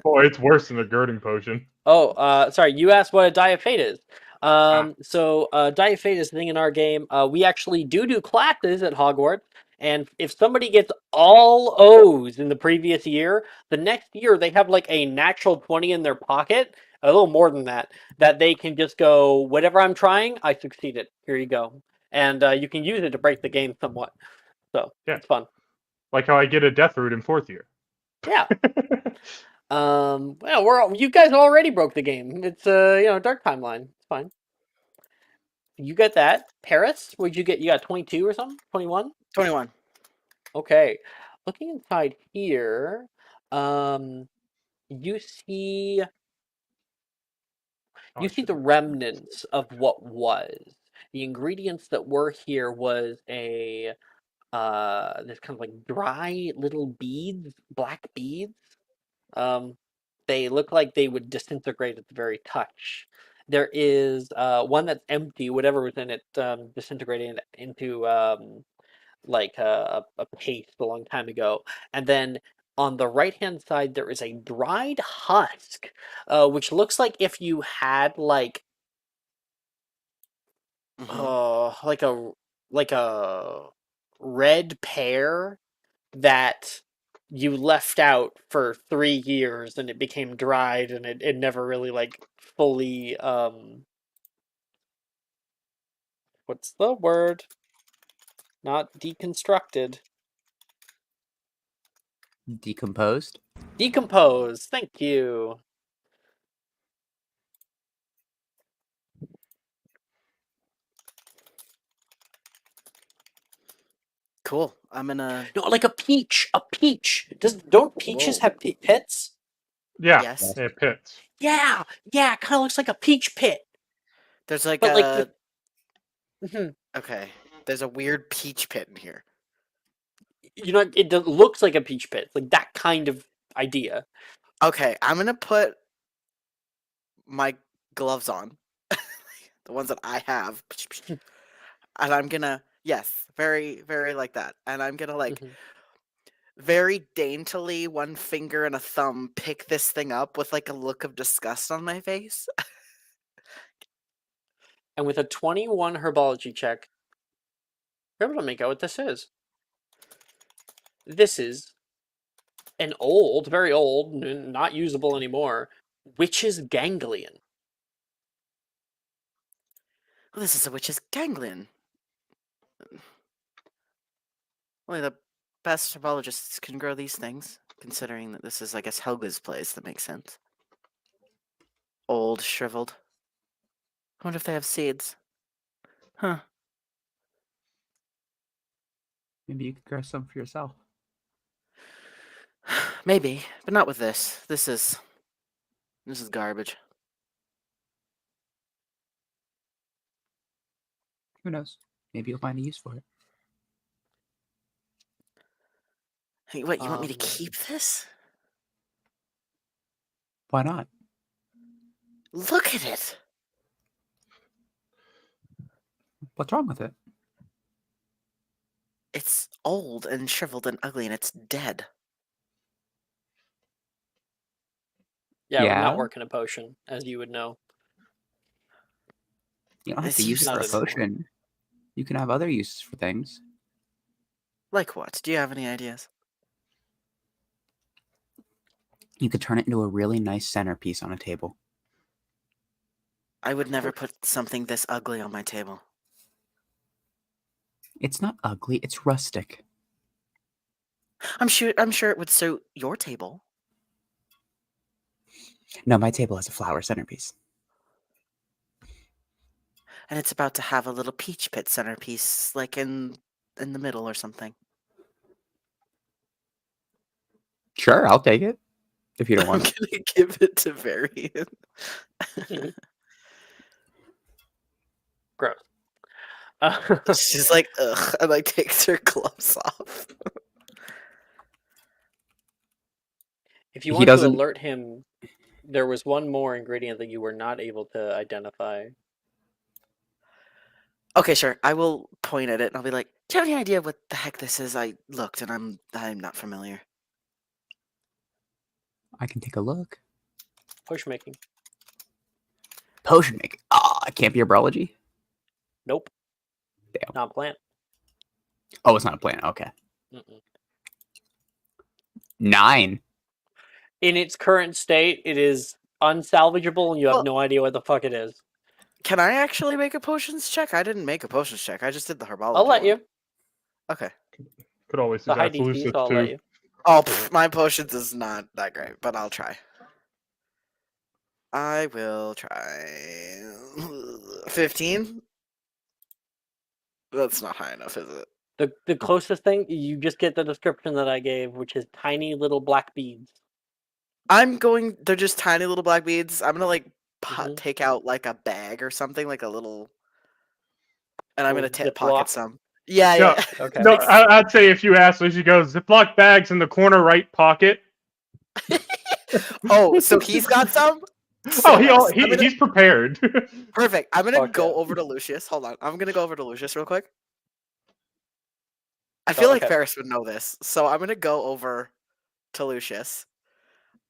Boy, it's worse than a girding potion. Oh, sorry, you asked what a Die of Fate is. So Die of Fate is a thing in our game. We actually do classes at Hogwarts, and if somebody gets all O's in the previous year, the next year they have like a natural 20 in their pocket, a little more than that they can just go, whatever I'm trying, I succeeded. Here you go. And you can use it to break the game somewhat. So, Yeah. it's fun. Like how I get a death root in 4th year. Yeah. Well, you guys already broke the game. It's dark timeline. It's fine. You got that. Paris, what'd you get? You got 22 or something? 21? 21. Okay. Looking inside here, you see the remnants of what was. The ingredients that were here was a this kind of like dry little beads, black beads. They look like they would disintegrate at the very touch. There is one that's empty. Whatever was in it disintegrated into like a paste a long time ago. And then on the right-hand side, there is a dried husk, which looks like if you had like like a red pear that you left out for 3 years and it became dried and it never really like fully what's the word? Not deconstructed. Decomposed? Decompose. Thank you. Cool. I'm gonna. No, like a peach. A peach. Don't peaches Whoa. have pits? Yeah, Yes. it pits. Yeah. Yeah. It kind of looks like a peach pit, There's like but like a. the. Okay. There's a weird peach pit in here. You know, it looks like a peach pit. Like that kind of idea. Okay, I'm gonna put my gloves on, the ones that I have, and I'm gonna very very like that, and I'm gonna like Mhm. very daintily, one finger and a thumb, pick this thing up with like a look of disgust on my face. And with a 21 herbology check, you're able to make out what this is. This is an old, very old, not usable anymore, witch's ganglion. Well, this is a witch's ganglion. Only the best herbologists can grow these things, considering that this is, I guess, Helga's place. That makes sense. Old, shriveled. I wonder if they have seeds. Huh. Maybe you could grow some for yourself. Maybe, but not with this. This is garbage. Who knows? Maybe you'll find a use for it. Hey, what, you want me to Um, keep this? Why not? Look at it! What's wrong with it? It's old and shriveled and ugly and it's dead. Yeah, it would not Yeah? work in a potion, as you would know. You don't have It's to use it useless. for a Not anymore. potion. You can have other uses for things. Like what? Do you have any ideas? You could turn it into a really nice centerpiece on a table. I would never put something this ugly on my table. It's not ugly, it's rustic. I'm sure it would suit your table. No, my table has a flower centerpiece. And it's about to have a little peach pit centerpiece, like in the middle or something. Sure, I'll take it. If you don't I'm want it. gonna give it to Varian. Gross. She's like, ugh, and like takes her gloves off. If you He want to doesn't- alert him, there was one more ingredient that you were not able to identify. Okay, sure. I will point at it and I'll be like, "Do you have any idea what the heck this is?" I looked and I'm not familiar. I can take a look. Potion making. Potion making. Ah, it can't be herbology? Nope. Damn. Not plant. Oh, it's not a plant. Okay. Mm-mm. 9. In its current state, it is unsalvageable, and you have Well- no idea what the fuck it is. Can I actually make a potions check? I didn't make a potions check. I just did the herbology. I'll let one. you. Okay. Could always The do high that. DC, Lucius so I'll too. let you. Oh, my potions is not that great, but I'll try. I will try 15. That's not high enough, is it? The closest thing, you just get the description that I gave, which is tiny little black beads. They're just tiny little black beads. I'm gonna like Mhm. take out like a bag or something, like a little, and I'm gonna Little pocket Ziploc? some. Yeah, No, yeah. Okay. No, I'd say if you ask, she goes, Ziploc bags in the corner right pocket. Oh, so he's got some? Oh, Sick. he's prepared. Perfect. I'm gonna Fuck go yeah. over to Lucius. Hold on. I'm gonna go over to Lucius real quick. I feel like okay. Ferris would know this, so I'm gonna go over to Lucius.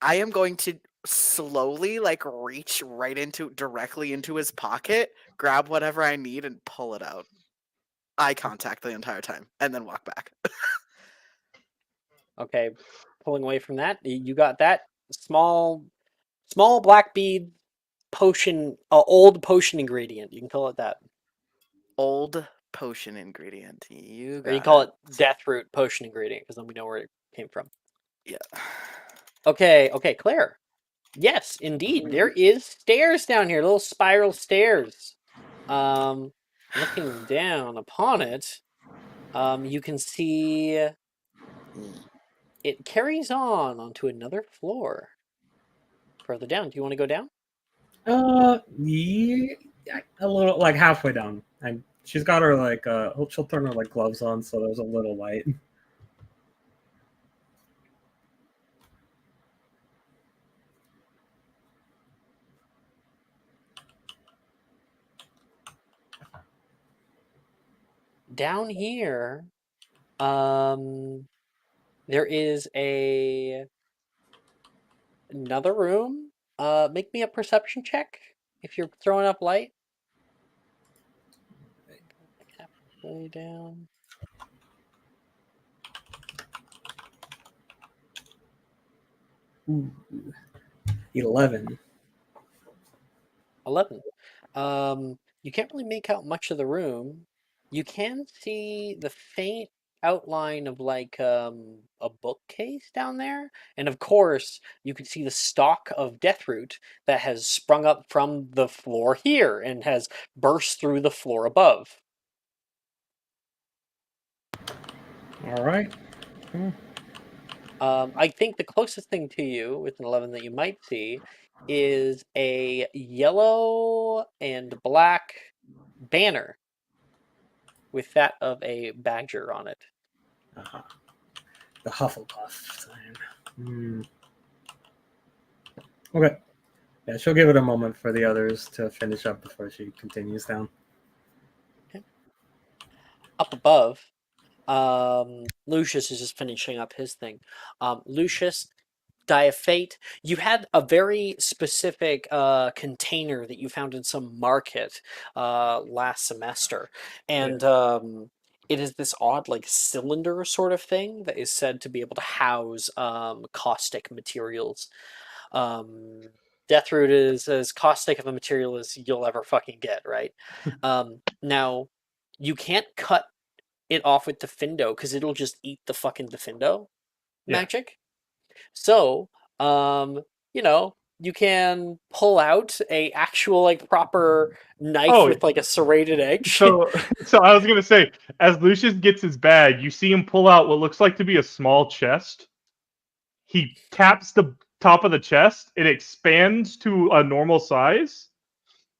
I am going to slowly like reach directly into his pocket, grab whatever I need, and pull it out. Eye contact the entire time, and then walk back. Okay. Pulling away from that, you got that small black bead potion, old potion ingredient. You can call it that. Old potion ingredient. You Or you got call it. it death root potion ingredient, because then we know where it came from. Yeah. Okay, Claire. Yes, indeed. There is stairs down here, little spiral stairs. Looking down upon it, you can see it carries on onto another floor. Further down. Do you want to go down? Yeah, a little, like halfway down. And she's got her like she'll turn her like gloves on, so there's a little light. Down here, there is another room. Make me a perception check if you're throwing up light. Like halfway down. Ooh, 11. 11. You can't really make out much of the room. You can see the faint outline of like a bookcase down there, and of course you can see the stalk of deathroot that has sprung up from the floor here and has burst through the floor above. All right. I think the closest thing to you with an 11 that you might see is a yellow and black banner with that of a badger on it. Uh-huh. The Hufflepuff sign. Okay. Yeah, she'll give it a moment for the others to finish up before she continues down. Okay. Up above, Lucius is just finishing up his thing. Lucius, Die of Fate, you had a very specific container that you found in some market last semester, and it is this odd like cylinder sort of thing that is said to be able to house caustic materials. Deathroot is as caustic of a material as you'll ever fucking get, right? Now, you can't cut it off with Defindo because it'll just eat the fucking Defindo magic. So, you know, you can pull out a actual like proper knife Oh, with like a serrated edge. so I was gonna say, as Lucius gets his bag, you see him pull out what looks like to be a small chest. He taps the top of the chest, it expands to a normal size,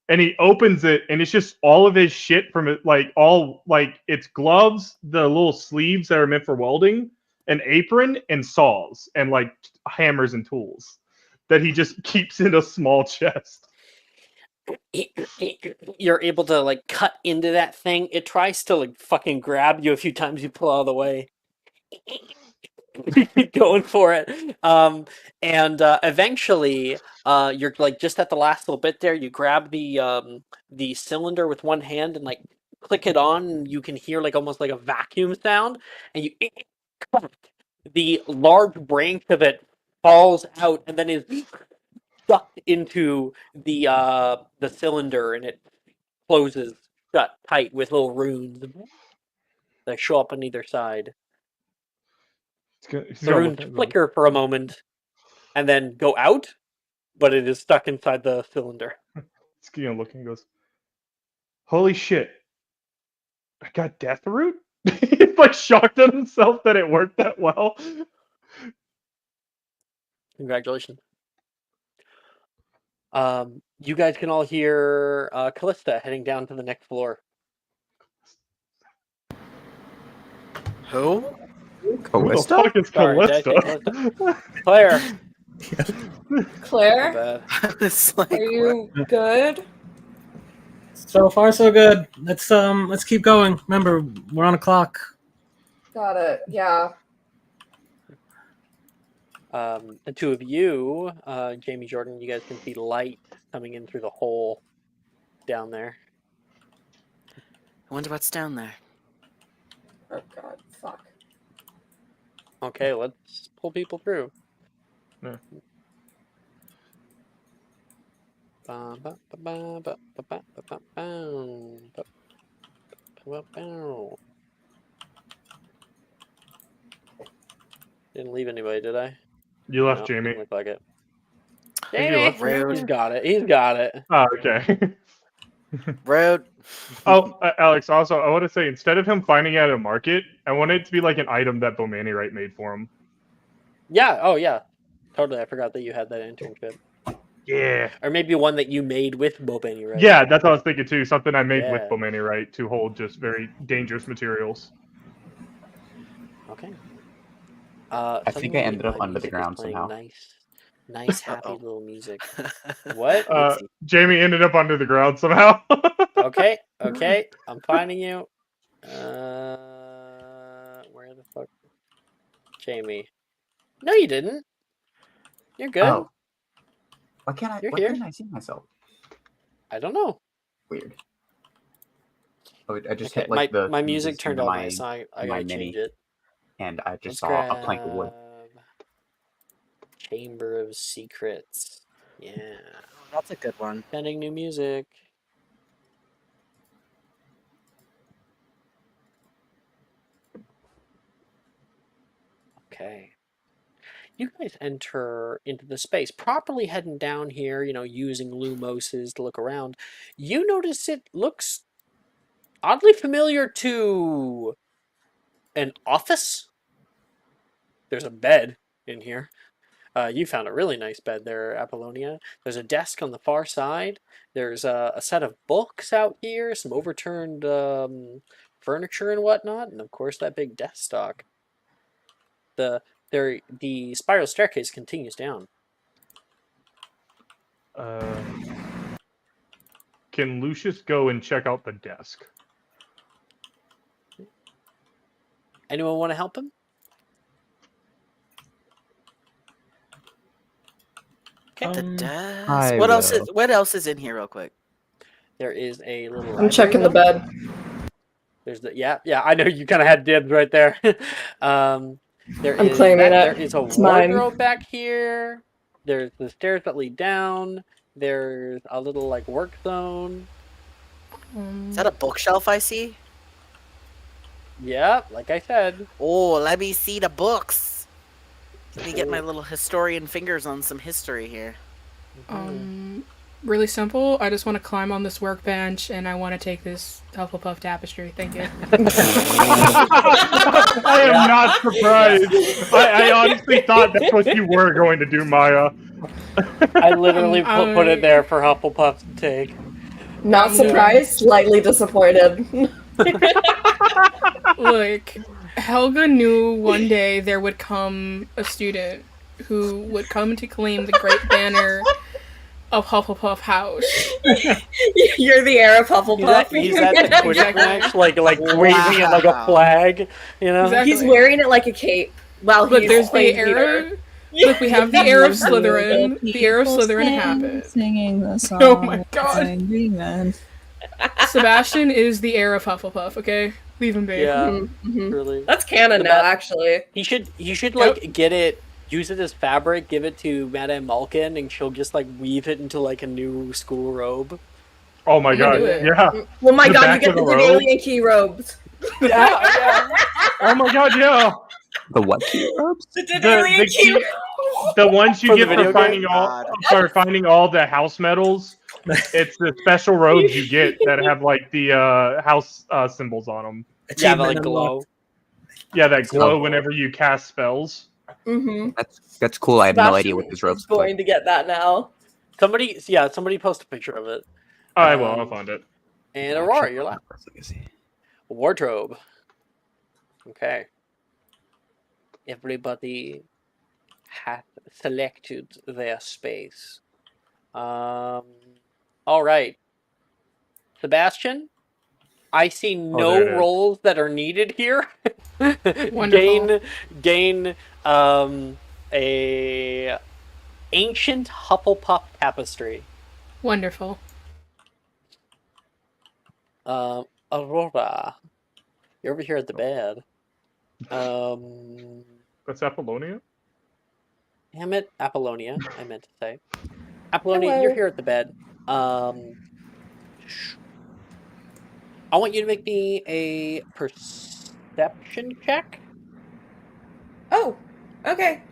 and he opens it, and it's just all of his shit from it, like all like it's gloves, the little sleeves that are meant for welding, an apron, and saws, and like hammers and tools that he just keeps in a small chest. You're able to like cut into that thing. It tries to like fucking grab you a few times. You pull out of the way. You keep going for it. And eventually, you're like just at the last little bit there. You grab the cylinder with one hand and like click it on. And you can hear like almost like a vacuum sound, and you the large branch of it falls out and then is sucked into the cylinder, and it closes shut tight with little runes that show up on either side. He's The gonna look runes at them. flicker for a moment and then go out, but it is stuck inside the cylinder. He's gonna look and goes, "Holy shit! I got death root." He's like shocked at himself that it worked that well. Congratulations. You guys can all hear Callista heading down to the next floor. Who? Who the Callista? fuck is Sorry, did I say Callista? Claire. My Claire, bad. I was like, are you good? So far, so good. Let's keep going. Remember, we're on a clock. Got it. Yeah. The two of you, Jamie, Jordan, you guys can see light coming in through the hole down there. I wonder what's down there. Oh God, fuck. Okay, let's pull people through. Yeah. Didn't leave anybody, did I? You left No, Jamie. doesn't look like it. I think you Jamie! left. Rude. He's got it. He's got it. Oh, okay. Rude. Oh, Alex, also, I want to say, instead of him finding it at a market, I want it to be like an item that Bomanirite made for him. Yeah, oh yeah. Totally, I forgot that you had that internship. Yeah. Or maybe one that you made with Bobani, right? Yeah, that's what I was thinking too. Something I made with Yeah. Bomanirite to hold just very dangerous materials. Okay. I think I Suddenly ended up my under the music is ground playing somehow. nice, happy Uh-oh. little music. What? Let's see. Jamie ended up under the ground somehow. Okay, I'm finding you. Where the fuck? Jamie. No, you didn't. You're good. Oh. Why You're here. couldn't I see myself? I don't know. Weird. Oh, I just Okay, hit like the my keys music turned into all my nice, so I my gotta mini, change it. and I just Let's saw a plank of wood. grab Chamber of Secrets. Yeah. That's a good one. Sending new music. Okay. You guys enter into the space, properly heading down here, using Lumoses to look around. You notice it looks oddly familiar to an office. There's a bed in here. You found a really nice bed there, Apollonia. There's a desk on the far side. There's a set of books out here, some overturned furniture and whatnot, and of course that big desk stock. The spiral staircase continues down. Can Lucius go and check out the desk? Anyone want to help him? Okay. The desk. I What else will. is What else is in here, real quick? There is a little. I'm checking the bed. There's yeah. I know you kind of had dibs right there. I'm claiming it. There is a It's mine. wardrobe back here. There's the stairs that lead down. There's a little like work zone. Is that a bookshelf I see? Yeah, like I said. Oh, let me see the books. Let me get my little historian fingers on some history here. Really simple. I just want to climb on this workbench and I want to take this Hufflepuff tapestry. Thank you. I am not surprised. I honestly thought that's what you were going to do, Maya. I literally put it there for Hufflepuff to take. Not surprised, slightly disappointed. Look, Helga knew one day there would come a student who would come to claim the great banner of Hufflepuff House. You're the heir of Hufflepuff. He's at the Quidditch match, like waving it like a flag, Exactly. He's wearing it like a cape while Look, he's there's the playing heir. Peter. Look, we have the heir of Slytherin. The heir of Slytherin happened. Singing the song. Oh my god. Angry men. Sebastian is the heir of Hufflepuff, okay? Leave him be. Yeah, really. That's canon now, actually. He should like get it, use it as fabric, give it to Madame Malkin, and she'll just like weave it into like a new school robe. Oh my god, yeah. Oh my The god, you back get of the the robe? alien key robes. Oh my god, yeah. The what key robes? The ones you For the get video for game? finding all the house medals. It's the special robes you get that have like the house symbols on them. Yeah, that like glow. Yeah, that glow whenever you cast spells. Mm-hmm. That's cool. I have no idea what these robes look Going like. to get that now. Somebody post a picture of it. I will. I'll find it. And Aurora, you're last. Wardrobe. Okay. Everybody has selected their space. All right. Sebastian, I see no there it is. roles that are needed here. Wonderful. Gain a ancient Hufflepuff tapestry. Wonderful. Aurora, you're over here at the bed. That's Apollonia? Damn it, Apollonia, I meant to say. Apollonia, Hello. you're here at the bed. I want you to make me a perception check. Oh, okay.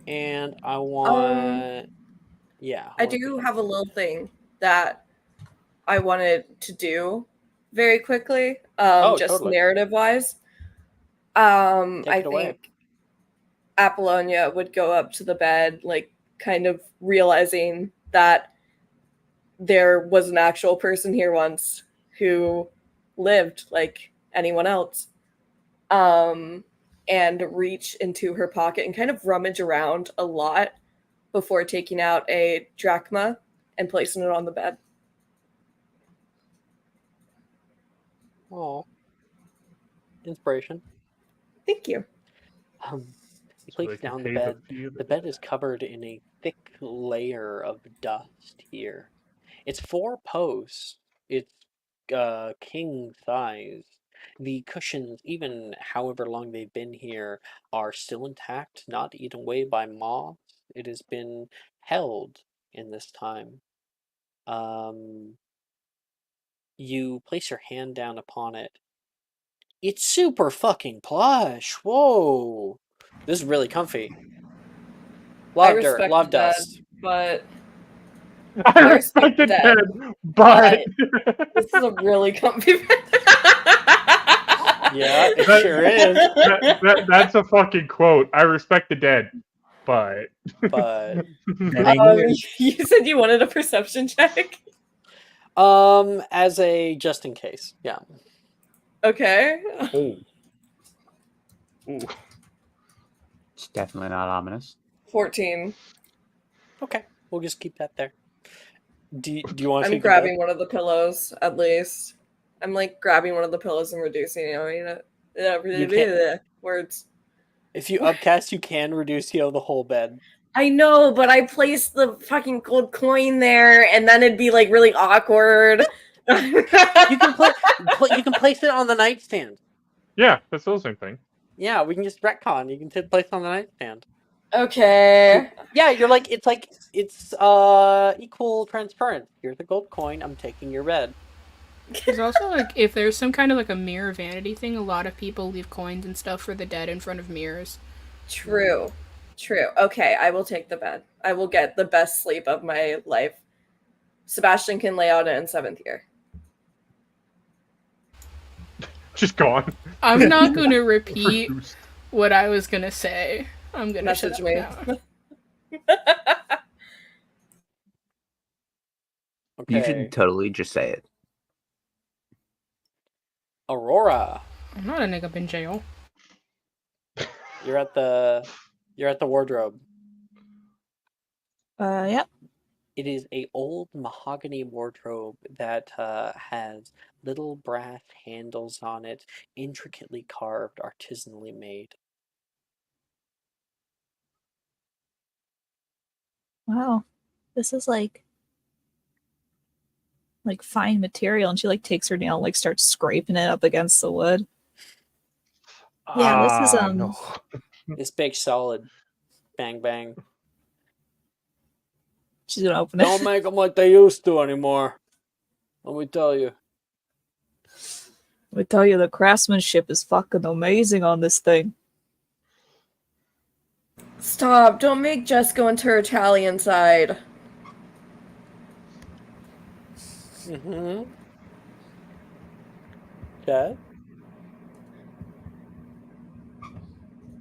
And I want... yeah. I do have a little thing that I wanted to do very quickly, just Totally. narrative-wise. Take I it away. think Apollonia would go up to the bed, like, kind of realizing that there was an actual person here once who lived like anyone else, and reach into her pocket and kind of rummage around a lot before taking out a drachma and placing it on the bed. Oh. Inspiration. Thank you. He So they places can down the pay bed. fee of The bed is covered in a thick layer of dust here. It's 4 posts. It's king size. The cushions, even however long they've been here, are still intact, not eaten away by moths. It has been held in this time. You place your hand down upon it. It's super fucking plush. Whoa. This is really comfy. I Lot of dirt, respect lot the of dead, dust. but I respect respect the the dead, dead, but this is a really comfy bed. Yeah, it That- sure is. that's a fucking quote. I respect the dead, but But You said you wanted a perception check? as a just in case, yeah. Okay. oh, ooh. It's definitely not ominous. 14. Okay, we'll just keep that there. Do you want to I'm take the bed? grabbing one of the pillows, at least. I'm like grabbing one of the pillows and reducing, You can't. words. If you upcast, you can reduce the whole bed. I know, but I placed the fucking gold coin there, and then it'd be like really awkward. You can you can place it on the nightstand. Yeah, that's the same thing. Yeah, we can just retcon. You can place it on the nightstand. Okay. Yeah, it's equal transparent. Here's the gold coin. I'm taking your bed. There's also like if there's some kind of like a mirror vanity thing, a lot of people leave coins and stuff for the dead in front of mirrors. True. Okay, I will take the bed. I will get the best sleep of my life. Sebastian can lay out in 7th year. Just gone. I'm not going to repeat what I was going to say. I'm going to message me. Okay. You should totally just say it. Aurora. I'm not a nigga in jail. You're at the wardrobe. Yep. It is a old mahogany wardrobe that has little brass handles on it, intricately carved, artisanally made. Wow. This is like fine material, and she like takes her nail, like starts scraping it up against the wood. Yeah, this is no. This big solid. Bang bang. She's gonna open Don't it. make them like they used to anymore. Let me tell you. Let me tell you, the craftsmanship is fucking amazing on this thing. Stop! Don't make Jess go into her Italian side. Mm-hmm. Okay.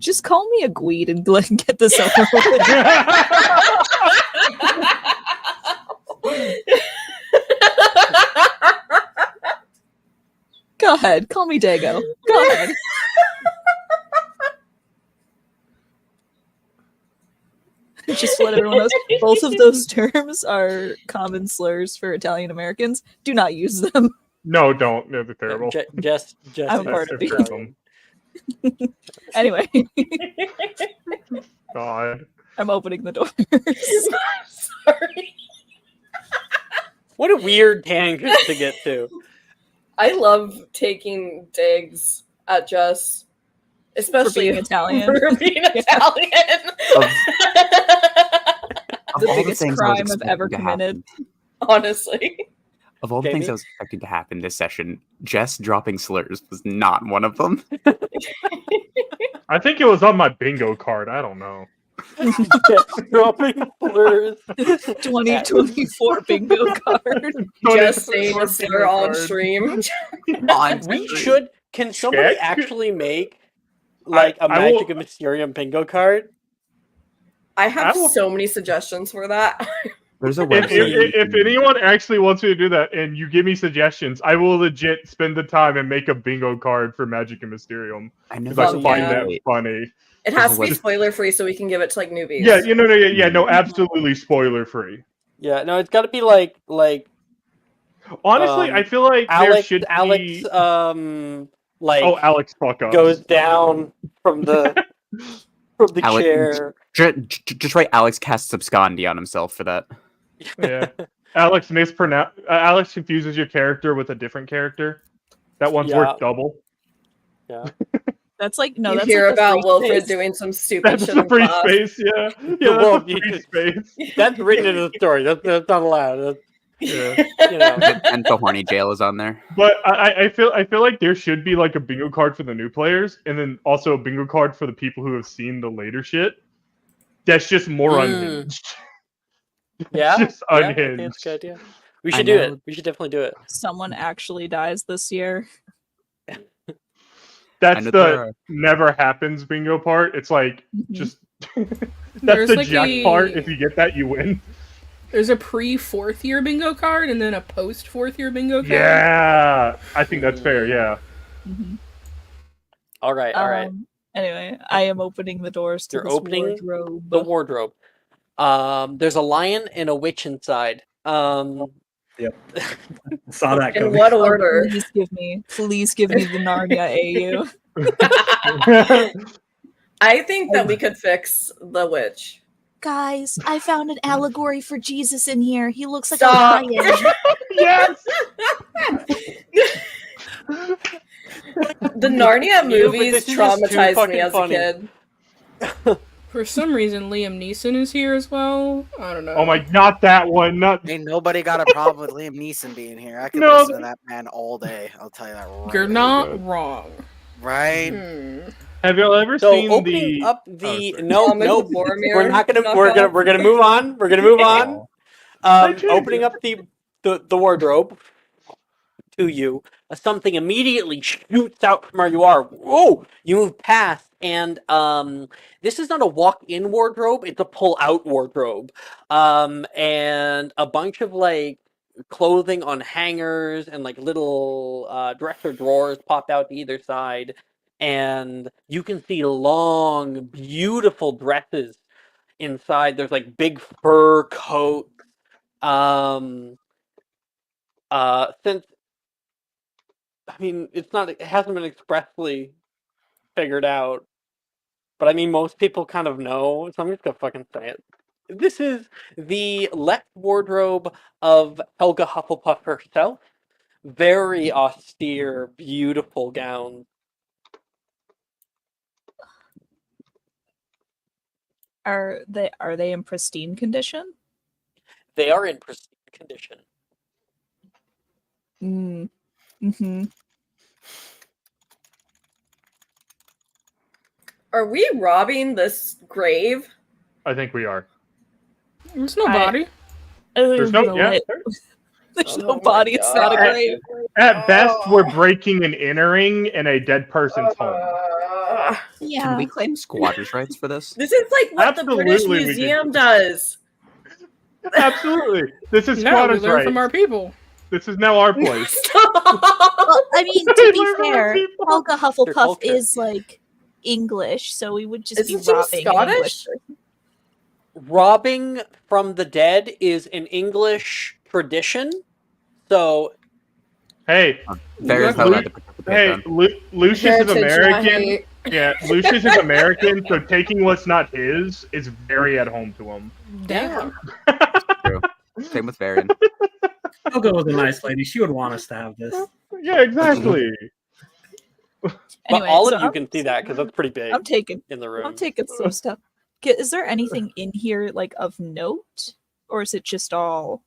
Just call me a Gweed and get this over with. Go ahead, call me Dago. Go ahead. Just to let everyone know, both of those terms are common slurs for Italian Americans. Do not use them. No, don't. They're terrible. Just I'm part of Italian. Anyway, God. I'm opening the doors. Sorry. What a weird tangent to get to. I love taking digs at Jess, especially for being Italian. For being Italian. The biggest crime I've ever committed. Honestly. Of all the things I was expecting to happen this session, Jess dropping slurs was not one of them. I think it was on my bingo card. I don't know. Dropping slurs. 2024 bingo card. Just saying a slur on stream. We should. Can somebody Check. actually make like a I Magic will- of Mysterium bingo card? I have I will- so many suggestions for that. There's a If, website. if anyone actually wants me to do that and you give me suggestions, I will legit spend the time and make a bingo card for Magic and Mysterium. I know Because I Fuck find yeah. that funny. It has to be Just- spoiler free so we can give it to like newbies. Yeah, no, absolutely spoiler free. Yeah, no, it's got to be like Honestly, I feel like there Alex. should Alex, be. like Oh, Alex, fuck up. goes down from the Alex- chair. Just write Alex casts Abscondi on himself for that. Yeah, Alex Alex confuses your character with a different character. That one's Yeah. worth double. Yeah. That's like no. You That's hear like the about free Wilfred space. doing some stupid That's shit the in free class. space. Yeah, Well, that's the you free just- space. That's written into the story. That's not allowed. That's, Yeah. you know. And the horny jail is on there. But I feel like there should be like a bingo card for the new players, and then also a bingo card for the people who have seen the later shit. That's just more unhinged. Yeah, Just yeah, I think unhinged. that's a good idea. We I should do know. it. We should definitely do it. Someone actually dies this year. That's know the there are- never happens bingo part. It's like just that's There's the like jack part. If you get that, you win. There's a pre-4th year bingo card and then a post-4th year bingo card. Yeah, I think that's fair. Yeah. All right, all right. Anyway, I am opening the doors to You're this opening wardrobe. The wardrobe. There's a lion and a witch inside. Yep. Saw that In coming. what order? Please give me the Narnia AU. I think that we could fix the witch. Guys, I found an allegory for Jesus in here. He looks like Stop. a lion. Yes. The Narnia but movies this is just too traumatized fucking me as funny. a kid. For some reason, Liam Neeson is here as well. I don't know. Oh my, not that one. Not. Ain't nobody got a problem with Liam Neeson being here. I could No, listen to that man all day. I'll tell you that right. You're not wrong. Right? Have y'all ever So seen opening the? up the sorry. no, Thomas we're Boromir not gonna knockoff? we're gonna move on. We're gonna move on. changed Opening it. up the wardrobe to you, something immediately shoots out from where you are. Whoa! You move past, and this is not a walk-in wardrobe; it's a pull-out wardrobe, and a bunch of like clothing on hangers and like little dresser drawers pop out to either side, and you can see long, beautiful dresses inside. There's like big fur coats. Since I mean, it hasn't been expressly figured out, but I mean, most people kind of know, so I'm just gonna fucking say it. This is the left wardrobe of Helga Hufflepuff herself. Very austere, beautiful gowns. Are they in pristine condition? They are in pristine condition. Mm-hmm. Are we robbing this grave? I think we are. There's no body. There's no. Yeah. There's Oh no my body. It's not a God. grave. At best, we're breaking and entering in a dead person's home. Can Yeah. we claim squatters' rights for this? This is like what the British Absolutely we can. Museum does. Absolutely. This is No, we squatters' learn rights. from our people. This is now our place. Well, I mean, to be Learn from our fair, people. Helga Their Hufflepuff culture. is like English, so we would just Isn't be she robbing an English Scottish? person. Robbing from the dead is an English tradition, so Hey, Varys not allowed to participate hey, then. Lucius is Heritage, not American. hate. Yeah, Lucius is American, so taking what's not his is very at home to him. Damn. True. Same with Varian. Helga was a nice lady. She would want us to have this. Yeah, exactly. but Anyway, all so of you can see that because that's pretty big I'm taking in the room. I'm taking some stuff. Is there anything in here like of note, or is it just all?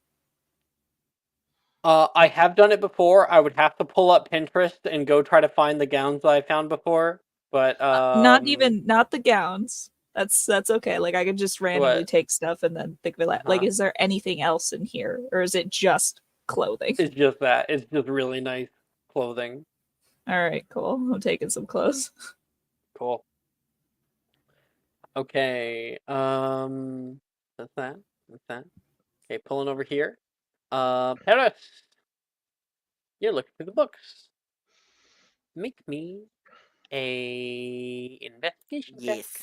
I have done it before. I would have to pull up Pinterest and go try to find the gowns that I found before. But Not the gowns. That's okay. Like I could just randomly What? take stuff and then think of it like, Uh-huh. is there anything else in here, or is it just clothing? It's just that. It's just really nice clothing. All right, cool. I'm taking some clothes. Cool. Okay. That's that. That's that. Okay, pulling over here. Paris, you're looking through the books. Make me a investigation check. Yes.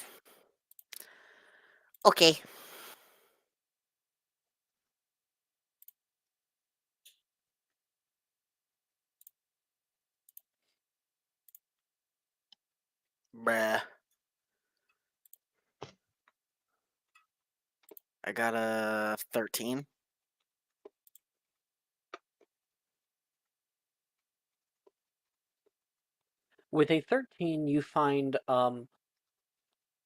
Okay. Bruh. I got a 13. With a 13, you find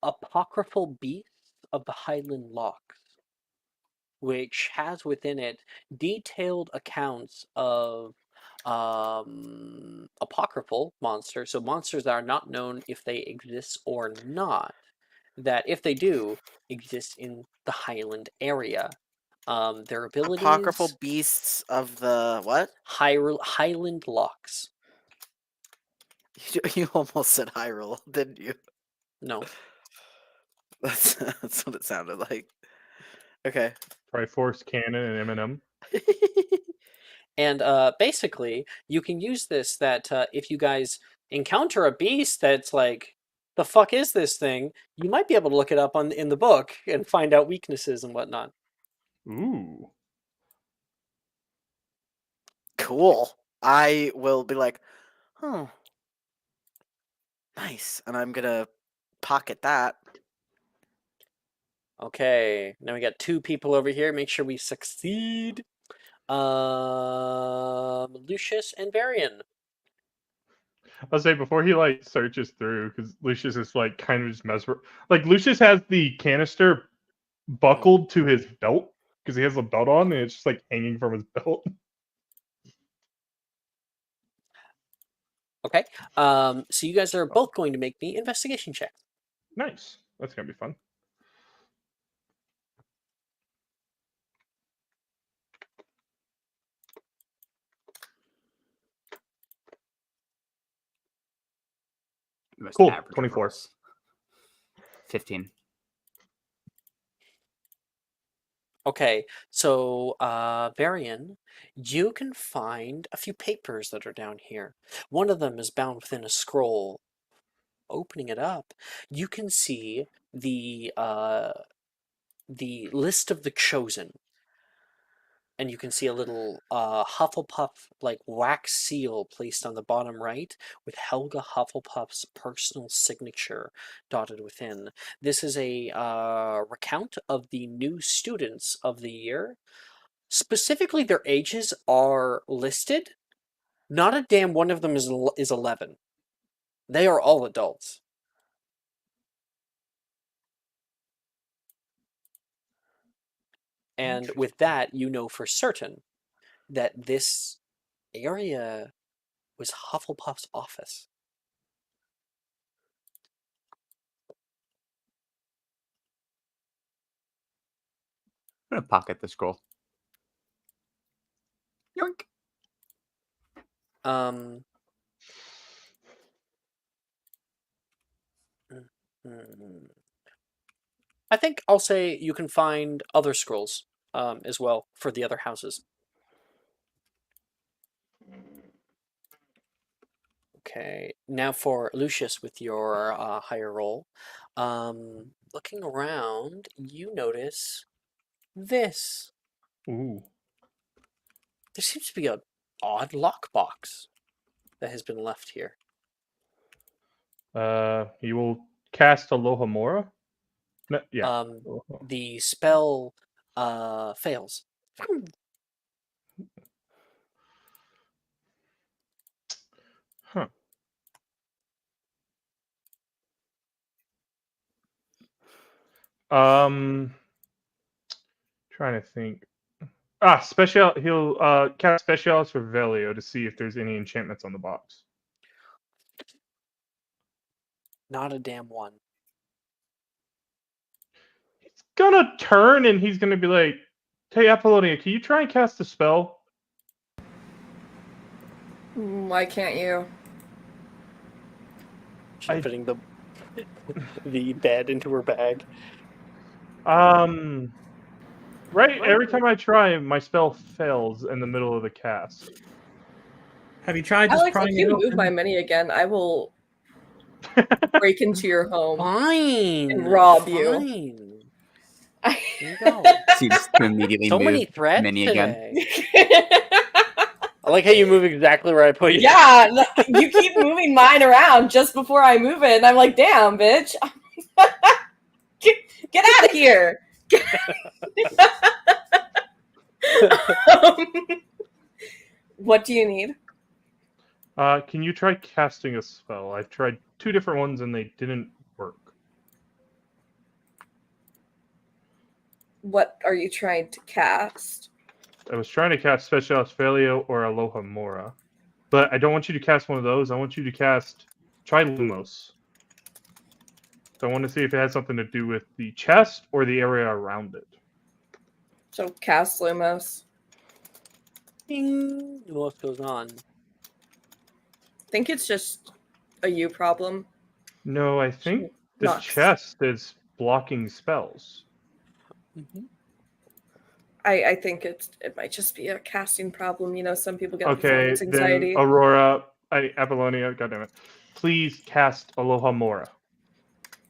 apocryphal beasts of the Highland Locks, which has within it detailed accounts of apocryphal monsters, so monsters that are not known if they exist or not, that if they do exist in the Highland area. Their Apocryphal abilities, beasts of the what? Highland Locks. You almost said Hyrule, didn't you? No. That's what it sounded like. Okay. Triforce Cannon and M&M. And basically, you can use this that if you guys encounter a beast that's like, the fuck is this thing? You might be able to look it up in the book and find out weaknesses and whatnot. Ooh. Cool. I will be like, oh, nice. And I'm going to pocket that. Okay, now we got 2 people over here. Make sure we succeed. Lucius and Varian. I'll say before he like searches through, because Lucius is like kind of just mesmerized. Like Lucius has the canister buckled to his belt because he has a belt on, and it's just like hanging from his belt. Okay, so you guys are both going to make me investigation checks. Nice. That's gonna be fun. Most Cool. average 24. rolls. 15. Okay, so Varian, you can find a few papers that are down here. One of them is bound within a scroll. Opening it up, you can see the list of the chosen, and you can see a little Hufflepuff like wax seal placed on the bottom right with Helga Hufflepuff's personal signature dotted within. This is a recount of the new students of the year. Specifically, their ages are listed. Not a damn one of them is 11. They are all adults. And with that, you know for certain that this area was Hufflepuff's office. I'm gonna pocket the scroll. Yoink. Um. I think I'll say you can find other scrolls as well for the other houses. Okay, now for Lucius with your higher roll. Looking around, you notice this. Ooh. There seems to be an odd lockbox that has been left here. You will cast Alohomora? No, yeah. The spell fails. Huh. Trying to think. Special. He'll cast Specialis Revelio to see if there's any enchantments on the box. Not a damn one. gonna turn and he's gonna be like, "Hey, Apollonia, can you try and cast a spell?" Why can't you? She's putting the bed into her bag. Right. Every time I try, my spell fails in the middle of the cast. Have you tried just Alex, if prying it you move my open? money again, I will break into your home Fine. and rob you. Fine. I- There you go. Seems to immediately So move many threats Minnie again. today. I like how you move exactly where I put you. Yeah, you keep moving mine around just before I move it, and I'm like, damn, bitch. Get out of here. What do you need? Can you try casting a spell? I've tried 2 different ones and they didn't work. What are you trying to cast? I was trying to cast Special Australia or Aloha Mora, but I don't want you to cast one of those. I want you to try Lumos. So I want to see if it has something to do with the chest or the area around it. So cast Lumos. Ding. What goes on? I think it's just a you problem. No, I think the Not. chest is blocking spells. Mm-hmm. I think it might just be a casting problem. You know, some people get Okay, performance then anxiety. Aurora, Apollonia, goddammit, please cast Aloha Mora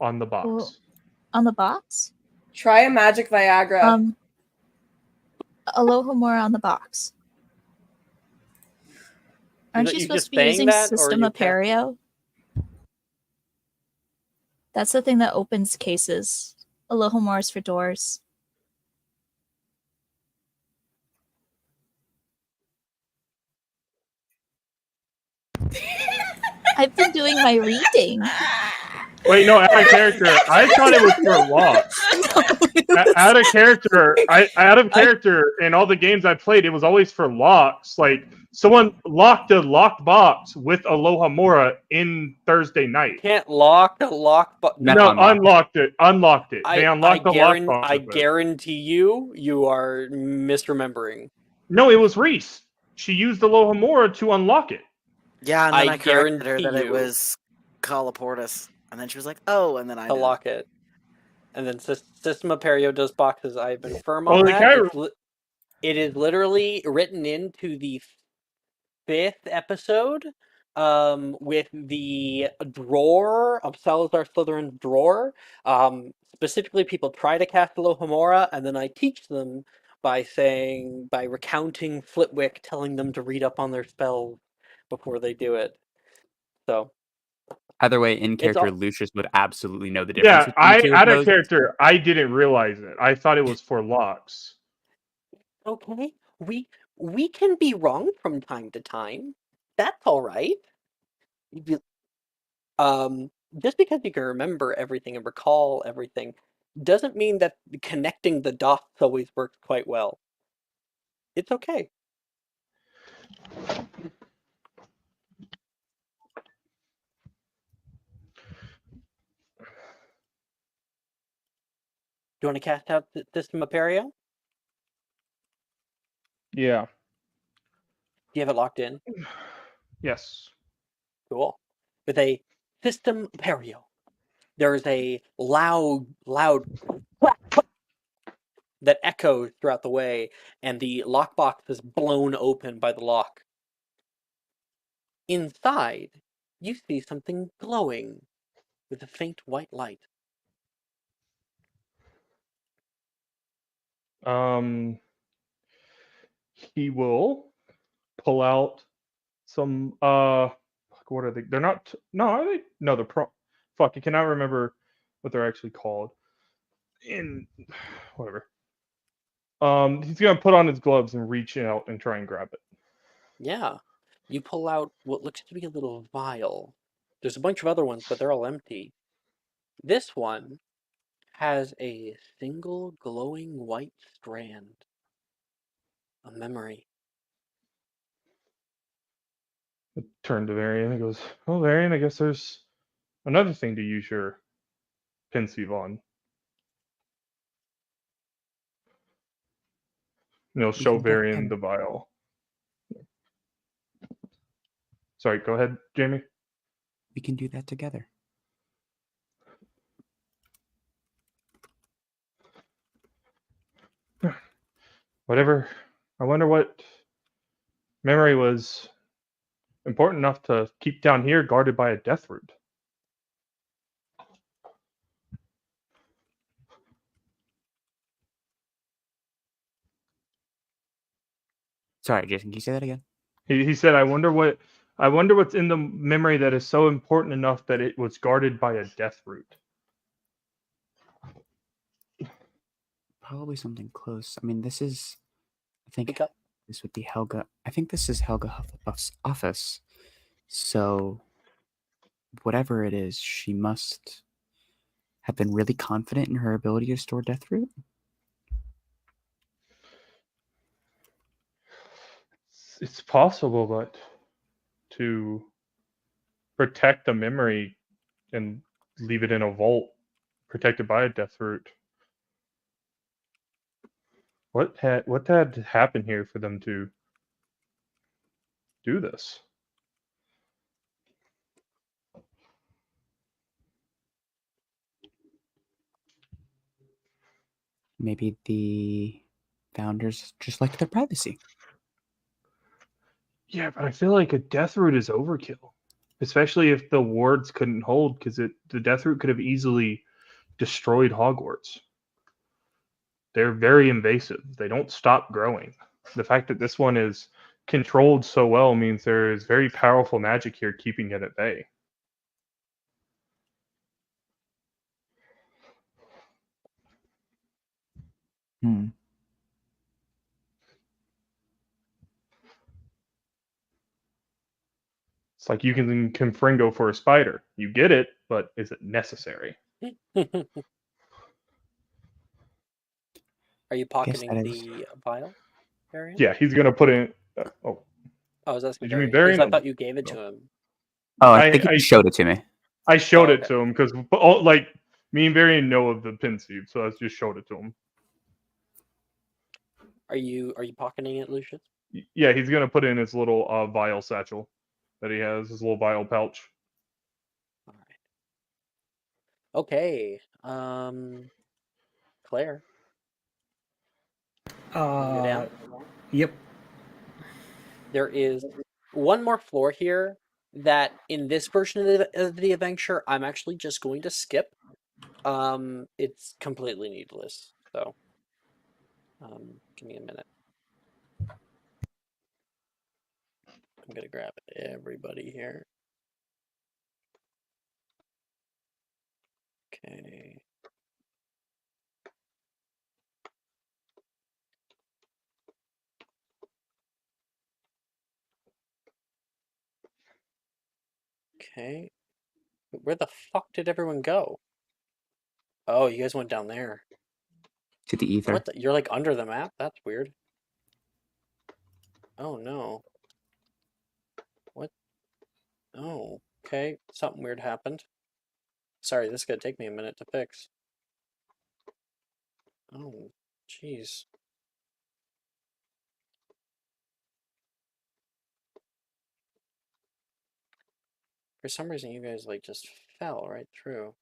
on the box. Well, on the box? Try a magic Viagra. Aloha Mora on the box. Aren't you supposed to be using System Aperio? That's the thing that opens cases. Aloha Mora is for doors. I've been doing my reading. Wait, no, out of character. I thought it was for locks. Out of character, in all the games I played, it was always for locks. Like someone locked a locked box with Aloha Mora in Thursday night. You can't lock a lockbox. No, unlocked it. Unlocked it. They unlocked the lockbox. I guarantee you are misremembering. No, it was Reese. She used Aloha Mora to unlock it. Yeah, and then I corrected her guarantee that it you. was Coloportus. And then she was like, oh, and then I To did. lock it. And then System Aperio does boxes. I've been firm Well, on the that. It is literally written into the 5th episode with the drawer of Salazar Slytherin's drawer. Specifically, people try to cast Alohomora, and then I teach them by recounting Flitwick, telling them to read up on their spells before they do it. So either way, in character, Lucius would absolutely know the Yeah, difference between the two out of of those. character, I didn't realize it. I thought it was for locks. Okay, we can be wrong from time to time. That's all right. Just because you can remember everything and recall everything doesn't mean that connecting the dots always works quite well. It's okay. Do you want to cast out the System Aperio? Yeah. Do you have it locked in? Yes. Cool. With a System Aperio, there is a loud that echoes throughout the way, and the lockbox is blown open by the lock. Inside, you see something glowing with a faint white light. He will pull out some what are they? They're not are they? No, they're fuck, I cannot remember what they're actually called. In whatever. He's gonna put on his gloves and reach out and try and grab it. Yeah. You pull out what looks to be a little vial. There's a bunch of other ones, but they're all empty. This one has a single glowing white strand. A memory. Turn to Varian and goes, "Oh, Varian, I guess there's another thing to use your pensieve on." and it'll show can go Varian together. the vial. Sorry, go ahead, Jamie. We can do that together. Whatever. I wonder what memory was important enough to keep down here guarded by a death root. Sorry, Jason, can you say that again? He said, I wonder what's in the memory that is so important enough that it was guarded by a death root. Probably something close. I mean, this is. I think Speak up. this would be Helga. I think this is Helga Hufflepuff's office. So, whatever it is, she must have been really confident in her ability to store Death Root. It's possible, but to protect the memory and leave it in a vault protected by a death root. What had to happen here for them to do this? Maybe the founders just liked their privacy. Yeah, but I feel like a death root is overkill, especially if the wards couldn't hold, because the death root could have easily destroyed Hogwarts. They're very invasive. They don't stop growing. The fact that this one is controlled so well means there is very powerful magic here keeping it at bay. Hmm. It's like you can confringo for a spider. You get it, but is it necessary? Are you I guess that pocketing is. the vial, Varian? Yeah, he's gonna put in. Oh, I was asking did you mean Varian because I Varian? thought you gave it No. to him. Oh, I I, think you I showed it to me. I showed Oh, it okay. to him because like me and Varian know of the pin seed, so I just showed it to him. Are you pocketing it, Lucius? Yeah, he's gonna put in his little vial satchel that he has, his little vial pouch. All right. Okay. Claire, wanna go down? Yep. There is one more floor here that in this version of the adventure I'm actually just going to skip. It's completely needless. So, give me a minute. I'm gonna grab everybody here. Okay. Okay. Where the fuck did everyone go? Oh, you guys went down there. To the ether. What the? You're like under the map? That's weird. Oh no. What? Oh, okay. Something weird happened. Sorry, this is gonna take me a minute to fix. Oh, jeez. For some reason, you guys like just fell right through.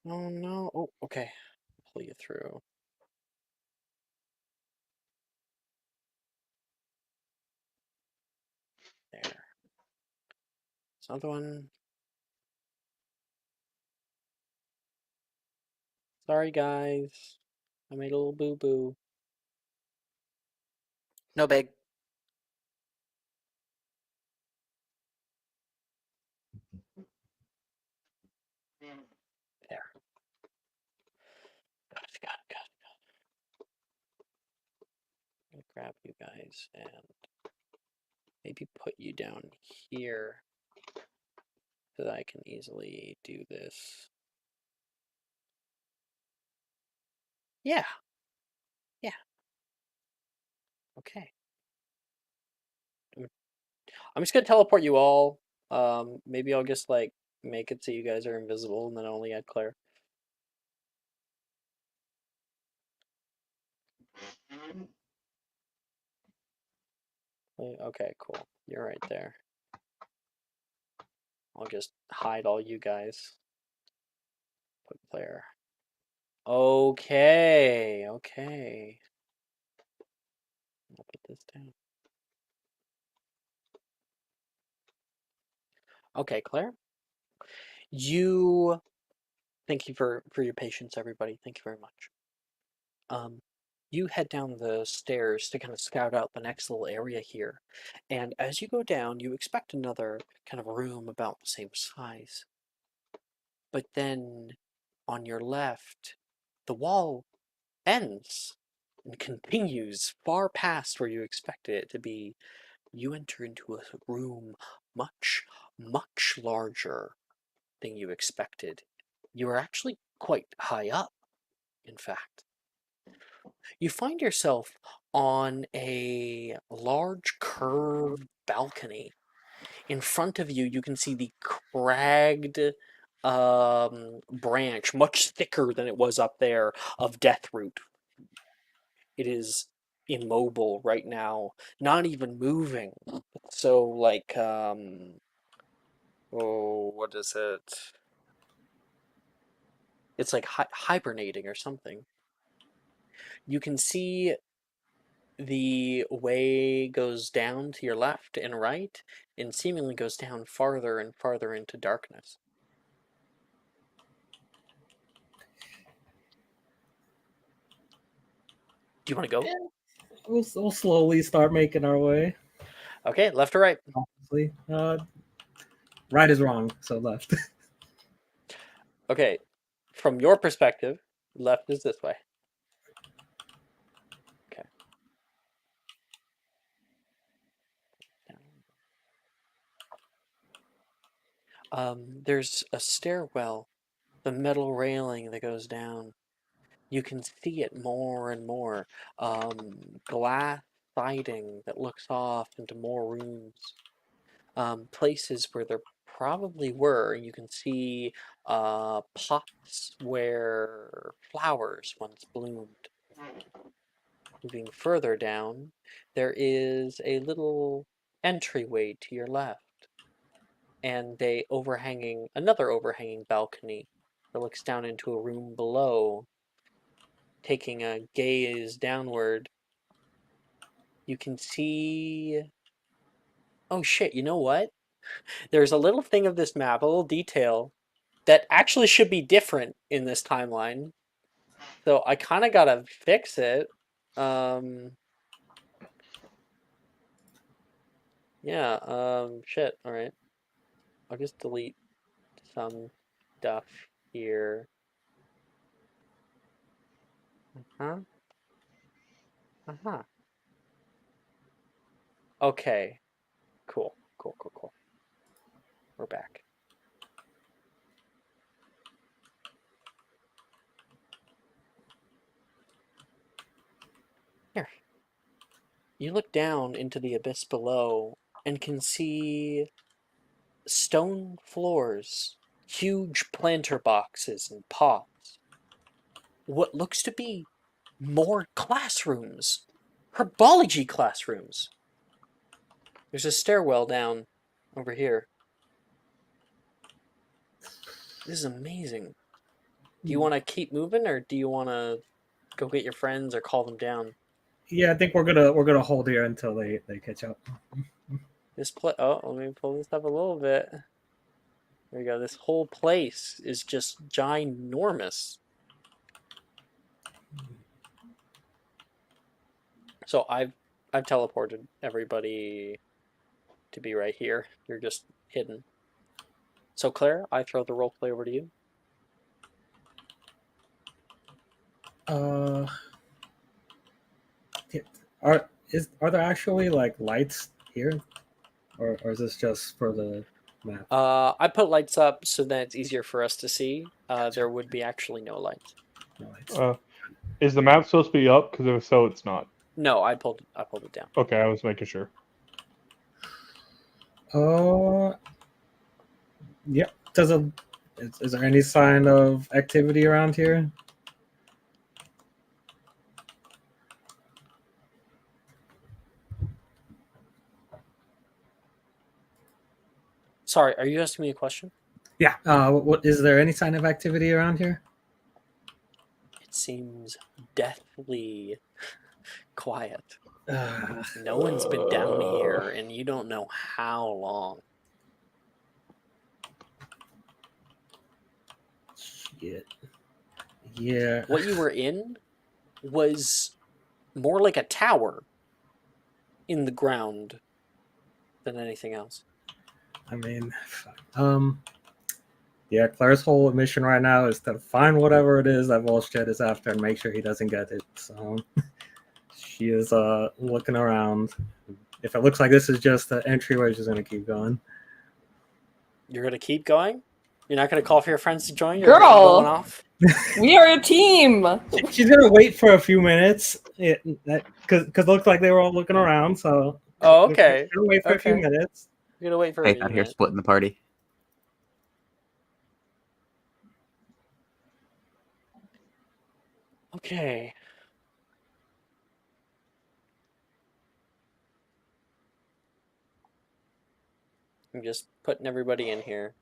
Oh no. Oh, okay. Pull you through. There. There's another one. Sorry, guys. I made a little boo-boo. No big. There. Good. I'm gonna grab you guys and maybe put you down here so that I can easily do this. Yeah. Yeah. Okay. I'm just gonna teleport you all. Maybe I'll just like make it so you guys are invisible, and then only add Claire. Okay, cool. You're right there. I'll just hide all you guys. Put Claire. Okay, okay. I'll put this down. Okay, Claire. You. Thank you for your patience, everybody. Thank you very much. You head down the stairs to kind of scout out the next little area here. And as you go down, you expect another kind of room about the same size. But then on your left, the wall ends and continues far past where you expected it to be. You enter into a room much, much larger than you expected. You are actually quite high up, in fact. You find yourself on a large curved balcony. In front of you, you can see the cragged branch, much thicker than it was up there, of Deathroot. It is immobile right now, not even moving. So, like, oh, what is it? It's like hibernating or something. You can see the way goes down to your left and right, and seemingly goes down farther and farther into darkness. Do you want to go? We'll slowly start making our way. Okay, left or right? Obviously. Right is wrong, so left. Okay, from your perspective, left is this way. Okay. There's a stairwell, the metal railing that goes down. You can see it more and more. Glass siding that looks off into more rooms. Places where there probably were. You can see pots where flowers once bloomed. Moving further down, there is a little entryway to your left, and another overhanging balcony that looks down into a room below. Taking a gaze downward, you can see. Oh shit! You know what? There's a little thing of this map, a little detail that actually should be different in this timeline. So I kind of gotta fix it. Yeah, shit, alright. I'll just delete some stuff here. Uh-huh. Uh-huh. Okay. Cool. Cool, cool, cool. We're back. Here. You look down into the abyss below and can see stone floors, huge planter boxes and pots. What looks to be more classrooms. Herbology classrooms. There's a stairwell down over here. This is amazing. Do you want to keep moving, or do you want to go get your friends or call them down? Yeah, I think we're gonna hold here until they catch up. Oh, let me pull this up a little bit. There we go. This whole place is just ginormous. So I've teleported everybody to be right here. You're just hidden. So Claire, I throw the roleplay over to you. Are there actually like lights here, or is this just for the map? I put lights up so that it's easier for us to see. There would be actually no lights. No lights. Is the map supposed to be up? Because if so, it's not. No, I pulled it down. Okay, I was making sure. Yeah. is there any sign of activity around here? Sorry, are you asking me a question? Yeah. What is there any sign of activity around here? It seems deathly quiet. No one's been down here, and you don't know how long. Shit. Yeah. What you were in was more like a tower in the ground than anything else. I mean, yeah, Claire's whole mission right now is to find whatever it is that Volshed is after and make sure he doesn't get it. So she is looking around. If it looks like this is just the entryway, she's gonna keep going. You're gonna keep going? You're not gonna call for your friends to join? You're Girl! going off? We are a team. She's gonna wait for a few minutes, because it looked like they were all looking around. So Oh, okay. She's gonna wait for a few minutes. You're gonna wait for Faith out here splitting the party. Okay. I'm just putting everybody in here.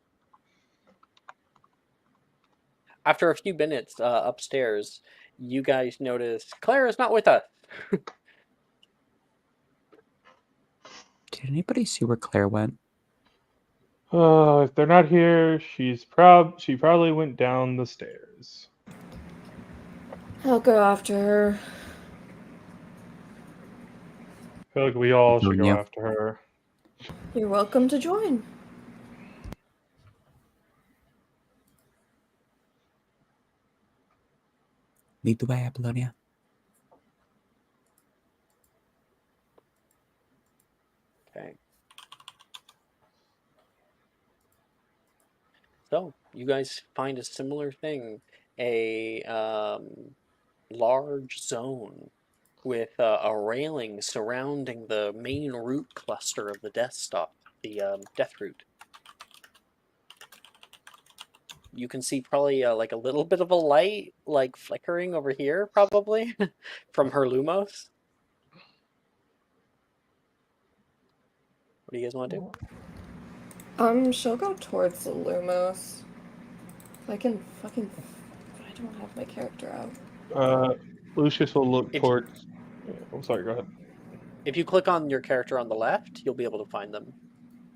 After a few minutes upstairs, you guys notice Claire is not with us. Did anybody see where Claire went? If they're not here, she probably went down the stairs. I'll go after her. I feel like we all should Join go you. after her. You're welcome to join. Lead the way, Apollonia. Okay. So, you guys find a similar thing. A large zone with a railing surrounding the main root cluster of the death stalk, the death root. You can see probably like a little bit of a light, like flickering over here, probably from her Lumos. What do you guys want to do? She'll go towards the Lumos. If I can fucking... I don't have my character out. Lucius will look towards... I'm sorry, go ahead. If you click on your character on the left, you'll be able to find them.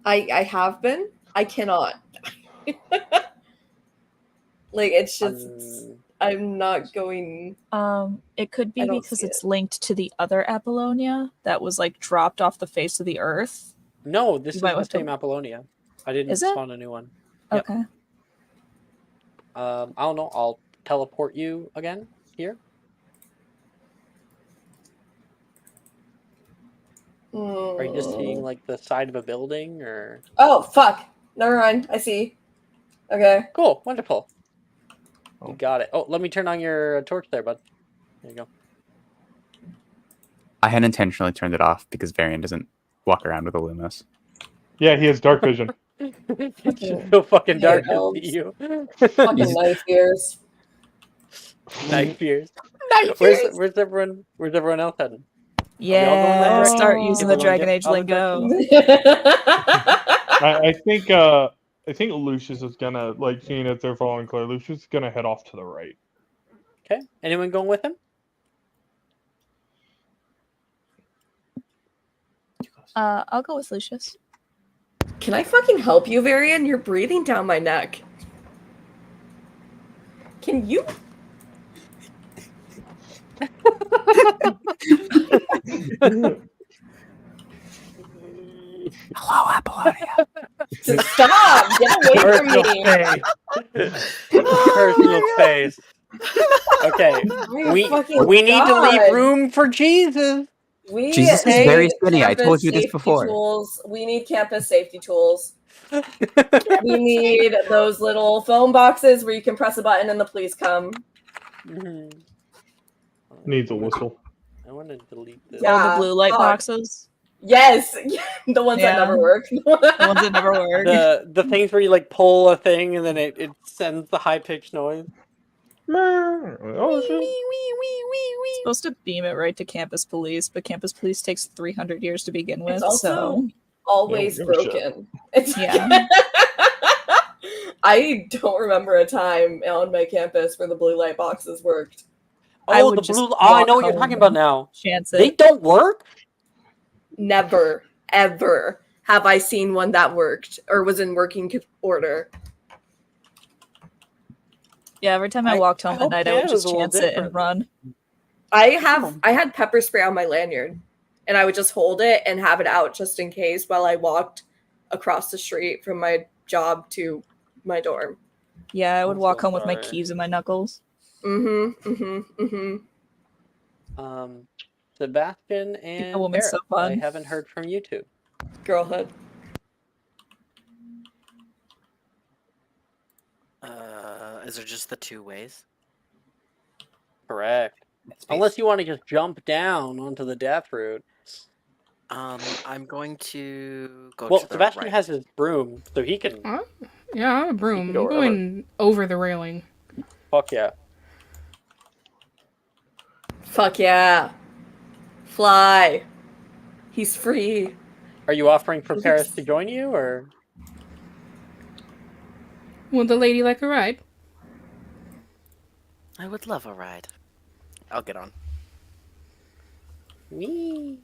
I have been. I cannot. Like, it's just... I'm not going... It could be because it's linked to the other Apollonia that was, like, dropped off the face of the earth. No, this is might the have to- same Apollonia. I didn't Is it? spawn a new one. Yep. Okay. I don't know. I'll teleport you again here. Are you just seeing like the side of a building or? Oh, fuck. Never mind. I see. Okay. Cool. Wonderful. You got it. Oh, let me turn on your torch there, bud. There you go. I had intentionally turned it off because Varian doesn't walk around with a Lumos. Yeah, he has dark vision. It's so fucking dark to see you. Fucking knife ears. Knife ears. Knife ears. Where's everyone else heading? Yeah, direction? start using the Everyone Dragon get Age other lingo. I think Lucius is gonna, like, seeing that they're following Claire, Lucius is gonna head off to the right. Okay. Anyone going with him? I'll go with Lucius. Can I fucking help you, Varian? You're breathing down my neck. Can you? Hello, Apollonia. Stop! Get away from me! Personal space. Okay. We need to leave room for Jesus. Jesus is very skinny. I told you this before. Tools. We need campus safety tools. We need those little phone boxes where you can press a button and the police come. Needs a whistle. I want to delete this. All the blue light boxes. Yes, the ones that Yeah. never work. The ones that never work. The things where you like pull a thing and then it sends the high pitched noise. Oh shit. It's supposed to beam it right to campus police, but campus police takes 300 years to begin with. It's also so always give a shit. broken. It's Yeah. I don't remember a time on my campus where the blue light boxes worked. I Oh, would the just blue. Oh, I know walk what you're home talking about and now. chance They it. don't work. Never, ever have I seen one that worked or was in working order. Yeah, every time I I- walked I home at hope night, I would Canada's just a little chance it and different. run. I had pepper spray on my lanyard, and I would just hold it and have it out just in case while I walked across the street from my job to my dorm. Yeah, I would I'm walk so home with my sorry. keys in my knuckles. Sebastian and woman's so Paris, I fun. haven't heard from you two. Girlhood. Is there just the two ways? Correct. Unless you want to just jump down onto the death route. I'm going to go Well, to the Sebastian right. has his broom, so he can. Yeah, I have a broom. go I'm going over the railing. Fuck yeah. Fuck yeah. Fly. He's free. Are you offering for Paris to join you, or? Would the lady like a ride? I would love a ride. I'll get on. Wee.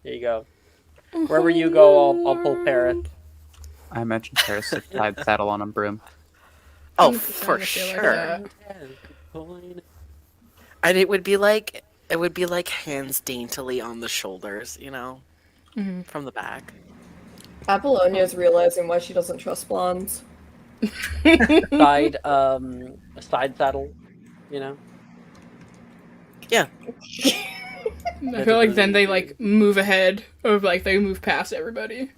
There you go. Wherever you go, I'll pull Paris. I imagine Paris to side saddle on a broom. Oh, I'm for trying to feel like sure. that. And it would be like hands daintily on the shoulders, you know, from the back. Apollonia's realizing why she doesn't trust blondes. Side saddle, you know. Yeah. I feel like then they like move ahead, or like they move past everybody.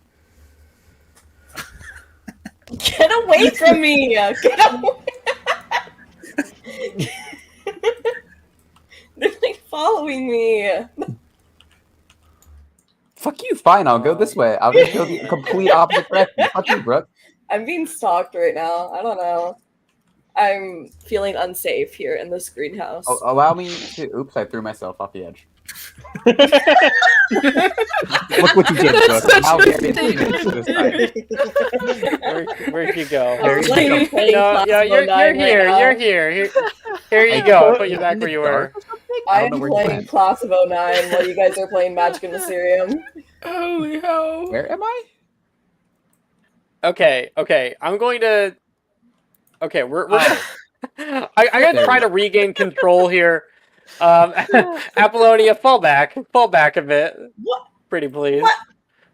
Get away from me! Get away! They're like following me. Fuck you, fine, I'll go this way. I'll just go the complete opposite direction. Fuck you, Brooke. I'm being stalked right now. I don't know. I'm feeling unsafe here in this greenhouse. Allow me to... Oops, I threw myself off the edge. Look what you did, Brooke. How dare you do this time? Where'd you go? I'm playing No, yeah, you're Classico 9 here. right now. You're here. Here you go. Put you back where you were. I know am where you playing went. Class of 09 while you guys are playing Magic and Mysterium. Holy hell! Where am I? Okay. I'm going to. Okay, we're. Oh. I'm gonna There try we to regain control here. Apollonia, fall back a bit. What? Pretty please.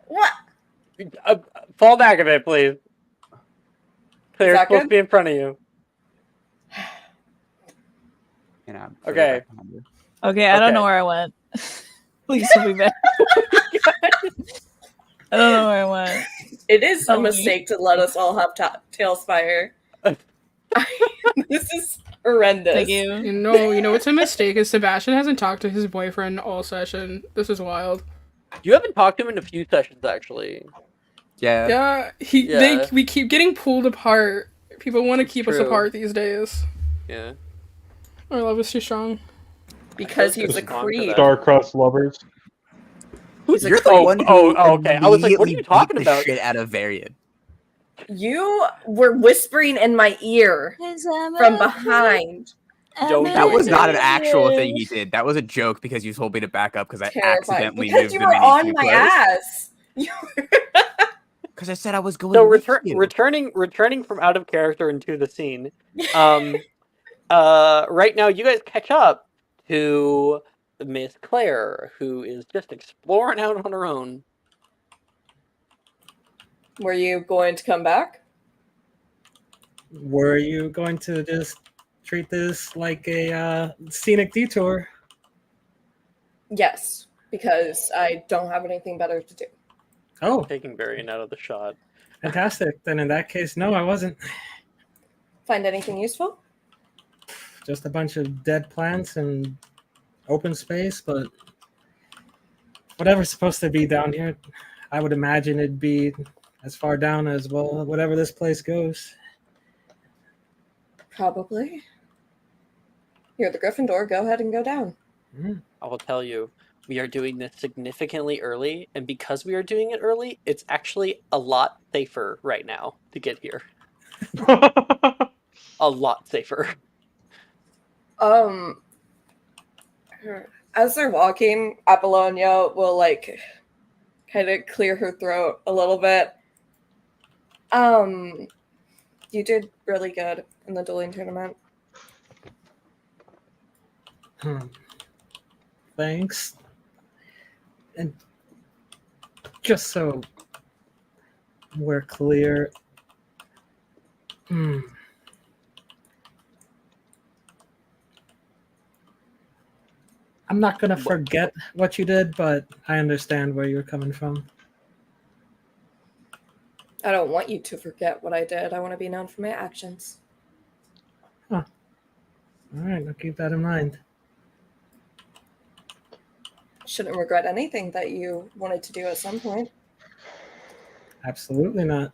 What? Fall back a bit, please. They're that supposed good? to be in front of you. You know, Okay. Okay, I don't know Okay. where I went. Please tell me back. I don't know where I went. It is a Tell me. mistake to let us all have Tailspire. This is horrendous. Thank you. You know what's a mistake is Sebastian hasn't talked to his boyfriend all session. This is wild. You haven't talked to him in a few sessions, actually. Yeah. Yeah, we keep getting pulled apart. People want to keep us True. apart these days. Yeah. Our love is too strong. Because he's a Respond to creep. that. Star-crossed lovers. He's a You're the creep. one who okay. I was like, what are you immediately talking beat the about? shit out of Varian. You were whispering in my ear from behind. Don't That do was it. not an actual thing he did. That was a joke because you told me to back up because I Terrifying. accidentally Because moved you the were mini on too my close. ass. Because I said I was going So with you. returning from out of character into the scene. Right now you guys catch up to Miss Claire, who is just exploring out on her own. Were you going to come back? Were you going to just treat this like a scenic detour? Yes, because I don't have anything better to do. Oh, Taking Varian out of the shot. fantastic. Then in that case, no, I wasn't. Find anything useful? Just a bunch of dead plants and open space, but whatever's supposed to be down here, I would imagine it'd be as far down as, well, whatever this place goes. Probably. You're the Gryffindor. Go ahead and go down. I will tell you, we are doing this significantly early, and because we are doing it early, it's actually a lot safer right now to get here. A lot safer. As they're walking, Apollonia will like kind of clear her throat a little bit. You did really good in the dueling tournament. Thanks. And just so we're clear, I'm not going to forget what you did, but I understand where you're coming from. I don't want you to forget what I did. I want to be known for my actions. Huh. All right, I'll keep that in mind. Shouldn't regret anything that you wanted to do at some point. Absolutely not.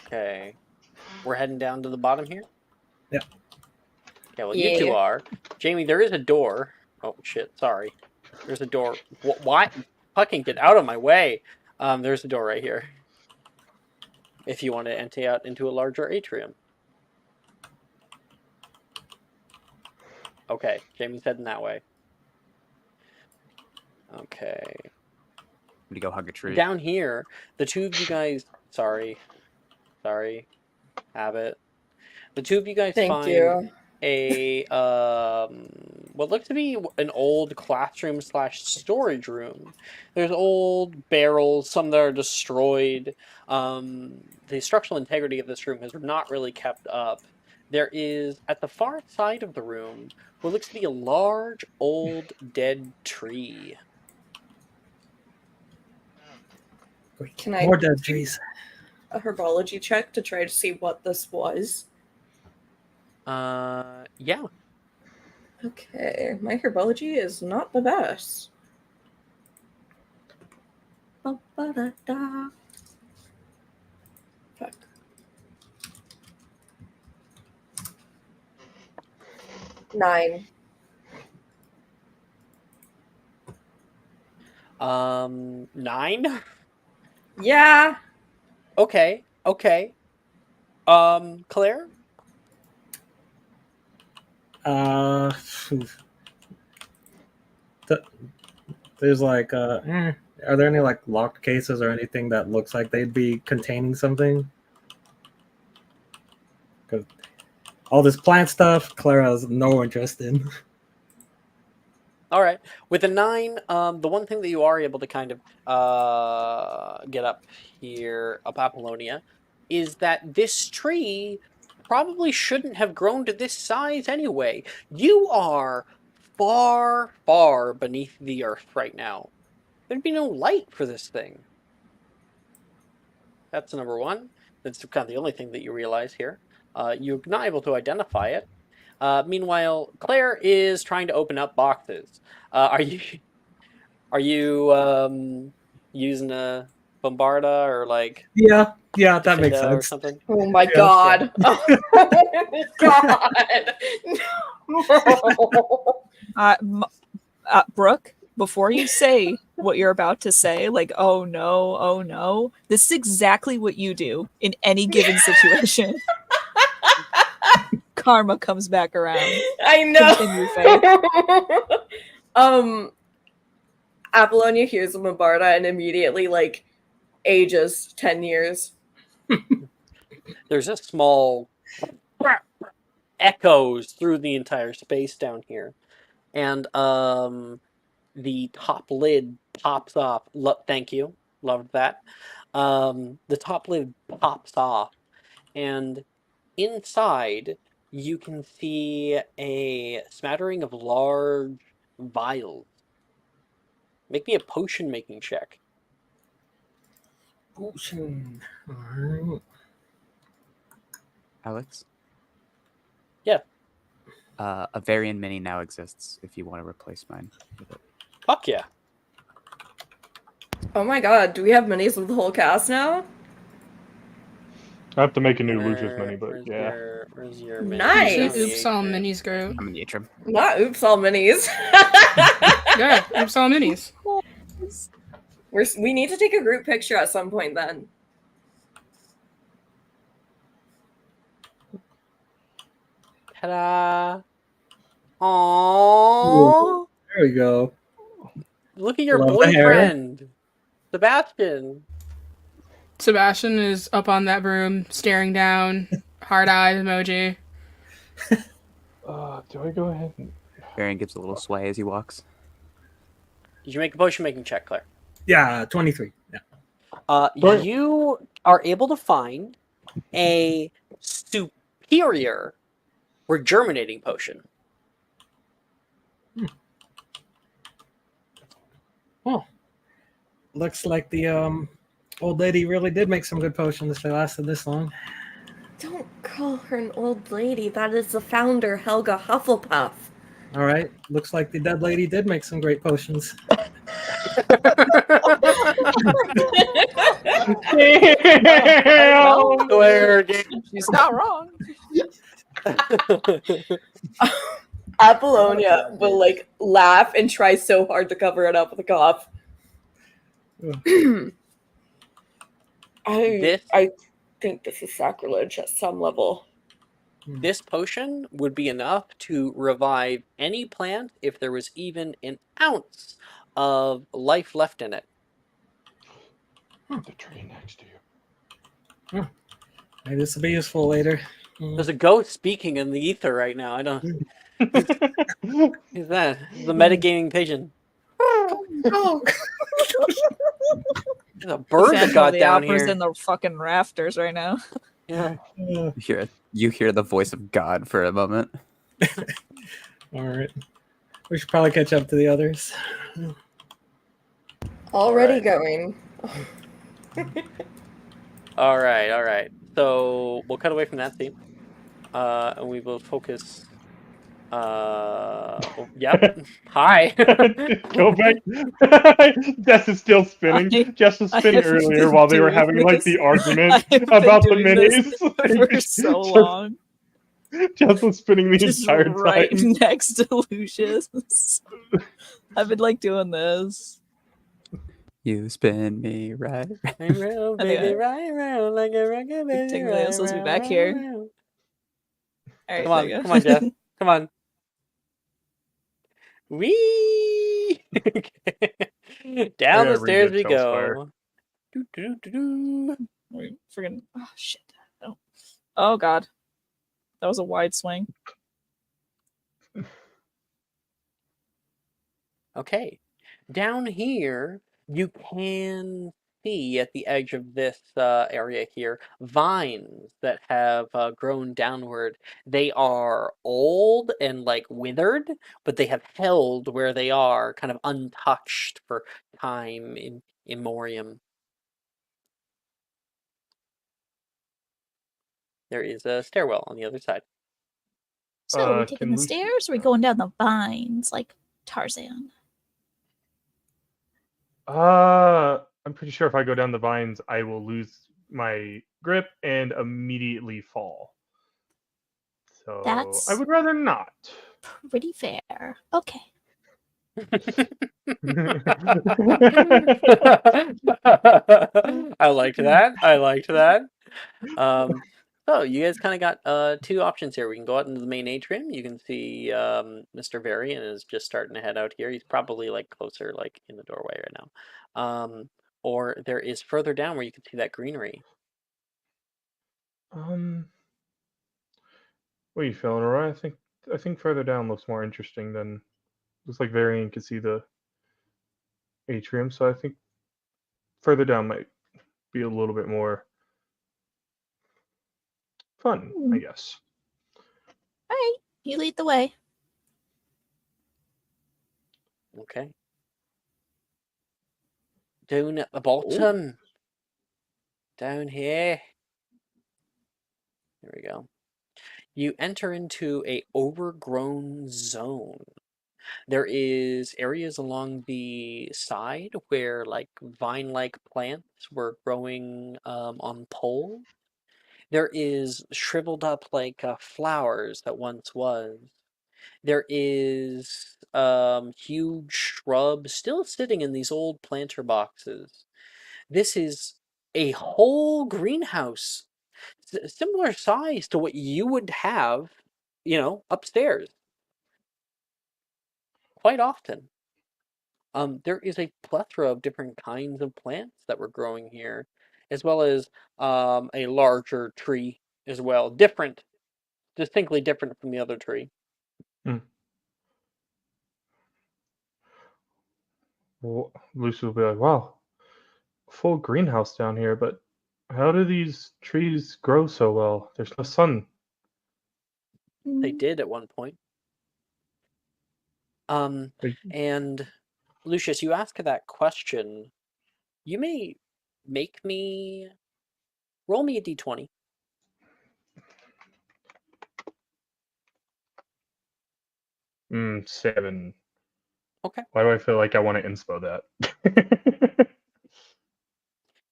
Okay. We're heading down to the bottom here? Yep. Okay, well, you two are. Jamie, there is a door. Oh, shit, sorry. There's a door. What? Fucking get out of my way. There's a door right here. If you want to empty out into a larger atrium. Okay, Jamie's heading that way. Okay. I'm gonna go hug a tree. Down here, the two of you guys... Sorry. Habit. The two of you guys Thank find you. a what looks to be an old classroom / storage room. There's old barrels, some that are destroyed. The structural integrity of this room has not really kept up. There is, at the far side of the room, what looks to be a large, old, dead tree. Can I More dead trees. a herbology check to try to see what this was? Yeah. Okay, my herbology is not the best. Ba-ba-da-da. Fuck. Nine. 9? Yeah. Okay. Claire? There's like, are there any like locked cases or anything that looks like they'd be containing something? Because all this plant stuff, Claire has no interest in. All right. With a 9, the one thing that you are able to kind of get up here, up Apollonia, is that this tree probably shouldn't have grown to this size anyway. You are far, far beneath the earth right now. There'd be no light for this thing. That's number 1. That's kind of the only thing that you realize here. You're not able to identify it. Meanwhile, Claire is trying to open up boxes. Are you using a Bombarda or like Yeah, that makes Fida or sense. something? Oh my Yeah. god. Oh my god. No. Brooke, before you say what you're about to say, like, oh no, this is exactly what you do in any given situation. Karma comes back around. I know. Continue, Faye. Apollonia hears the Bombarda and immediately like ages 10 years. There's a small echoes through the entire space down here, and the top lid pops off. Thank you, loved that. The top lid pops off, and inside you can see a smattering of large vials. Make me a potion making check. Potion. Alright. Alex? Yeah. A Varian Mini now exists if you want to replace mine with it. Fuck yeah. Oh my god, do we have minis with the whole cast now? I have to make a new Lucius mini, but Where's yeah. where's your Nice. You mini? should oops all minis, Groot. I'm in the atrium. Not oops all minis. Yeah, oops all minis. We need to take a group picture at some point then. Ta-da! Aww! There we go. Look at your Love the hair. boyfriend, Sebastian. Sebastian is up on that broom, staring down, hard eyes emoji. Do I go ahead and... Varian gives a little sway as he walks. Did you make a potion making check, Claire? Yeah, 23. Yeah. Sorry. You are able to find a superior regerminating potion. Well, looks like the old lady really did make some good potions if they lasted this long. Don't call her an old lady. That is the founder, Helga Hufflepuff. All right. Looks like the dead lady did make some great potions. Damn! Claire, she's not wrong. Apollonia will like laugh and try so hard to cover it up with a cough. I think this is sacrilege at some level. This potion would be enough to revive any plant if there was even an ounce of life left in it. The tree next to you. Maybe this will be useful later. There's a ghost speaking in the ether right now. I don't. Who's that? The metagaming pigeon. Oh. There's a bird that got down Opera's here. in the fucking rafters right now. Yeah. You hear the voice of God for a moment. All right. We should probably catch up to the others. Already going. All right. So we'll cut away from that theme, and we will focus. Yep. Hi. Go back. Jess is still spinning. Jess was spinning earlier while they were having like the argument about the minis. For so long. Jess was spinning the Just entire right time. next to Lucius. I've been like doing this. You spin me right. Round, baby, right round like a record, baby. Technically, I'm supposed to be back here. All right, Come on, there you go. come on, Jeff. Come on. Wee! Down the stairs we go. Wait, friggin' oh shit! Oh god, that was a wide swing. Okay, down here you can see at the edge of this area here vines that have grown downward. They are old and like withered, but they have held where they are, kind of untouched for time in immemorium. There is a stairwell on the other side. So are we taking the stairs, or are we going down the vines like Tarzan? I'm pretty sure if I go down the vines, I will lose my grip and immediately fall. So That's I would rather not. pretty fair. Okay. I liked that. So you guys kind of got two options here. We can go out into the main atrium. You can see Mr. Varian is just starting to head out here. He's probably like closer, like in the doorway right now. Or there is further down where you can see that greenery. What are you feeling, Aurora? I think further down looks more interesting than looks like Varian can see the atrium, so I think further down might be a little bit more fun, I guess. All right, you lead the way. Okay. Down at the bottom. Ooh. Down here. There we go. You enter into a overgrown zone. There is areas along the side where like vine-like plants were growing on poles. There is shriveled up like flowers that once was. There is huge shrubs still sitting in these old planter boxes. This is a whole greenhouse, similar size to what you would have, upstairs. Quite often. There is a plethora of different kinds of plants that were growing here, as well as a larger tree as well. Different, distinctly different from the other tree. Well, Lucy will be like, wow, full greenhouse down here, but how do these trees grow so well? There's no sun. They did at one point. They- And Lucius, you ask that question. You may make me roll me a d20. 7. Okay. Why do I feel like I want to inspo that?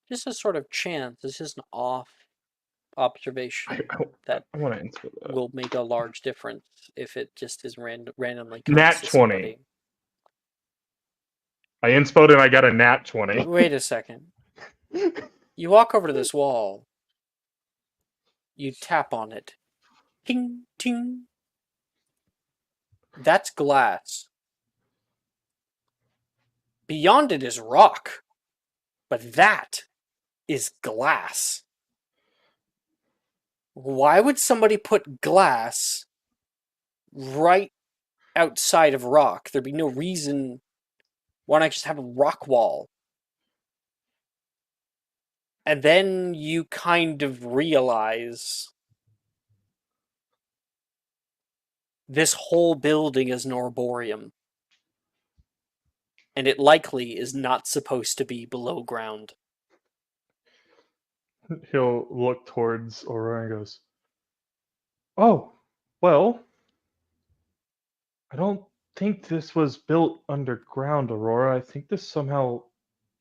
Just a sort of chance. It's just an off observation that I want to inspo that. will make a large difference if it just is randomly comes Nat to 20. somebody. I inspoed and I got a nat 20. Wait a second. You walk over to this wall. You tap on it. Ting, ting. That's glass. Beyond it is rock. But that is glass. Why would somebody put glass right outside of rock? There'd be no reason. Why not just have a rock wall? And then you kind of realize this whole building is an arboreum. And it likely is not supposed to be below ground. He'll look towards Aurora and goes, oh, well, I don't think this was built underground, Aurora. I think this somehow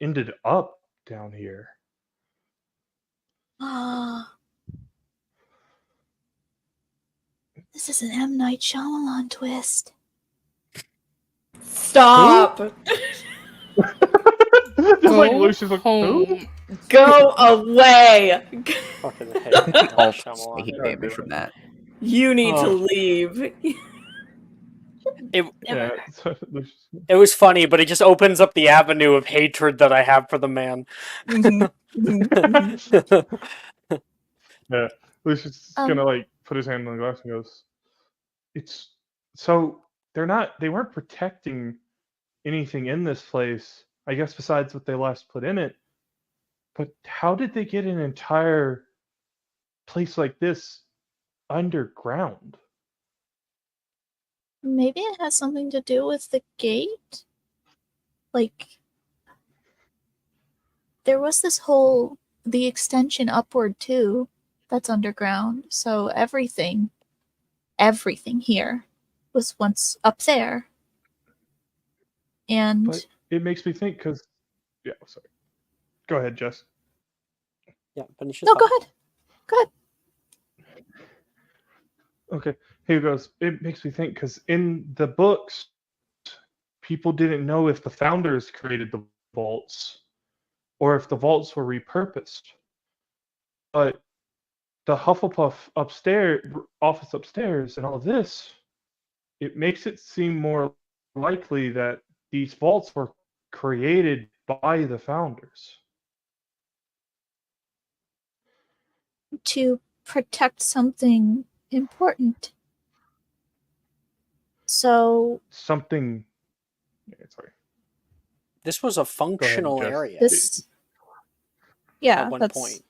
ended up down here. Ah. This is an M. Night Shyamalan twist. Stop! Just Go like Lucius, like, home. who? Go away! Fucking hate All Shyamalan. psychic damage from that. You need to Oh. leave. Yeah, Lucius. It was funny, but it just opens up the avenue of hatred that I have for the man. Yeah, Lucius is gonna like put his hand on the glass and goes, "It's so they weren't protecting anything in this place, I guess, besides what they last put in it. But how did they get an entire place like this underground?" Maybe it has something to do with the gate? Like, there was the extension upward too, that's underground. So everything here was once up there. And But it makes me think because, yeah, sorry. Go ahead, Jess. Yeah, finish no, go ahead. Go ahead. Okay, here goes. It makes me think because in the books, people didn't know if the founders created the vaults or if the vaults were repurposed. But the Hufflepuff office upstairs, and all of this, it makes it seem more likely that these vaults were created by the founders. To protect something important. So Something. Sorry. This was a functional Jess. area yeah, at one that's point.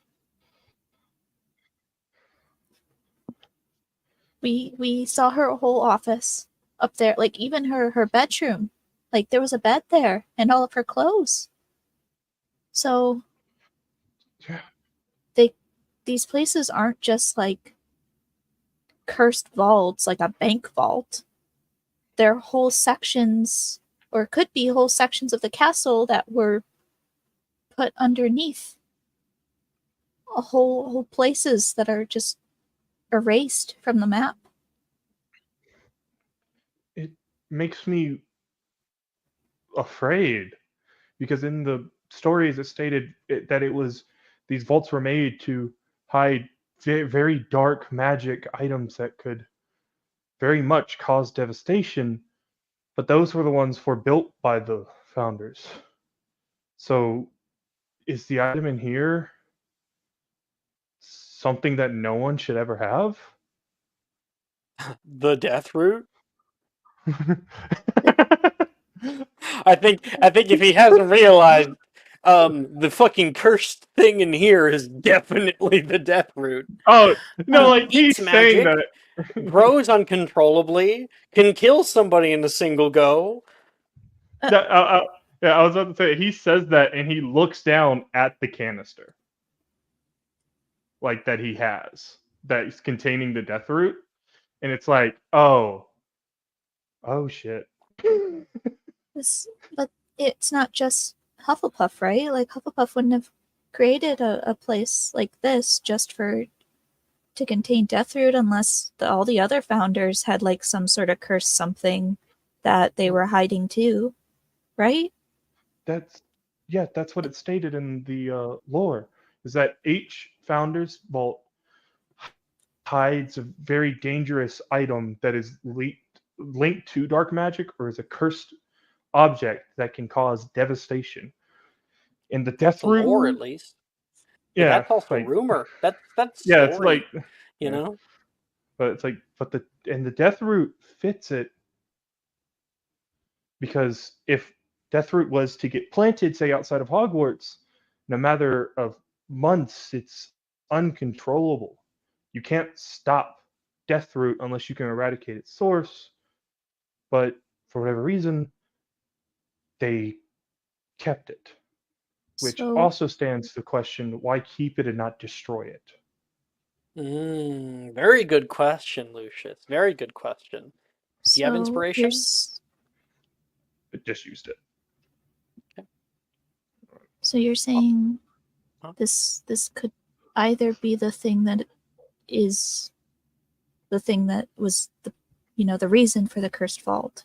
we saw her whole office up there, like even her bedroom. Like there was a bed there and all of her clothes. So Yeah. these places aren't just like cursed vaults, like a bank vault. There are whole sections, or could be whole sections of the castle that were put underneath. Whole places that are just erased from the map. It makes me afraid because in the stories it stated that it was these vaults were made to hide very dark magic items that could very much cause devastation, but those were the ones built by the founders. So is the item in here something that no one should ever have? The death root? I think if he hasn't realized, the fucking cursed thing in here is definitely the death root. Oh no, like Eats he's saying magic, that. grows uncontrollably, can kill somebody in a single go. Yeah, I was about to say he says that, and he looks down at the canister, like that he has that's containing the death root, and it's like, oh shit. But it's not just Hufflepuff, right? Like Hufflepuff wouldn't have created a place like this just to contain Deathroot unless all the other founders had like some sort of curse something that they were hiding too, right? That's what it stated in the lore. Is that each founder's vault hides a very dangerous item that is linked to dark magic or is a cursed object that can cause devastation. In the That's death the lore, root, at least. But yeah, that's also like rumor. That's yeah, it's story. like You yeah, know. but it's like the death root fits it because if Deathroot was to get planted, say outside of Hogwarts, in a matter of months, it's uncontrollable. You can't stop Deathroot unless you can eradicate its source. But for whatever reason, they kept it, which So also stands the question: why keep it and not destroy it? Very good question, Lucius. Very good question. Do you have so you're inspiration? It just used it. so you're saying Huh? this could either be the thing that is the thing that was the reason for the cursed vault,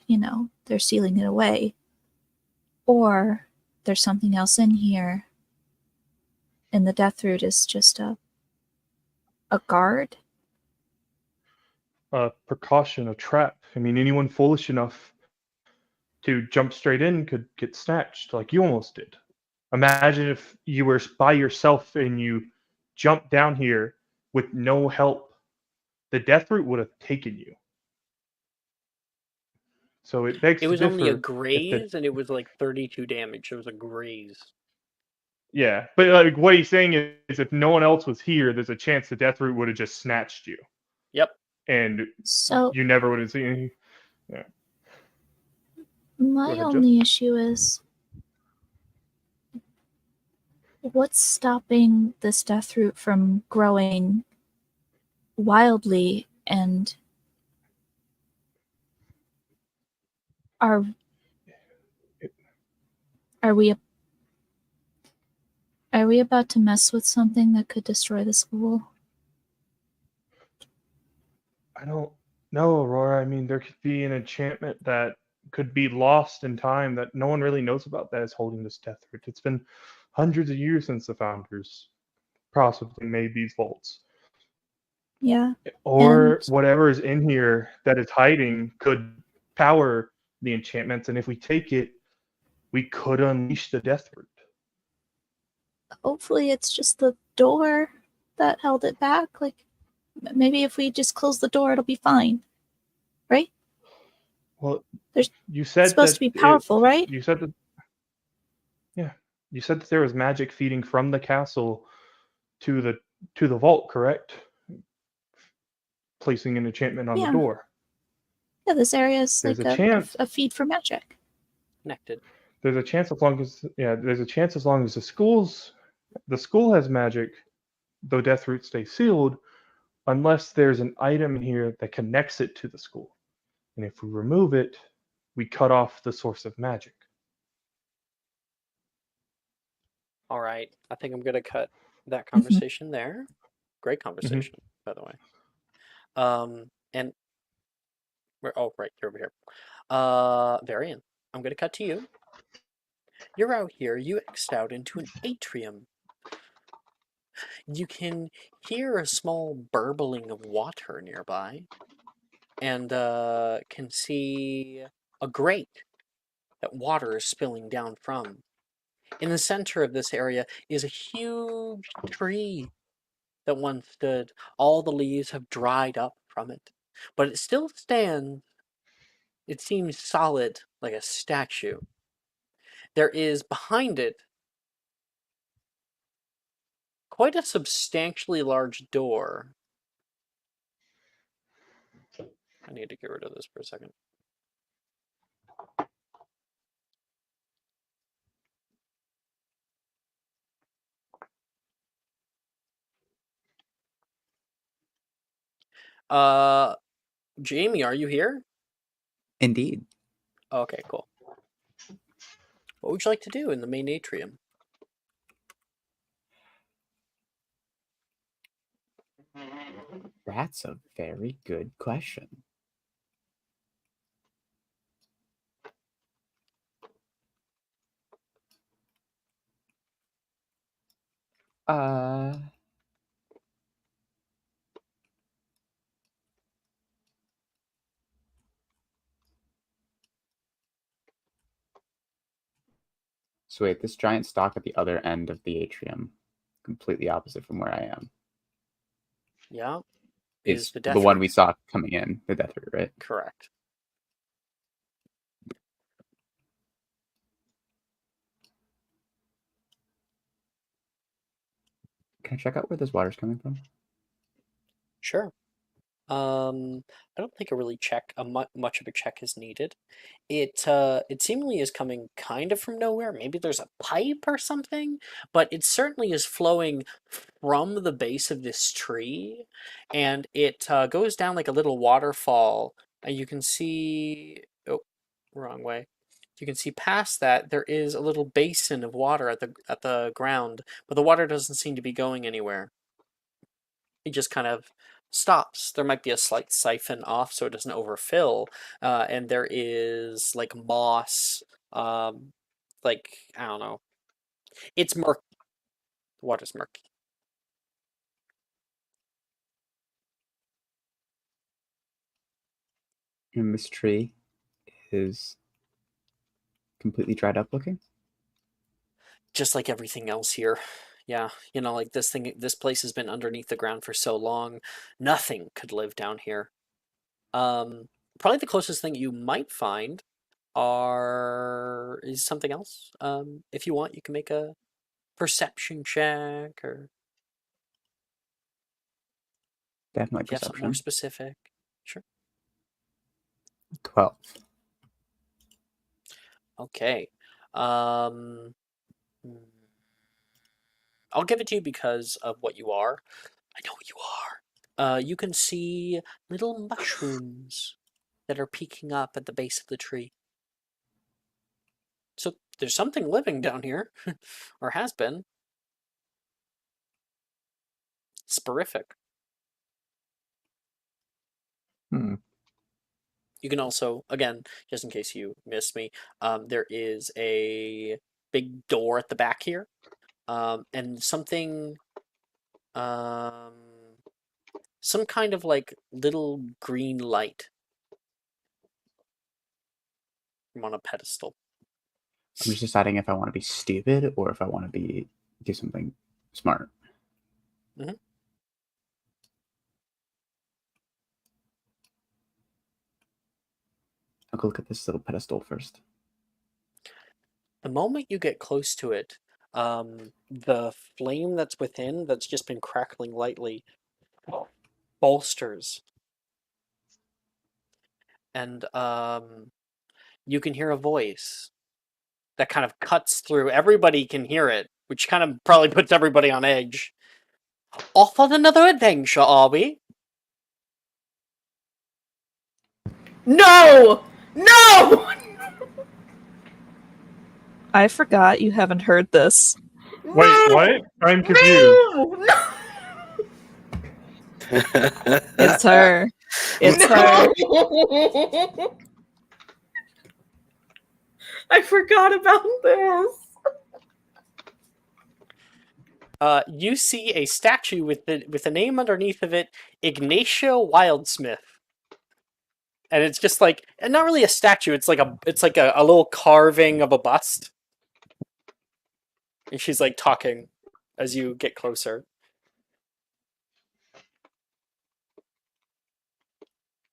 they're sealing it away, or there's something else in here and the death root is just a guard. A precaution, a trap. I mean, anyone foolish enough to jump straight in could get snatched, like you almost did. Imagine if you were by yourself and you jumped down here with no help. The death root would have taken you. So it begs It to was only a differ if graze, and it was like 32 damage. It was a graze. yeah, but like what he's saying is if no one else was here, there's a chance the death root would have just snatched you. Yep. And So you never would have seen anything. Yeah. my Go ahead, only issue is what's stopping this death root from growing wildly, and are are we about to mess with something that could destroy the school? I don't know, Aurora. I mean, there could be an enchantment that could be lost in time that no one really knows about that is holding this death root. It's been hundreds of years since the founders possibly made these vaults. Yeah. Or And whatever is in here that is hiding could power the enchantments, and if we take it, we could unleash the death root. hopefully it's just the door that held it back. Like, maybe if we just close the door, it'll be fine. Right? Well, There's you said supposed that to be powerful, right? you said that yeah, you said that there was magic feeding from the castle to the vault, correct? Placing an enchantment on the Yeah. door. Yeah, this area is There's like a chance. a feed for magic. Connected. There's a chance there's a chance as long as the school has magic, though death root stays sealed, unless there's an item in here that connects it to the school. And if we remove it, we cut off the source of magic. All right. I think I'm going to cut that conversation there. Great conversation, by the way. And oh, right, you're over here. Varian, I'm going to cut to you. You're out here. You X'd out into an atrium. You can hear a small burbling of water nearby, and can see a grate that water is spilling down from. In the center of this area is a huge tree that once stood. All the leaves have dried up from it, but it still stands. It seems solid like a statue. There is behind it quite a substantially large door. I need to get rid of this for a second. Jamie, are you here? Indeed. Okay, cool. What would you like to do in the main atrium? That's a very good question. Uh, so wait, this giant stalk at the other end of the atrium, completely opposite from where I am, Yeah, is the the one root. we saw coming in, the death root, right? Correct. Can I check out where this water's coming from? Sure. I don't think much of a check is needed. It seemingly is coming kind of from nowhere. Maybe there's a pipe or something, but it certainly is flowing from the base of this tree, and it goes down like a little waterfall. And you can see, oh, wrong way. You can see past that there is a little basin of water at the ground, but the water doesn't seem to be going anywhere. It just kind of stops. There might be a slight siphon off so it doesn't overfill, and there is like moss, like I don't know. It's murky. The water's murky. And this tree is completely dried up looking? Just like everything else here. Yeah, like this place has been underneath the ground for so long, nothing could live down here. Probably the closest thing you might find is something else. If you want, you can make a perception check, or Definitely if you have something more perception. specific. Sure. 12. Okay. Um, hmm. I'll give it to you because of what you are. I know what you are. You can see little mushrooms that are peeking up at the base of the tree. So there's something living down here, or has been. Sporific. Hmm. You can also, again, just in case you missed me, there is a big door at the back here, and something, some kind of like little green light from on a pedestal. I'm just deciding if I want to be stupid or if I want to do something smart. Mhm. I'll go look at this little pedestal first. The moment you get close to it, the flame that's within, that's just been crackling lightly, bolsters. And you can hear a voice that kind of cuts through. Everybody can hear it, which kind of probably puts everybody on edge. Off on another adventure, are we? No! No! I forgot you haven't heard this. Wait, what? I'm confused. No! It's her. It's her. No! I forgot about this. You see a statue with a name underneath of it, Ignatia Wildsmith. And it's just like, not really a statue, it's like a little carving of a bust. And she's like talking as you get closer.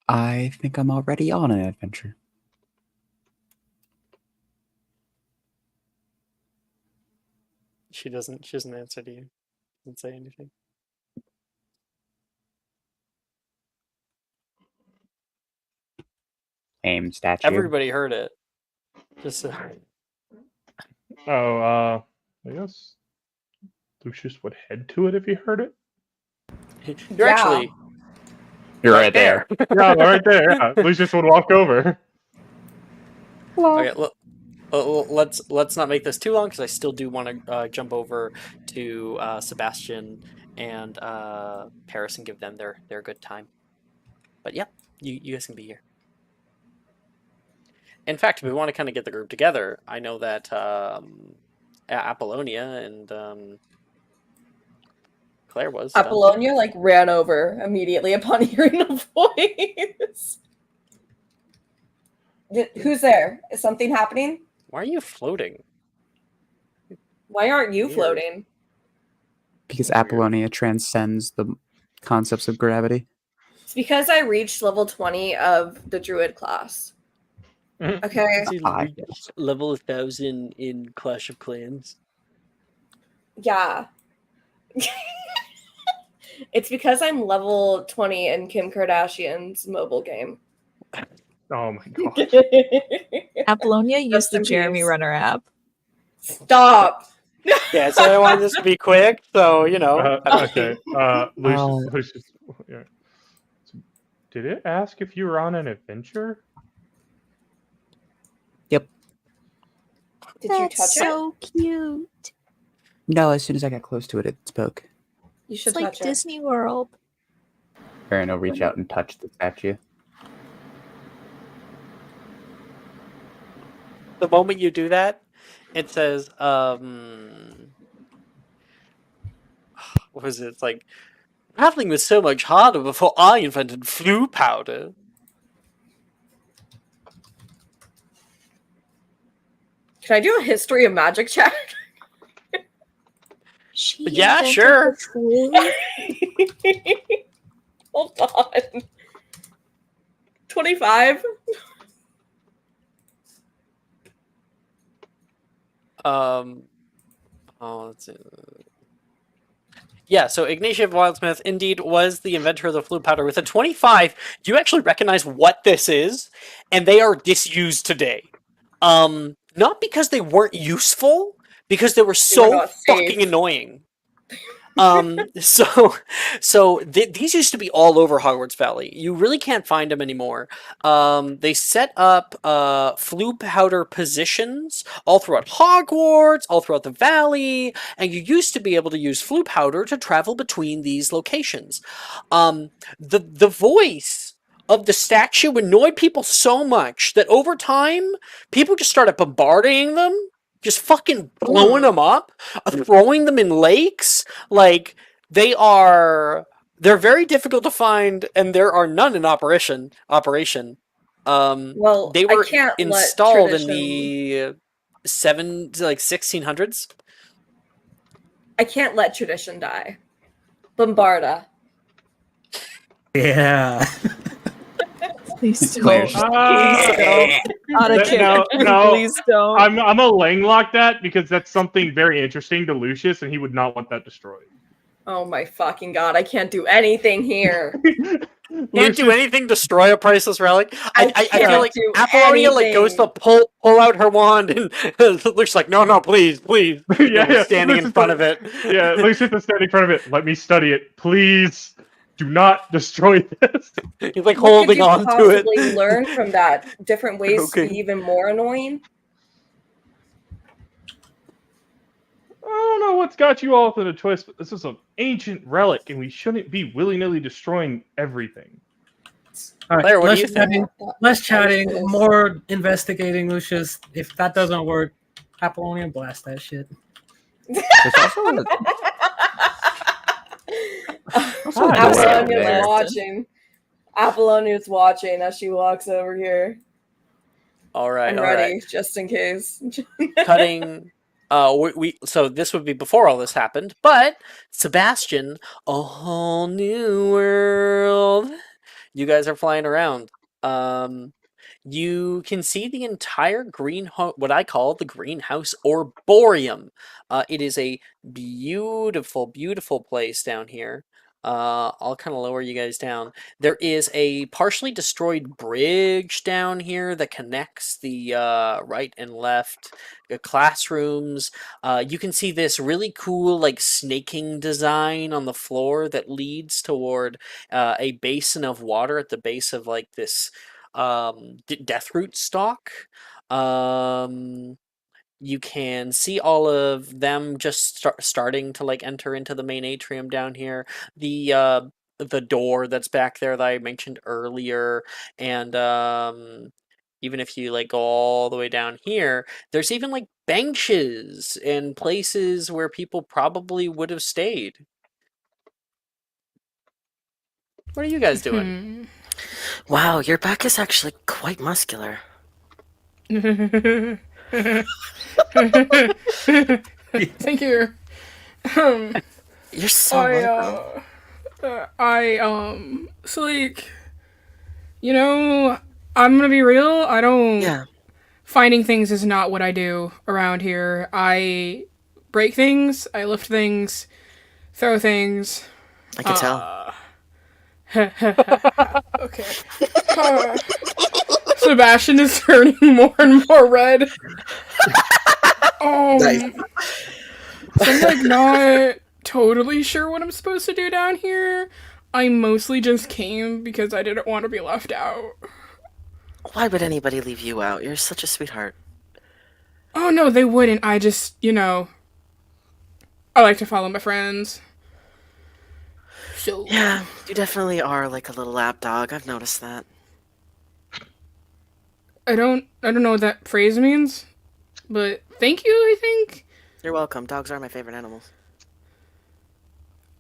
I think I'm already on an adventure. She doesn't answer to you. Doesn't say anything. Aim statue. Everybody heard it. Just Oh, I guess Lucius would head to it if he heard it. You're Yeah. actually You're right there. Yeah, right there. Yeah. Lucius would walk over. okay. Let's not make this too long because I still do want to jump over to Sebastian and Paris and give them their good time. But yeah, you guys can be here. In fact, if we want to kind of get the group together, I know that Apollonia and Claire was. Apollonia like ran over immediately upon hearing the voice. Who's there? Is something happening? Why are you floating? Why aren't you Weird. floating? Because Apollonia transcends the concepts of gravity. It's because I reached level 20 of the druid class. Okay. Level 1000 in Clash of Clans. Yeah. It's because I'm level 20 in Kim Kardashian's mobile game. Oh my god. Apollonia used Rest the in Jeremy peace. Renner app. Stop. Yeah, so I wanted this to be quick, so you know. Okay. Lucius, yeah. Did it ask if you were on an adventure? Yep. Did you touch it? Cute. No, as soon as I got close to it, it spoke. You should It's like touch it. Disney World. Aaron will reach out and touch the statue. The moment you do that, it says, what was it? It's like, traveling was so much harder before I invented flu powder. Can I do a history of magic check? Yeah, sure. Hold on. 25? Let's see. Yeah, so Ignatia Wildsmith indeed was the inventor of the flu powder. With a 25, do you actually recognize what this is? And they are disused today. Not because they weren't useful, because they were so fucking annoying. These used to be all over Hogwarts Valley. You really can't find them anymore. They set up flu powder positions all throughout Hogwarts, all throughout the valley, and you used to be able to use flu powder to travel between these locations. The voice of the statue annoyed people so much that over time, people just started bombarding them. Just fucking blowing them up, throwing them in lakes. Like, they're very difficult to find, and there are none in operation. Well, they were I can't installed let in the 1600s. I can't let tradition die. Bombarda. Yeah. Please don't. Claire. Please don't. Out of No. Please don't. I'm a Langlock that because that's something very interesting to Lucius, and he would not want that destroyed. Oh my fucking god, I can't do anything here. Can't do anything, destroy a priceless relic. I feel like do Apollonia like goes to pull out her wand, and Luke's like, no, please. Yeah, Standing in front of it. Yeah, Lucius is standing in front of it. Let me study it, please. Do not destroy this. He's like What could holding you on to possibly it. learn from that? Different ways to Okay. be even more annoying? I don't know what's got you all in a twist, but this is an ancient relic, and we shouldn't be willy-nilly destroying everything. All right, Claire, what do you less think? chatting, less chatting, more investigating, Lucius. If that doesn't work, Apollonian, blast that shit. There's also a, also a Hi. door over Apollonia's there. watching. Apollonia's watching as she walks over here. All right, I'm all ready, right. just in case. Cutting. So this would be before all this happened, but Sebastian, a whole new world. You guys are flying around. You can see the entire what I call the greenhouse Arborium. It is a beautiful, beautiful place down here. I'll kind of lower you guys down. There is a partially destroyed bridge down here that connects the right and left classrooms. You can see this really cool, like, snaking design on the floor that leads toward a basin of water at the base of, like, this deathroot stalk. You can see all of them just starting to, like, enter into the main atrium down here. The door that's back there that I mentioned earlier, and even if you, like, go all the way down here, there's even, like, benches and places where people probably would have stayed. What are you guys doing? Wow, your back is actually quite muscular. Thank you. You're so welcome. So, like, you know, I'm gonna be real. I don't. Yeah. Finding things is not what I do around here. I break things, I lift things, throw things. I can tell. Okay. Sebastian is turning more and more red. Nice. So I'm, like, not totally sure what I'm supposed to do down here. I mostly just came because I didn't want to be left out. Why would anybody leave you out? You're such a sweetheart. Oh no, they wouldn't. I just, I like to follow my friends. So Yeah, you definitely are like a little lap dog. I've noticed that. I don't know what that phrase means, but thank you, I think. You're welcome. Dogs are my favorite animals.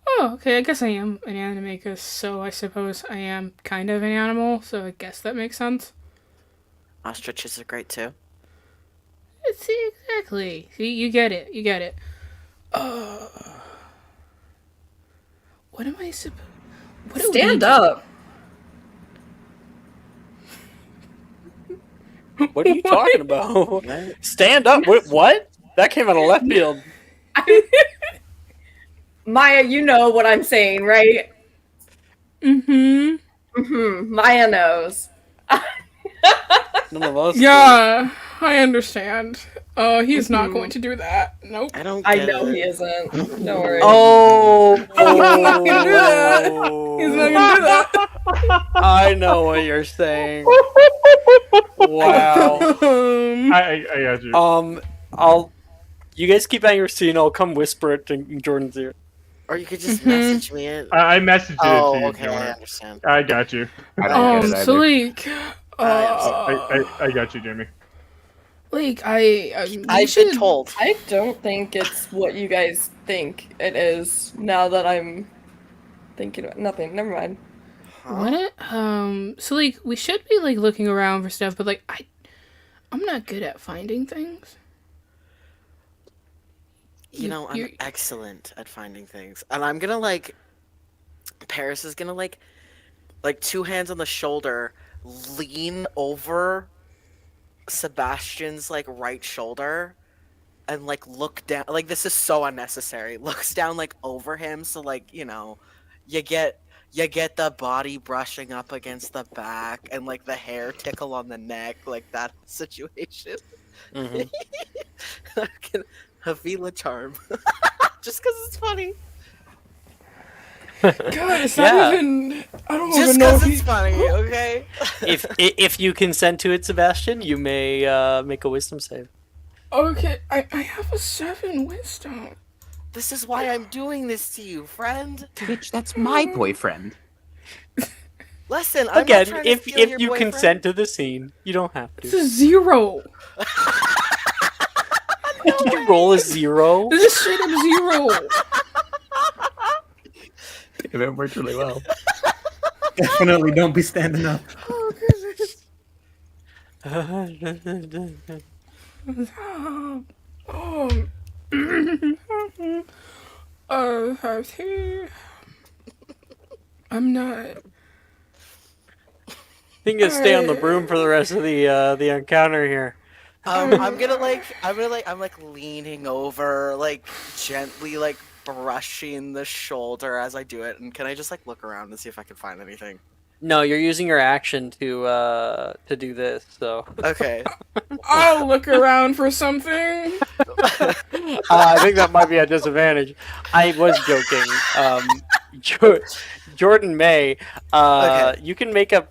Oh, okay, I guess I am an animagus, so I suppose I am kind of an animal, so I guess that makes sense. Ostriches are great too. See, exactly. See, you get it. What am I supposed... Stand up. What are you talking about? Stand up. What? That came out of left field. Maya, you know what I'm saying, right? Mm-hmm. Maya knows. None of us. Yeah, I understand. He's not going to do that. Nope. I don't. I know he isn't. Don't worry. Oh. He's not gonna do that. He's not gonna do that. I know what you're saying. Wow. I got you. You guys keep at your scene. I'll come whisper it to Jordan's ear. Or you could just message me it. I messaged it Oh, to you, okay, I Jordan. understand. I got you. I don't get it So, either. like, I got you, Jamie. like, I've been told. I don't think it's what you guys think it is. Now that I'm thinking about nothing. Never mind. What? So, like, we should be, like, looking around for stuff, but, like, I'm not good at finding things. You know, I'm excellent at finding things. And I'm gonna, like... Paris is gonna, like, two hands on the shoulder, lean over Sebastian's, like, right shoulder, and, like, look down. Like, this is so unnecessary. Looks down, like, over him, so, like, you know, you get the body brushing up against the back, and, like, the hair tickle on the neck, like, that situation. Mm-hmm. Havila charm. Just because it's funny. God, it's not Yeah. even. I don't Just even know because if it's funny, okay? If you consent to it, Sebastian, you may make a wisdom save. Okay, I have a 7 wisdom. This is why I'm doing this to you, friend. Bitch, that's my boyfriend. Listen, I'm not Again, trying to if steal your you boyfriend. consent to the scene, you don't have It's to. a 0. Did you roll a 0? This is straight up 0. It worked really well. Definitely don't be standing up. Oh goodness. I'm not. You can stay on the broom for the rest of the encounter here. I'm leaning over, like gently, like brushing the shoulder as I do it. And can I just like look around and see if I can find anything? No, you're using your action to do this. So Okay. I'll look around for something. I think that might be a disadvantage. I was joking. Jordan May, Okay. you can make a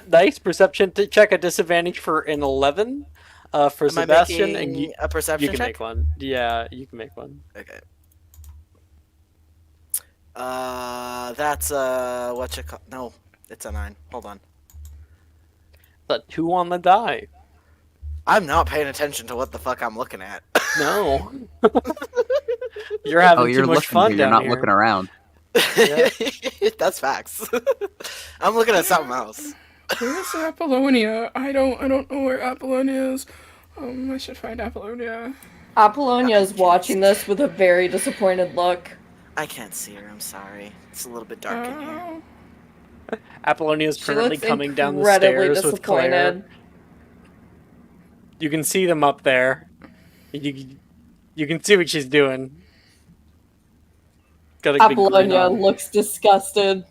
nice perception to check a disadvantage for an 11. For Am I Sebastian, making and a perception you can check? make one. Yeah, you can make one. Okay. That's no, it's a 9. Hold on. The 2 on the die. I'm not paying attention to what the fuck I'm looking at. No. You're having you're too much looking fun here, down you're not here. looking around. Yeah. That's facts. I'm looking at something else. Where's Apollonia? I don't know where Apollonia is. I should find Apollonia. Apollonia is watching this with a very disappointed look. I can't see her. I'm sorry. It's a little bit dark in here. Apollonia is She currently looks coming down the incredibly stairs with Claire. disappointed. You can see them up there. You can see what she's doing. Got a big grin Apollonia on. looks disgusted.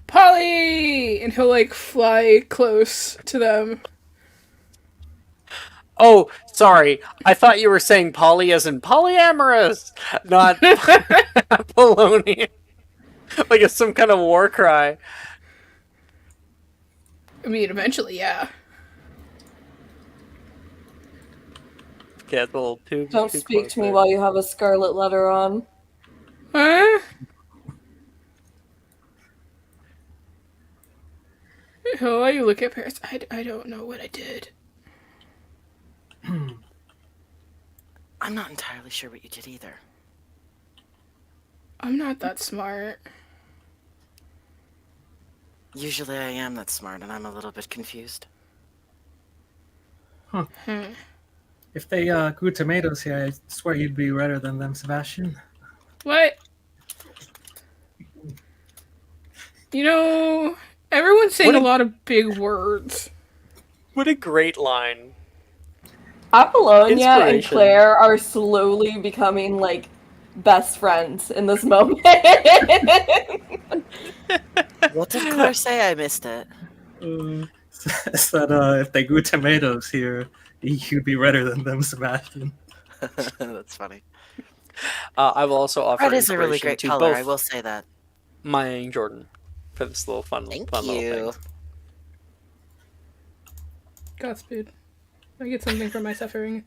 Polly! And he'll like fly close to them. Oh, sorry. I thought you were saying poly as in polyamorous, not Apollonia. Like it's some kind of war cry. I mean, eventually, yeah. Okay, it's a little too. Don't too speak close to me there. while you have a scarlet letter on. Huh? Oh, you look at Paris. I don't know what I did. I'm not entirely sure what you did either. I'm not that smart. Usually I am that smart, and I'm a little bit confused. Huh. If they grew tomatoes here, I swear you'd be redder than them, Sebastian. What? You know, everyone's saying a lot of big words. What a great line. Apollonia and Inspiration. Claire are slowly becoming like best friends in this moment. What did Claire say? I missed it. It's that if they grew tomatoes here, you'd be redder than them, Sebastian. That's funny. I will also offer Red is a really inspiration great to color, both I will say that. Maya and Jordan for this little fun Thank little you. thing. Godspeed. I get something for my suffering.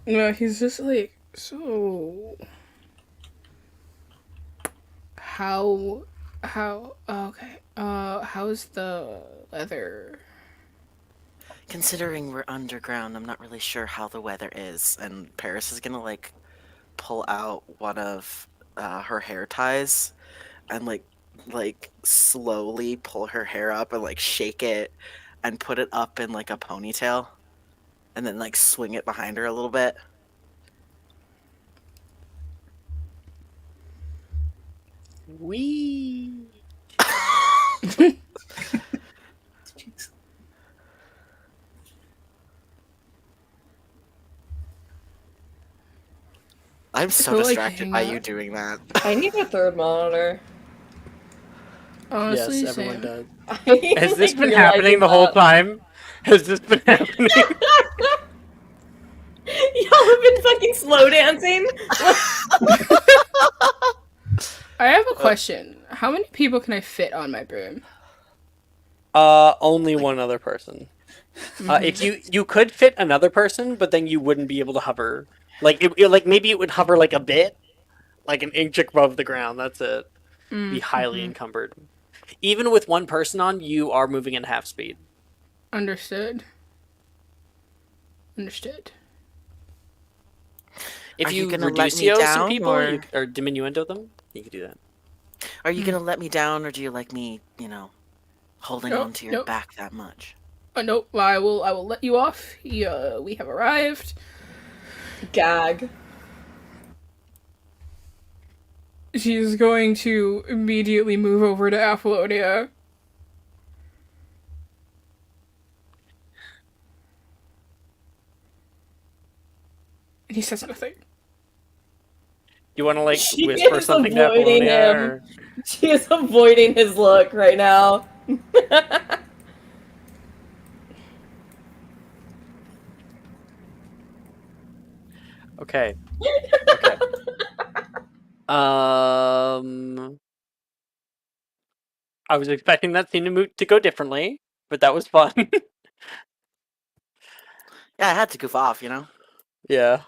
No, he's just like, so how okay. How's the weather? Considering we're underground, I'm not really sure how the weather is. And Paris is gonna like pull out one of her hair ties and like slowly pull her hair up and like shake it and put it up in like a ponytail and then like swing it behind her a little bit. Wee. I'm so Feel like distracted hang by out. you doing that. I need a third monitor. Honestly, Yes, everyone same. does. Has this been Realizing happening the whole that. time? has this been happening? Y'all have been fucking slow dancing. I have a question. How many people can I fit on my broom? Only one other person. If you could fit another person, but then you wouldn't be able to hover. Like like maybe it would hover like a bit, like an inch above the ground. That's it. Be highly encumbered. Even with one person on, you are moving at half speed. Understood. Understood. If Are you gonna let me reducio some down, people, or or diminuendo them, you could do that. are you gonna let me down, or do you like me, holding Nope, on to your nope. back that much? Nope. I will let you off. We have arrived. Gag. She's going to immediately move over to Apollonia. And he says nothing. You want to like She whisper is something to avoiding Apollonia? him. Or... She is avoiding his look right now. Okay. Okay. I was expecting that scene to go differently, but that was fun. Yeah, I had to goof off, Yeah.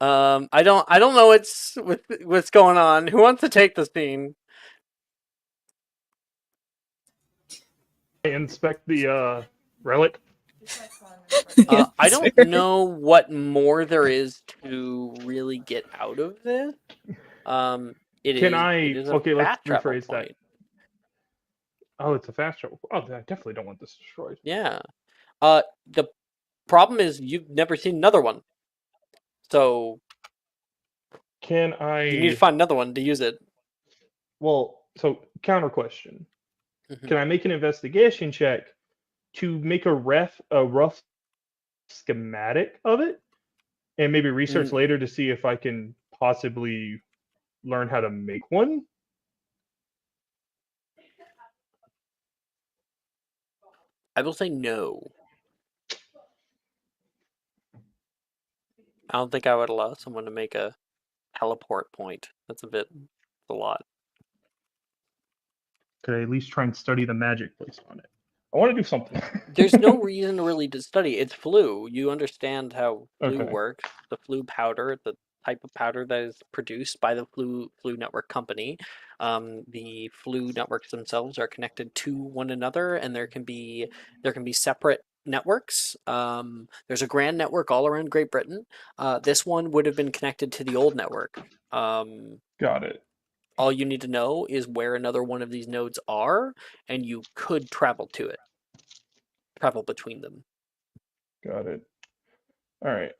I don't know what's going on. Who wants to take the scene? Inspect the relic. I don't know what more there is to really get out of this. It is a Okay, let's fast travel rephrase that. point. Oh, it's a fast travel. Oh, I definitely don't want this destroyed. Yeah. The problem is you've never seen another one, so Can you need to I? find another one to use it. Well, so counter question. Mhm. Can I make an investigation check to make a rough schematic of it, and maybe research later to see if I can possibly learn how to make one? I will say no. I don't think I would allow someone to make a teleport point. That's a lot. Could I at least try and study the magic placed on it? I want to do something. There's no reason really to study. It's flu. You understand how flu Okay. works. The flu powder, the type of powder that is produced by the flu network company. The flu networks themselves are connected to one another, and there can be separate networks. There's a grand network all around Great Britain. This one would have been connected to the old network. Got it. All you need to know is where another one of these nodes are, and you could travel to it. Travel between them. Got it. All right.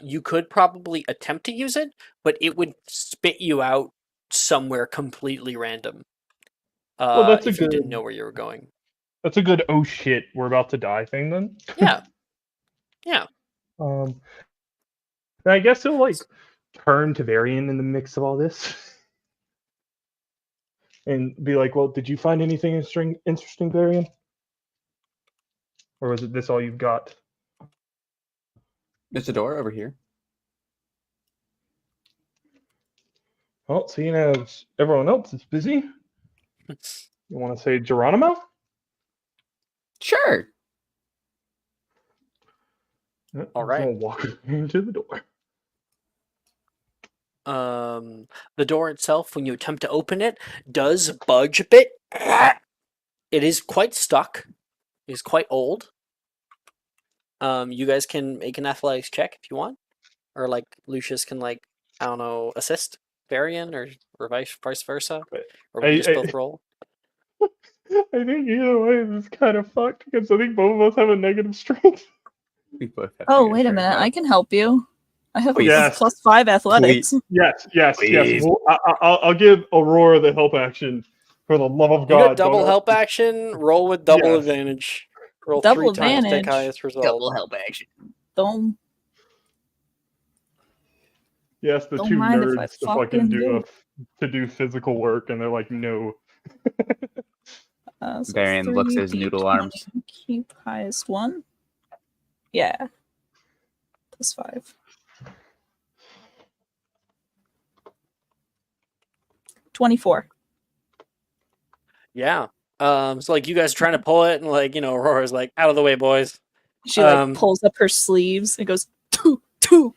You could probably attempt to use it, but it would spit you out somewhere completely random. Well, that's if you didn't know where you were going. That's a good oh shit, we're about to die thing then. Yeah. Yeah. And I guess he'll like turn to Varian in the mix of all this. And be like, well, did you find anything interesting, Varian? Or was it this all you've got? There's a door over here. Well, seeing as everyone else is busy, you want to say Geronimo? Sure. All right. I'll walk into the door. The door itself, when you attempt to open it, does budge a bit. It is quite stuck. It is quite old. You guys can make an athletics check if you want, or like Lucius can I don't know, assist Varian or vice versa, or we can just both roll. I think either way is kind of fucked because I think both of us have a negative strength. We both have Oh, wait a minute. I can help you. I have Yes. +5 athletics. Yes. Please. Well, I'll give Aurora the help action for the love of You God. got double help action. Roll with double advantage. Roll Double 3 times. Take advantage. highest result. Double help action. Don't Yes, the Don't two mind if I nerds to fucking fucking do. do physical work, and they're like, no. So Varian looks at his 3d20. noodle arms. Keep highest one. Yeah. Plus 5. 24. Yeah. So like you guys are trying to pull it, and like Aurora's like, out of the way, boys. She like pulls up her sleeves and goes, "Two,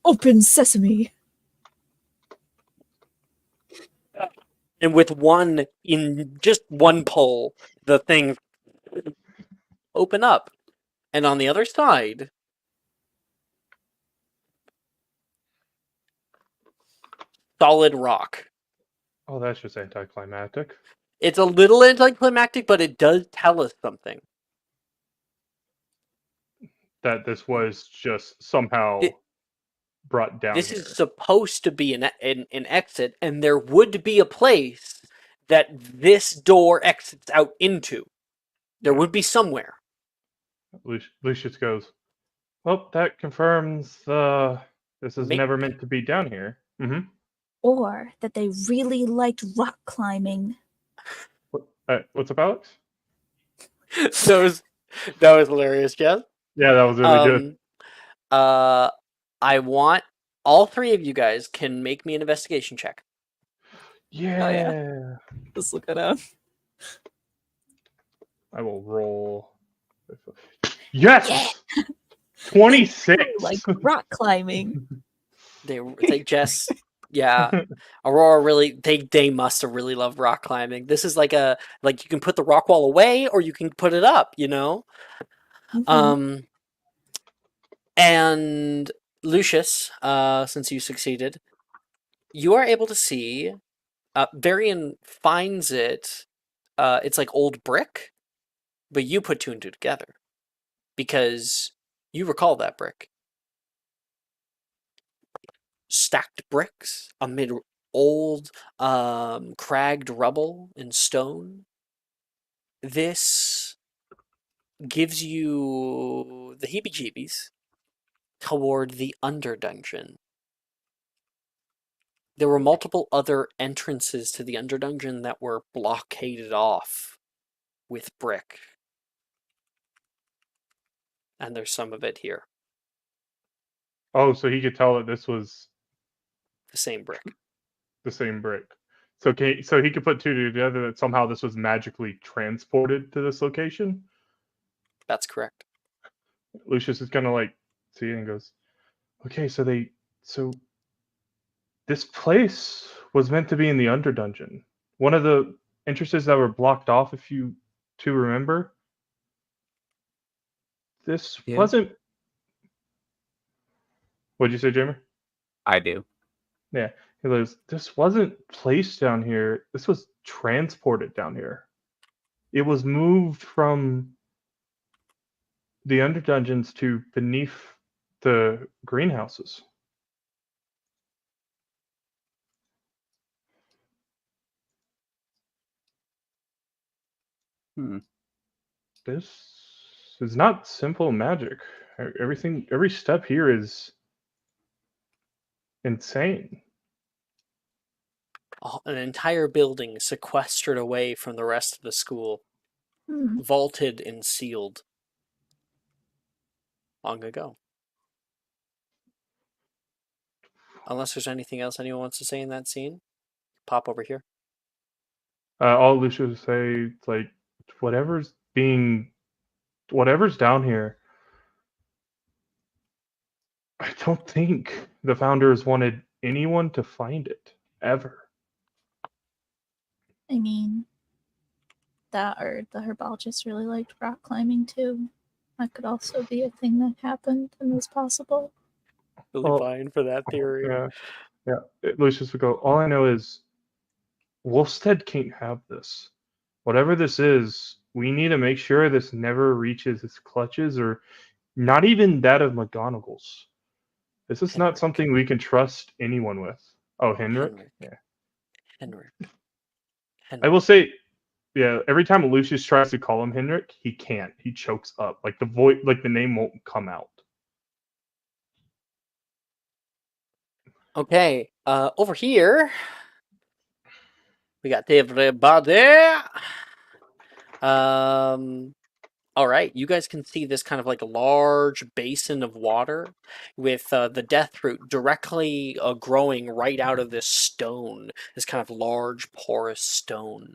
open sesame." And with just one pull, the thing open up, and on the other side, solid rock. Oh, that's just anticlimactic. It's a little anticlimactic, but it does tell us something. That this was just somehow brought down This here. is supposed to be an exit, and there would be a place that this door exits out into. There would be somewhere. Lucius goes, well, that confirms this is never meant to be down here. Mm-hmm. Or that they really liked rock climbing. What's up, Alex? That was hilarious, Jeff. Yeah, that was really good. I want all three of you guys can make me an investigation check. Yeah. Oh, yeah. Let's look it up. I will roll. Yes! Yeah! 26! Like rock climbing. They Jess, yeah. Aurora really, they must have really loved rock climbing. This is like you can put the rock wall away or you can put it up, Mm-hmm. And Lucius, since you succeeded, you are able to see, Varian finds it, it's like old brick, but you put two and two together because you recall that brick. Stacked bricks amid old, cragged rubble and stone. This gives you the heebie-jeebies toward the underdungeon. There were multiple other entrances to the underdungeon that were blockaded off with brick. And there's some of it here. Oh, so he could tell that this was the same brick. The same brick. So he could put two together that somehow this was magically transported to this location? That's correct. Lucius is gonna like see it and goes, okay, so this place was meant to be in the underdungeon. One of the entrances that were blocked off, if you two remember. This wasn't. What'd you say, Jamer? I do. Yeah. He goes, this wasn't placed down here. This was transported down here. It was moved from the underdungeons to beneath the greenhouses. This is not simple magic. Every step here is insane. An entire building sequestered away from the rest of the school. Vaulted and sealed. Long ago. Unless there's anything else anyone wants to say in that scene, pop over here. All Lucia would say, like, whatever's down here, I don't think the founders wanted anyone to find it, ever. I mean, that or the herbologist really liked rock climbing too. That could also be a thing that happened and was possible. Really fine for that theory. Yeah. Lucius would go, all I know is Wolfstead can't have this. Whatever this is, we need to make sure this never reaches its clutches, or not even that of McGonagall's. This is not something we can trust anyone with. Oh, Henrik? Yeah. Henrik. I will say, yeah, every time Lucius tries to call him Henrik, he can't. He chokes up. Like the name won't come out. Okay, over here we got everybody. All right, you guys can see this kind of like large basin of water with the death root directly growing right out of this stone, this kind of large porous stone.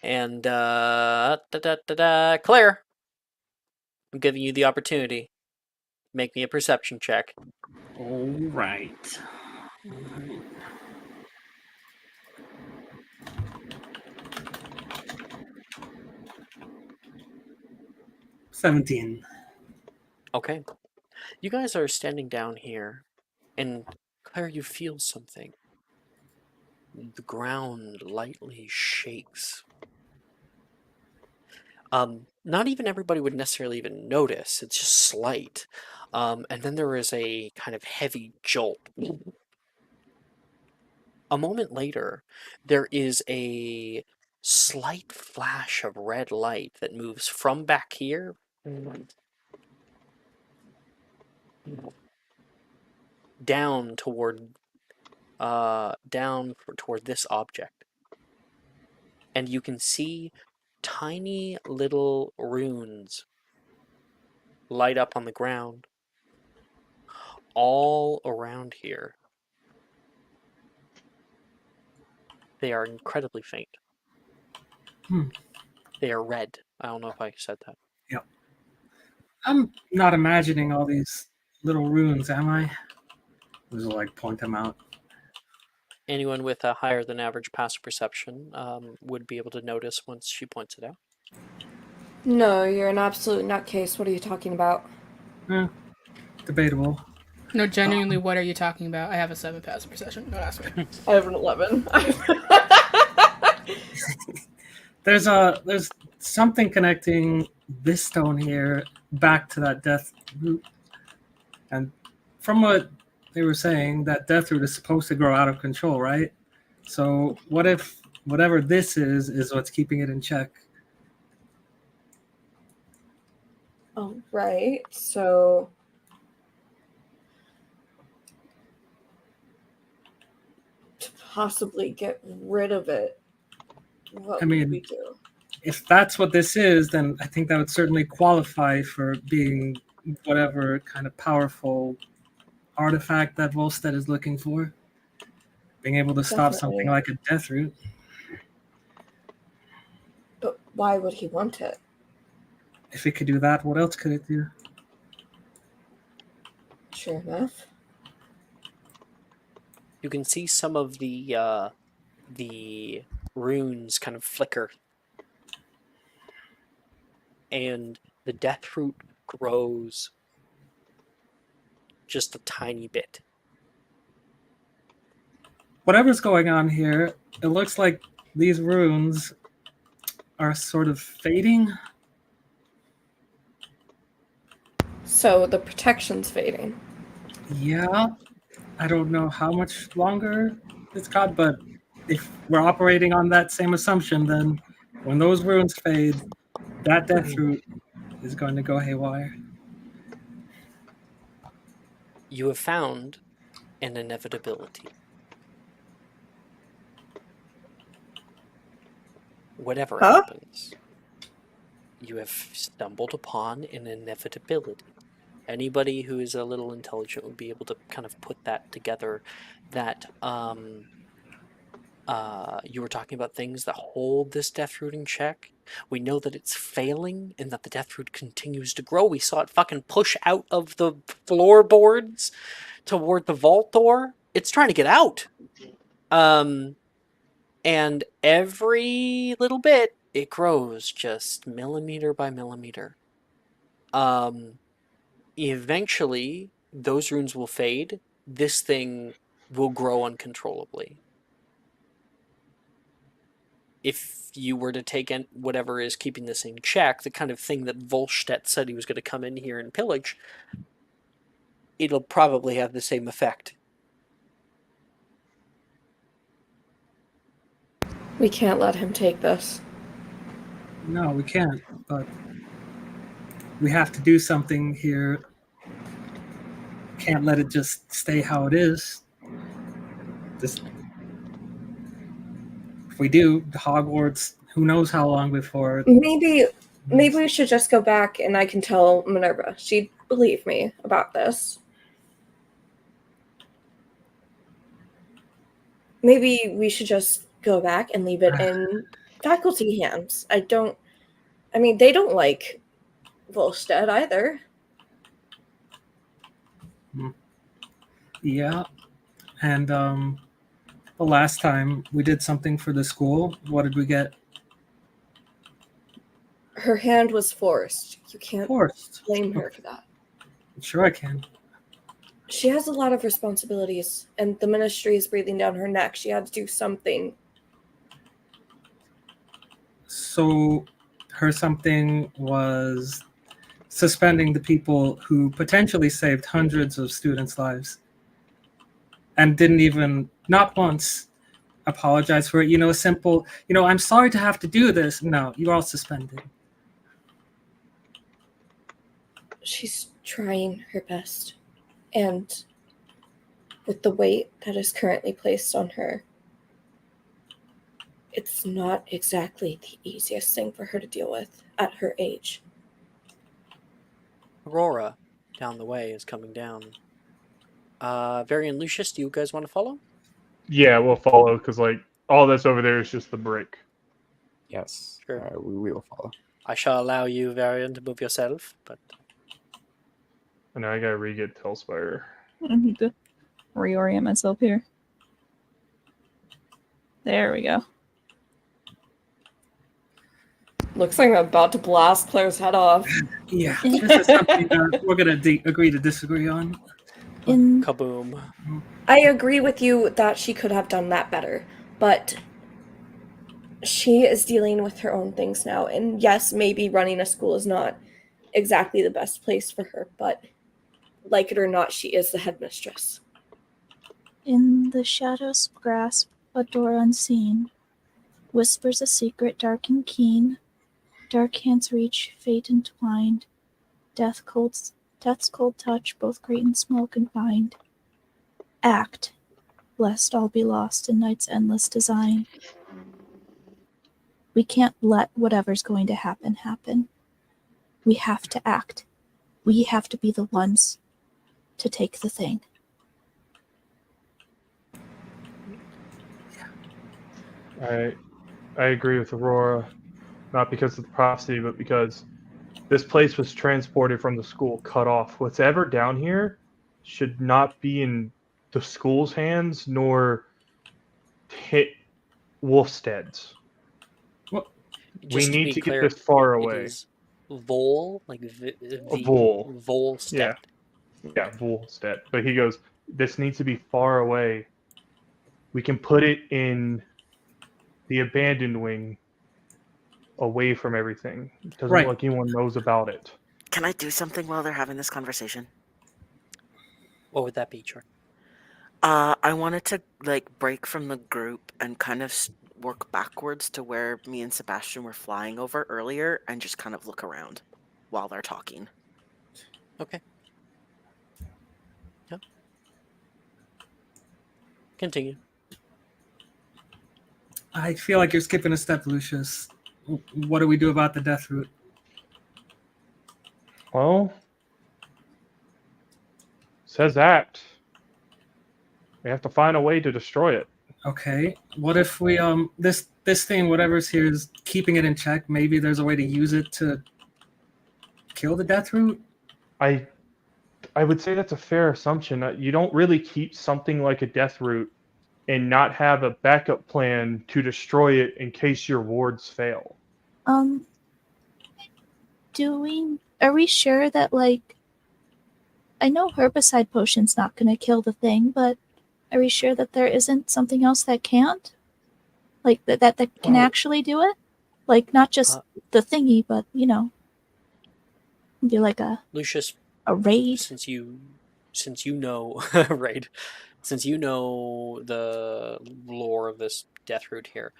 And Claire, I'm giving you the opportunity. Make me a perception check. All right. 17. Okay. You guys are standing down here, and Claire, you feel something. The ground lightly shakes. Not even everybody would necessarily even notice. It's just slight. And then there is a kind of heavy jolt. A moment later, there is a slight flash of red light that moves from back here down toward toward this object. And you can see tiny little runes light up on the ground all around here. They are incredibly faint. They are red. I don't know if I said that. Yep. I'm not imagining all these little runes, am I? Just like point them out. Anyone with a higher than average passive perception would be able to notice once she points it out. No, you're an absolute nutcase. What are you talking about? Debatable. No, genuinely, what are you talking about? I have a 7 passive perception. Don't ask me. I have an 11. There's something connecting this stone here back to that death root. And from what they were saying, that death root is supposed to grow out of control, right? So what if whatever this is what's keeping it in check? Oh, right. So to possibly get rid of it, what would we do? If that's what this is, then I think that would certainly qualify for being whatever kind of powerful artifact that Volstead is looking for. Being able to stop something like a death root. But why would he want it? If it could do that, what else could it do? Sure enough. You can see some of the runes kind of flicker, and the death root grows just a tiny bit. Whatever's going on here, it looks like these runes are sort of fading. So the protection's fading. Yeah. I don't know how much longer it's got, but if we're operating on that same assumption, then when those runes fade, that death root is going to go haywire. You have found an inevitability. Whatever happens, you have stumbled upon an inevitability. Anybody who is a little intelligent would be able to kind of put that together, that you were talking about things that hold this death root in check. We know that it's failing and that the death root continues to grow. We saw it fucking push out of the floorboards toward the vault door. It's trying to get out. And every little bit, it grows just millimeter by millimeter. Eventually, those runes will fade. This thing will grow uncontrollably. If you were to take in whatever is keeping this in check, the kind of thing that Volstedt said he was going to come in here and pillage, it'll probably have the same effect. We can't let him take this. No, we can't, but we have to do something here. Can't let it just stay how it is. If we do, the Hogwarts, who knows how long before. Maybe we should just go back and I can tell Minerva. She'd believe me about this. Maybe we should just go back and leave it in faculty hands. They don't like Volstead either. Yeah, and the last time we did something for the school, what did we get? Her hand was forced. You can't blame her for that. Sure I can. She has a lot of responsibilities, and the ministry is breathing down her neck. She had to do something. So her something was suspending the people who potentially saved hundreds of students' lives and didn't even, not once, apologize for it. A simple, I'm sorry to have to do this. No, you're all suspended. She's trying her best. And with the weight that is currently placed on her, it's not exactly the easiest thing for her to deal with at her age. Aurora, down the way, is coming down. Varian, Lucius, do you guys want to follow? Yeah, we'll follow because all that's over there is just the brick. Yes, Sure. we will follow. I shall allow you, Varian, to move yourself, but And now I gotta re-get Telspire. I need to reorient myself here. There we go. Looks like I'm about to blast Claire's head off. Yeah, this is something we're going to agree to disagree on. Kaboom. I agree with you that she could have done that better, but she is dealing with her own things now. And yes, maybe running a school is not exactly the best place for her, but like it or not, she is the headmistress. In the shadows grasp a door unseen, whispers a secret dark and keen, dark hands reach, fate entwined, death's cold touch, both great and small confined. Act, lest all be lost in night's endless design. We can't let whatever's going to happen. We have to act. We have to be the ones to take the thing. I agree with Aurora, not because of the prophecy, but because this place was transported from the school, cut off. What's ever down here should not be in the school's hands, nor hit Wolfstead's. Well, we need to get this far away. It is Vol, like Vol. Volstead. Yeah, Volstead. But he goes, this needs to be far away. We can put it in the abandoned wing, away from everything. It doesn't look like anyone knows about it. Can I do something while they're having this conversation? What would that be, Jordan? I wanted to break from the group and kind of work backwards to where me and Sebastian were flying over earlier and just kind of look around while they're talking. Okay. Yep. Continue. I feel like you're skipping a step, Lucius. What do we do about the death root? Well, says act. We have to find a way to destroy it. Okay. What if we this thing, whatever's here, is keeping it in check? Maybe there's a way to use it to kill the death root? I would say that's a fair assumption. You don't really keep something like a death root and not have a backup plan to destroy it in case your wards fail. Are we sure that, I know herbicide potion's not going to kill the thing, but are we sure that there isn't something else that can't? That can actually do it? Not just the thingy, but, do Lucius, a raid? Since you know raid, since you know the lore of this death root here,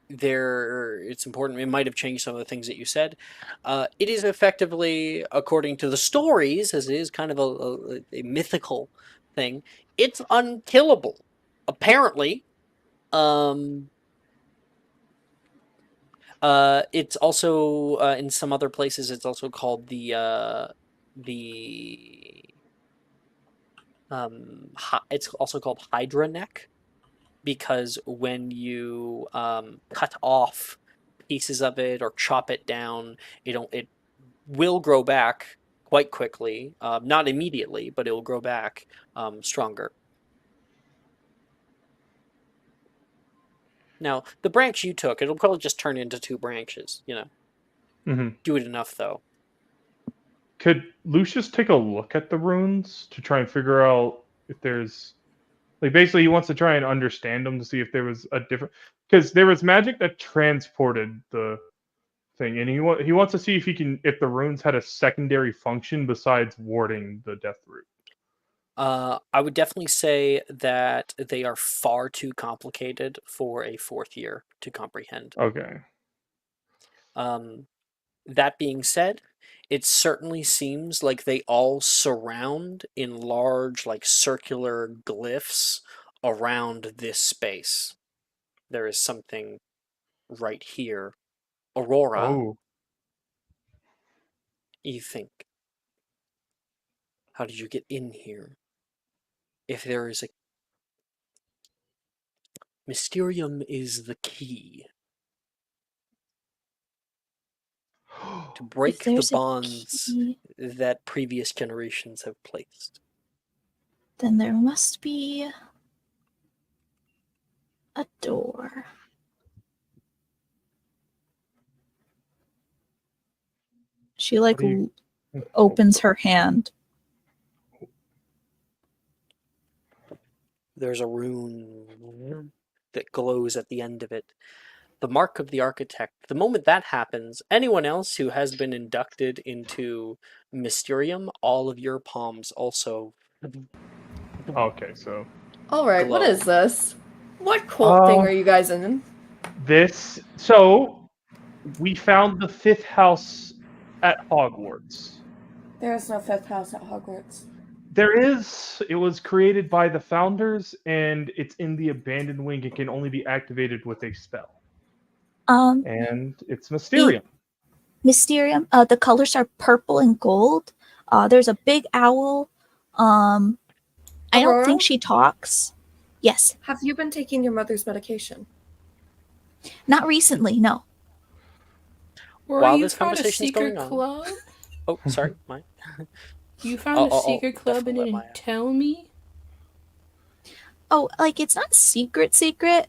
it's important. It might have changed some of the things that you said. It is effectively, according to the stories, as it is kind of a mythical thing, it's unkillable. Apparently, It's also in some other places. It's also called it's also called Hydra neck because when you cut off pieces of it or chop it down, it will grow back quite quickly. Not immediately, but it will grow back stronger. Now, the branch you took, it'll probably just turn into 2 branches. Mm-hmm. Do it enough though. Could Lucius take a look at the runes to try and figure out if there's like basically he wants to try and understand them to see if there was a different because there was magic that transported the thing, and he wants to see if the runes had a secondary function besides warding the death root. I would definitely say that they are far too complicated for a 4th year to comprehend. Okay. That being said, it certainly seems like they all surround in large, like circular glyphs around this space. There is something right here. Aurora, Oh, you think? How did you get in here? If there is a Mysterium is the key to If break the there's a bonds key, that previous generations have placed. then there must be a door. She what do you? opens her hand. There's a rune that glows at the end of it. The mark of the architect. The moment that happens, anyone else who has been inducted into Mysterium, all of your palms also Okay, so All right, what glow. is this? What cult thing are you guys in? We found the 5th house at Hogwarts. There is no 5th house at Hogwarts. There is. It was created by the founders, and it's in the abandoned wing. It can only be activated with a spell, and it's Mysterium. Mysterium. The colors are purple and gold. There's a big owl. I don't Aurora? think she talks. Yes. Have you been taking your mother's medication? Not recently, no. While you this found a conversation is secret going on. club? Oh, sorry, Mike. You found a secret club and definitely let didn't Maya. tell me? Oh, like it's not secret.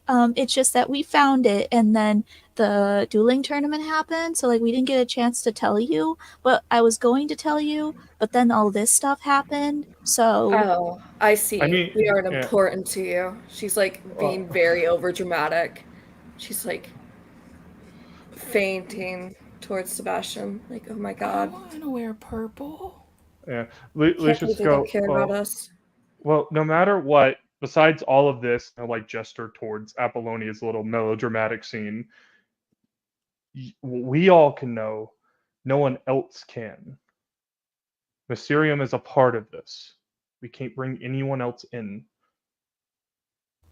It's just that we found it and then the dueling tournament happened, so like we didn't get a chance to tell you, but I was going to tell you, but then all this stuff happened. So Oh, I see. I mean, We aren't yeah. important to you. She's like being very overdramatic. She's like fainting towards Sebastian. Like, oh my I god. want to wear purple. Yeah, Can't Lucius believe they go. don't care about us. Well, no matter what, besides all of this, like gesture towards Apollonia's little melodramatic scene, we all can know, no one else can. Mysterium is a part of this. We can't bring anyone else in.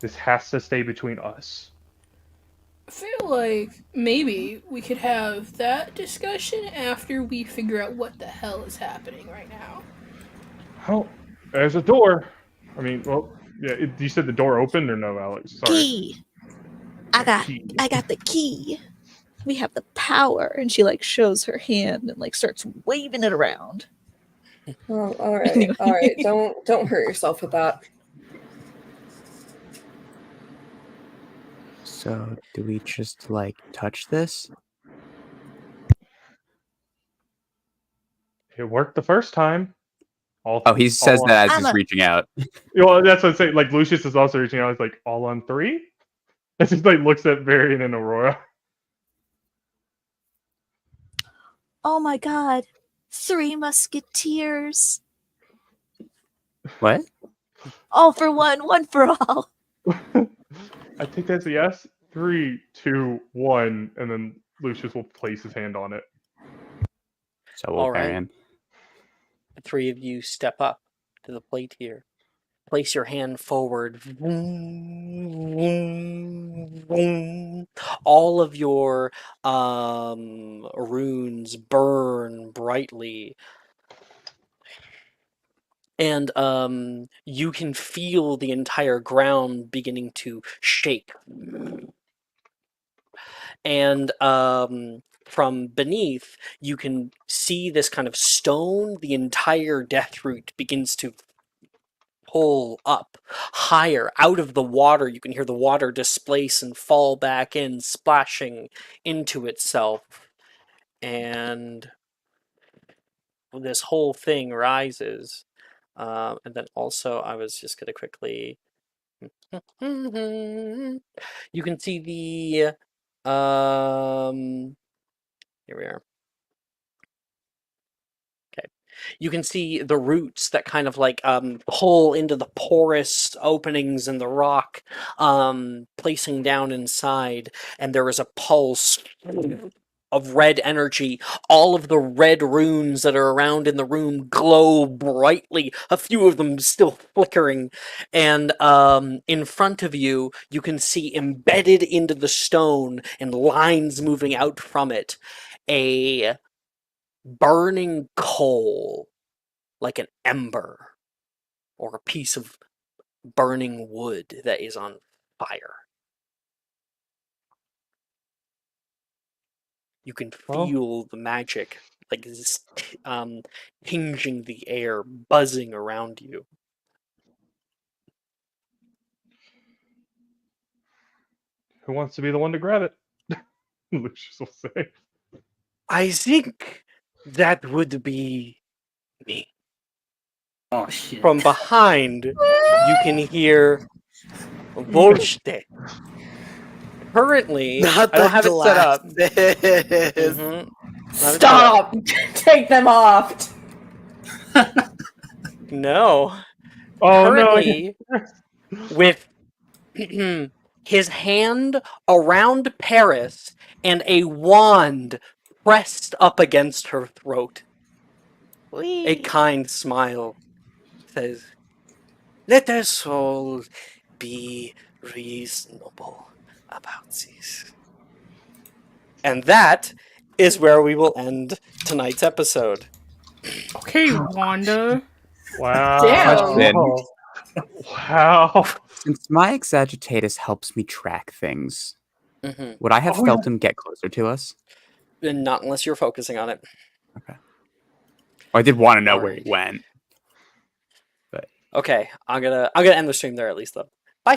This has to stay between us. I feel like maybe we could have that discussion after we figure out what the hell is happening right now. Oh, there's a door. I mean, well, yeah. You said the door opened or no, Alex? Sorry. key. I got the key. We have the power, and she like shows her hand and like starts waving it around. Oh, all right, Anyway. all right. Don't hurt yourself with that. So, do we just like touch this? It worked the first time. He says that as he's reaching out. Well, that's what I'm saying. Like Lucius is also reaching out. It's like all on 3. It's just like looks at Varian and Aurora. Oh my god. 3 musketeers. What? All for one, one for all. I think that's a yes. 3, 2, 1, and then Lucius will place his hand on it. So we'll All carry right. him. The 3 of you step up to the plate here. place your hand forward. All of your runes burn brightly. And you can feel the entire ground beginning to shake. And from beneath, you can see this kind of stone. The entire death root begins to pull up higher out of the water. You can hear the water displace and fall back in, splashing into itself. And this whole thing rises. And then also, I was just going to quickly. You can see the. Here we are. Okay. You can see the roots that kind of like pull into the porous openings in the rock, placing down inside, and there is a pulse of red energy. All of the red runes that are around in the room glow brightly, a few of them still flickering. And in front of you, you can see embedded into the stone and lines moving out from it, a burning coal, like an ember or a piece of burning wood that is on fire. You can feel the magic like tinging the air, buzzing around you. Who wants to be the one to grab it? Lucius will say. I think that would be me. Oh shit! From behind, you can hear Volste. Currently, Not I don't the have it set up. glasses. Stop! Take them off! No. Oh Currently, no! with his hand around Paris and a wand pressed up against her throat. A kind smile says, "Let us all be reasonable about this." And that is where we will end tonight's episode. Okay, Wanda. Wow! Question. Wow! Since my Exagitatus helps me track things, Mm-hmm. would I have felt him get closer to us? Not unless you're focusing on it. Okay. Well, I did want to know All where right. he went. But okay, I'm gonna end the stream there at least though.